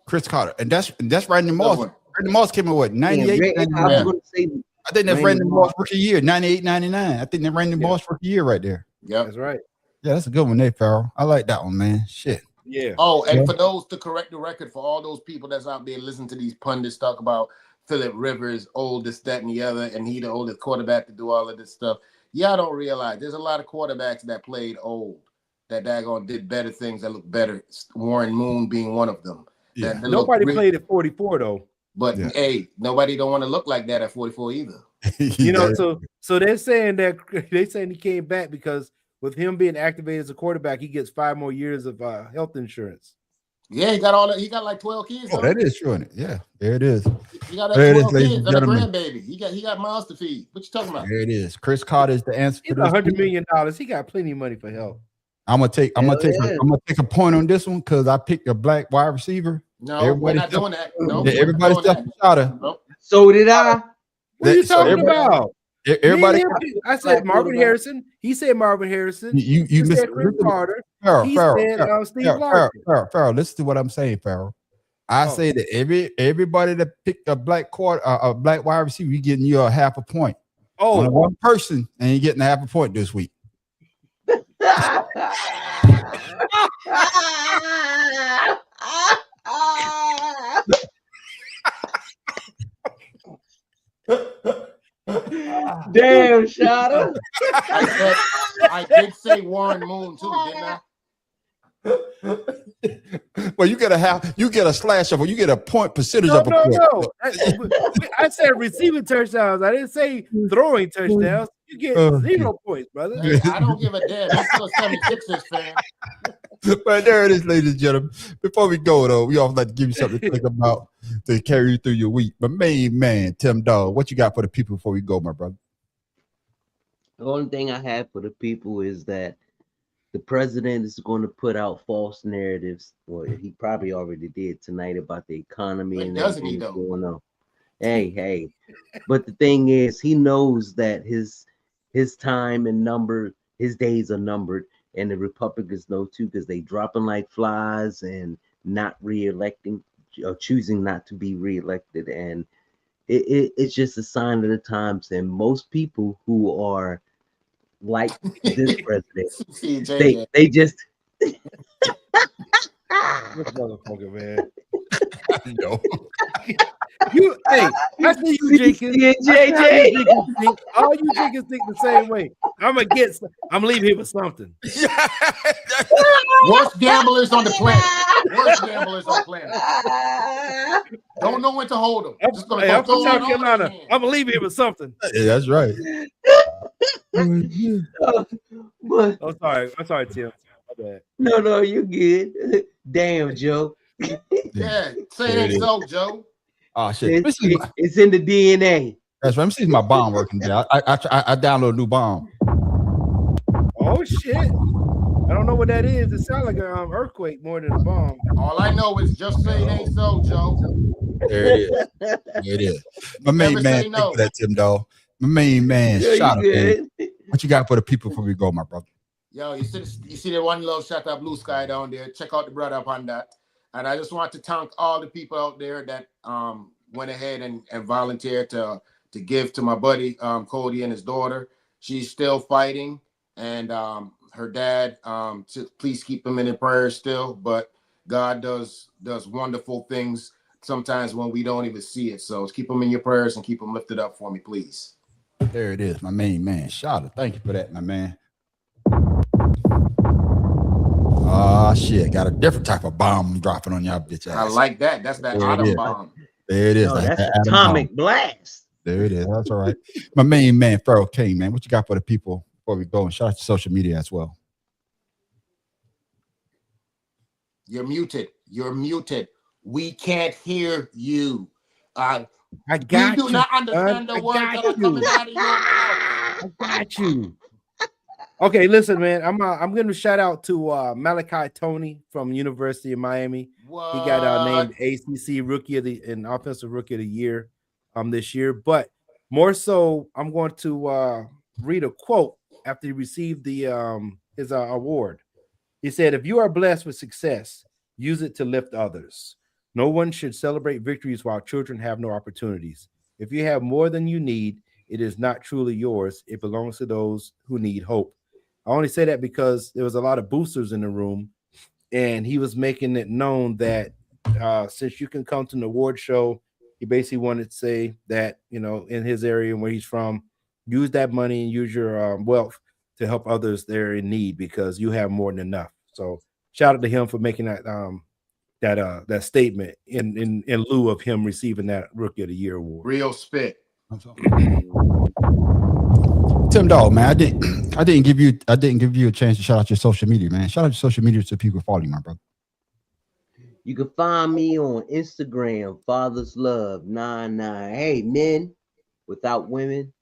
Chris Carter, and that's Randy Moss. Randy Moss came in what 98. I was going to say. I think that's Randy Moss rookie year 98, 99. I think that's Randy Moss rookie year right there. Yeah, that's right. Yeah, that's a good one there, Farrell. I like that one, man. Shit. Yeah. Oh, and for those to correct the record for all those people that's out there listening to these pundits talk about Phillip Rivers, oldest, that, and the other, and he the oldest quarterback to do all of this stuff. Y'all don't realize there's a lot of quarterbacks that played old that daggone did better things that look better. Warren Moon being one of them. Yeah. That Nobody played at 44 though. But hey, nobody don't want to look like that at 44 either. You know, so they're saying he came back because with him being activated as a quarterback, he gets 5 more years of health insurance. Yeah, he got all that. He got like 12 kids. Oh, that is true. Yeah, there it is. He got there 12 ladies kids and and a gentlemen. grandbaby. He got mouths to feed. What you talking about? There it is. Chris Carter is the answer. He's to this. $100 million. He got plenty of money for health. I'm gonna take a point on this one because I picked a black wide receiver. No, we're not doing that. No, everybody's self-shouter. Nope. So did I. What are you talking about? Everybody. I said Marvin Harrison. He said Marvin Harrison. You missed Chris Carter. Farrell, He said Steve Largent. Farrell, listen to what I'm saying, Farrell. I say that everybody that picked a black wide receiver, you getting you a half a point. Oh, on one person, and you're getting a half a point this week. Damn, Shada. I did say Warren Moon too, didn't I? Well, you get a slash of, you get a point percentage of a point. No. I said receiving touchdowns. I didn't say throwing touchdowns. You get 0 points, brother. Hey, I don't give a damn. I'm still a 76ers fan. But there it is, ladies and gentlemen. Before we go, though, we always like to give you something to think about to carry you through your week. But main man, Tim Dog, what you got for the people before we go, my brother? The only thing I have for the people is that the president is going to put out false narratives. Well, he probably already did tonight about the economy and everything that's going on. Hey. But the thing is, he knows that his time and his days are numbered. And the Republicans know too, because they dropping like flies and not re-electing or choosing not to be re-elected. And it's just a sign of the times. And most people who are like this president, they just this motherfucker, man. No. I see you, Jenkins. JJ. All you Jenkins think the same way. I'm leaving here with something. Worst gamblers on the planet. Don't know when to hold them. I'm from South Carolina. I'm gonna leave here with something. Yeah, that's right. I'm sorry, Tim. My bad. No, you good. Damn, Joe. Yeah, say it ain't so, Joe. Oh shit! It's in the DNA. That's right. Let me see if my bomb working there. I download a new bomb. Oh shit! I don't know what that is. It sounds like an earthquake more than a bomb. All I know is just say it ain't so, Joe. There it is. There it is. My main man, thank you for that, Tim Dog. My main man, shout out, man. What you got for the people before we go, my brother? Yo, you see the One Love Shut Up Blue Sky down there. Check out the brother up on that. And I just want to thank all the people out there that went ahead and volunteered to give to my buddy Cody and his daughter. She's still fighting, and her dad. Please keep him in prayer still. But God does wonderful things sometimes when we don't even see it. So keep them in your prayers and keep them lifted up for me, please. There it is, my main man. Shada, thank you for that, my man. Ah, shit. Got a different type of bomb dropping on y'all bitch ass. I like that. That's that atom bomb. There it is. No, that's atomic blast. There it is. That's all right. My main man, Pharaoh King, man. What you got for the people before we go? And shout out to social media as well. You're muted. You're muted. We can't hear you. I got you. Do not understand the words that are coming out of your mouth. I got you. Okay, listen, man. I'm going to shout out to Malachi Tony from University of Miami. What? He got named ACC Rookie of the and Offensive Rookie of the Year this year. But more so, I'm going to read a quote after he received the his award. He said, "If you are blessed with success, use it to lift others. No one should celebrate victories while children have no opportunities. If you have more than you need, it is not truly yours. It belongs to those who need hope." I only say that because there was a lot of boosters in the room, and he was making it known that since you can come to an award show, he basically wanted to say that, you know, in his area and where he's from, use that money and use your wealth to help others there in need, because you have more than enough. So shout out to him for making that that statement in lieu of him receiving that Rookie of the Year award. Real spit. Tim Dog, man, I didn't give you a chance to shout out your social media, man. Shout out your social media to people following, my brother. You can find me on Instagram, Father's Love 99. Hey, men, without women,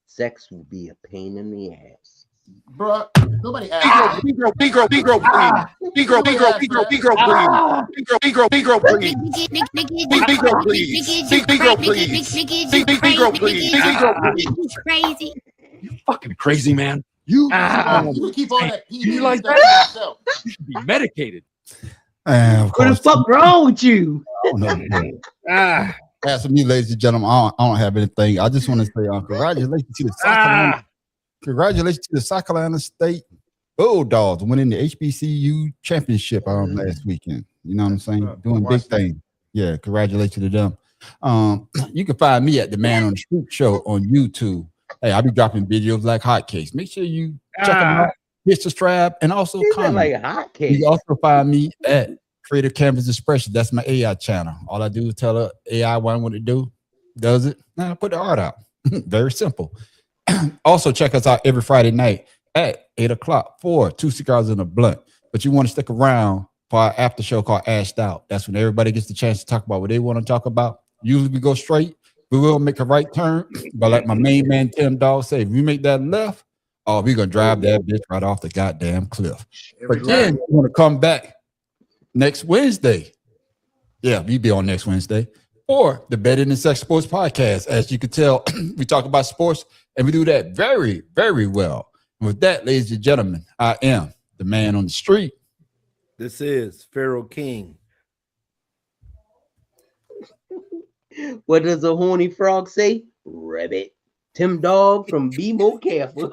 sex will be a pain in the ass. Bruh, nobody asked. Negro, please. Negro, please. Crazy. You fucking crazy, man. You keep on that. You like that? You should be medicated. Of What the fuck wrong with you? As for me, ladies and gentlemen, I don't have anything. I just want to say congratulations to the South Carolina. Congratulations to the South Carolina State Bulldogs winning the HBCU championship last weekend. You know what I'm saying? Doing big things. Yeah, congratulations to them. You can find me at the Man on the Street Show on YouTube. Hey, I'll be dropping videos like hotcakes. Make sure you check them out, hit subscribe, and also comment. Like hotcakes. You can also find me at Creative Canvas Expression. That's my AI channel. All I do is tell her AI what I want to do. Does it? Now I put the art out. Very simple. Also, check us out every Friday night at 8 o'clock for 2 cigars and a blunt. But you want to stick around for our after show called Ashed Out. That's when everybody gets the chance to talk about what they want to talk about. Usually we go straight. We will make a right turn. But like my main man, Tim Dog, say, if we make that left, we're going to drive that bitch right off the goddamn cliff. But then you want to come back next Wednesday. Yeah, we be on next Wednesday. Or the Betting and Sex Sports Podcast. As you can tell, we talk about sports, and we do that very, very well. And with that, ladies and gentlemen, I am the man on the street. This is Pharaoh King. What does a horny frog say? Rabbit. Tim Dog from Be More Careful.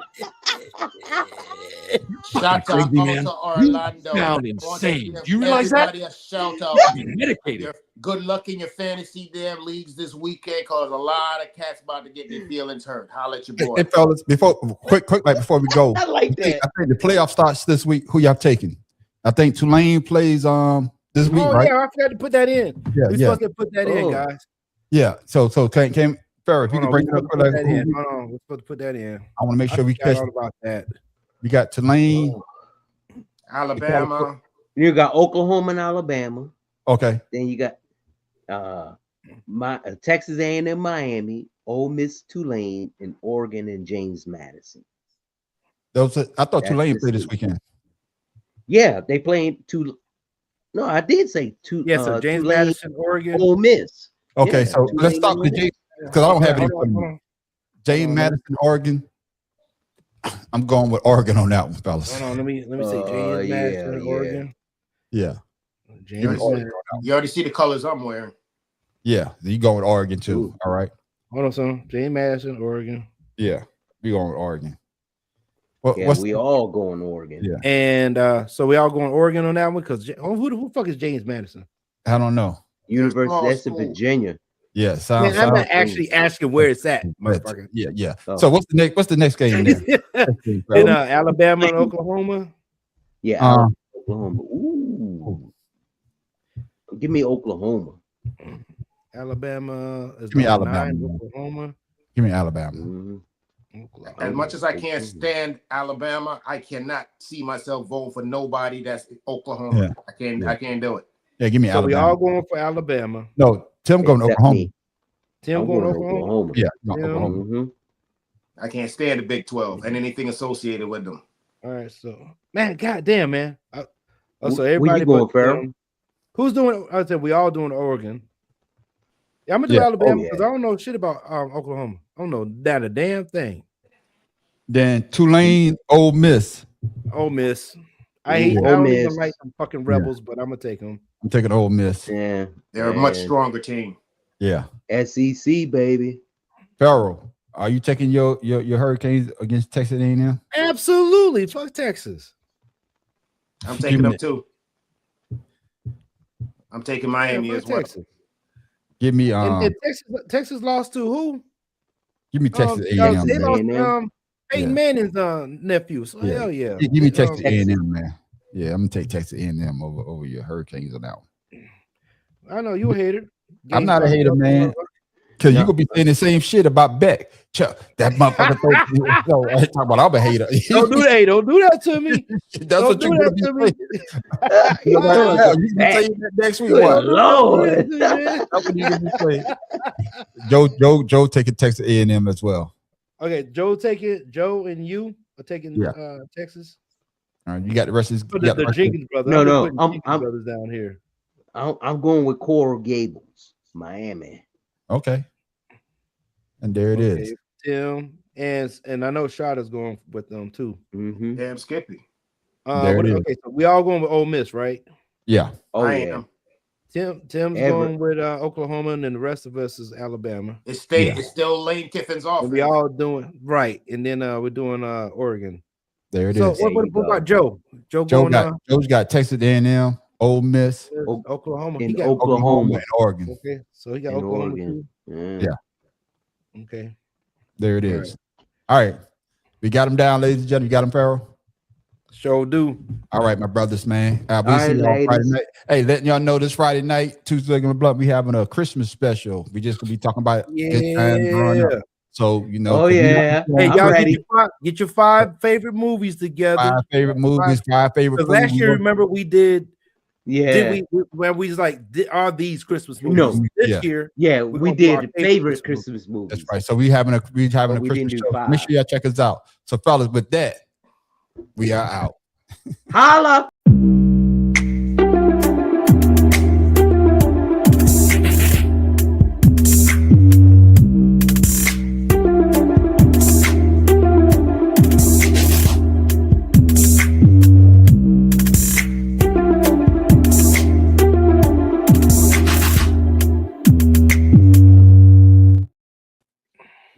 Shout out crazy, man. to Orlando. You sound insane. Do you realize that? A shout out. You're medicated. Good luck in your fantasy damn leagues this weekend, because a lot of cats about to get their feelings hurt. Holla at your boy. Hey, fellas, before we go, I like that. I think the playoff starts this week. Who y'all taking? I think Tulane plays this week, right? Yeah, I forgot to put that in. We're supposed to put that in, guys. Yeah. So came Farrah, if you can bring it up. Hold on, we're supposed to put that in. I want to make sure we catch all about that. We got Tulane, Alabama. You got Oklahoma and Alabama. Okay. Then you got Texas A&M, Miami, Ole Miss, Tulane, and Oregon and James Madison. I thought Tulane played this weekend. Yeah, they playing two. No, I did say two. Yes, so James Tulane, Madison, Oregon, Ole Miss. Okay, Yeah, so let's stop the James, because I don't have any. James Madison, Oregon. I'm going with Oregon on that one, fellas. Hold on, let me say James Madison, Oregon. Yeah. You already see the colors I'm wearing. Yeah, you going with Oregon too. Ooh. All right. Hold on, son. James Madison, Oregon. Yeah, we going with Oregon. Yeah, we all going Oregon. Yeah. And so we all going Oregon on that one because who the fuck is James Madison? I don't know. University, that's in Virginia. Yeah, Man, I'm not actually asking where it's at, motherfucker. Yeah. Oh. So what's the next game there? In Alabama and Oklahoma. Yeah, Oklahoma. Ooh. Give me Oklahoma. Alabama is Give me number Alabama. 9, Oklahoma. Give me Alabama. Mm-hmm. As much as I can't stand Alabama, I cannot see myself voting for nobody that's Oklahoma. Yeah. I can't do it. Yeah, give me So we Alabama. all going for Alabama. No, Tim going to Except Oklahoma. me. Tim I'm going to going to Oklahoma. Yeah, no, Yeah. Oklahoma. Mm-hmm. I can't stand the Big 12 and anything associated with them. All right, so man, goddamn, man. So Where everybody you going, but Farrell? Tim. Who's doing? I said we all doing Oregon. Yeah, I'm gonna do Yeah. Alabama Oh, yeah. because I don't know shit about Oklahoma. I don't know that a damn thing. Then Tulane, Ole Miss. Ole Miss. I Ole don't Miss. even like them fucking rebels, but I'm gonna take them. I'm taking Ole Miss. Yeah. They're a much stronger team. Yeah. SEC, baby. Farrell, are you taking your Hurricanes against Texas A&M? Absolutely, fuck Texas. I'm taking them too. I'm taking Miami Yeah, as fuck well. Texas. Give me And Texas lost to who? give me Texas They A&M. lost man. Peyton Manning's nephew. So hell yeah. Give me Texas A&M, man. Yeah, I'm gonna take Texas A&M over your Hurricanes on that one. I know you a hater. I'm not a hater, man. Because you gonna be saying the same shit about Beck. Chuck, that motherfucker. No, I ain't talking about I'm a hater. Don't do that. Don't do that to me. That's Don't what do you're that gonna be to me. saying. You can say that next week. Good What? Lord. That's what you gonna be saying. Joe taking Texas A&M as well. Okay, Joe take it. Joe and you are taking Texas. All right, you got the rest of this. Put you got the rest of Jenkins brother. No, Jenkins I'm brothers down here. I'm going with Coral Gables, Miami. Okay. And there it is. Tim and I know Shada's going with them too. Mm-hmm. Damn Skippy. There it is. Okay, so we all going with Ole Miss, right? Yeah. Oh I yeah. am. Tim's going with Oklahoma, and then the rest of us is Alabama. It's still Lane Kiffin's offense. And we all doing right, and then we're doing Oregon. There it So is. what about Joe? Joe's got Texas A&M, Ole Miss, Oklahoma. In He got Oklahoma. and Oregon. Okay, so he got In Oklahoma Oregon. too. Yeah. Okay. There it is. All right. We got him down, ladies and gentlemen. You got him, Farrell? Sure do. All right, my brothers, man. We'll All see right, y'all Friday ladies. night. Hey, letting y'all know this Friday night, Tuesday and Blunt, we having a Christmas special. We just gonna be talking about good times growing up. So you know, Oh yeah. Hey, I'm y'all ready. get your 5 favorite movies together. 5 favorite movies, 5 favorite Because foods. last year, remember we did. Yeah. Did we where we was like, are these Christmas movies? No. This Yeah. year, Yeah, we're we gonna do our did favorite Christmas movies. That's right. So we having a But we Christmas didn't do show. 5. Make sure y'all check us out. So fellas, with that, we are out. Holla.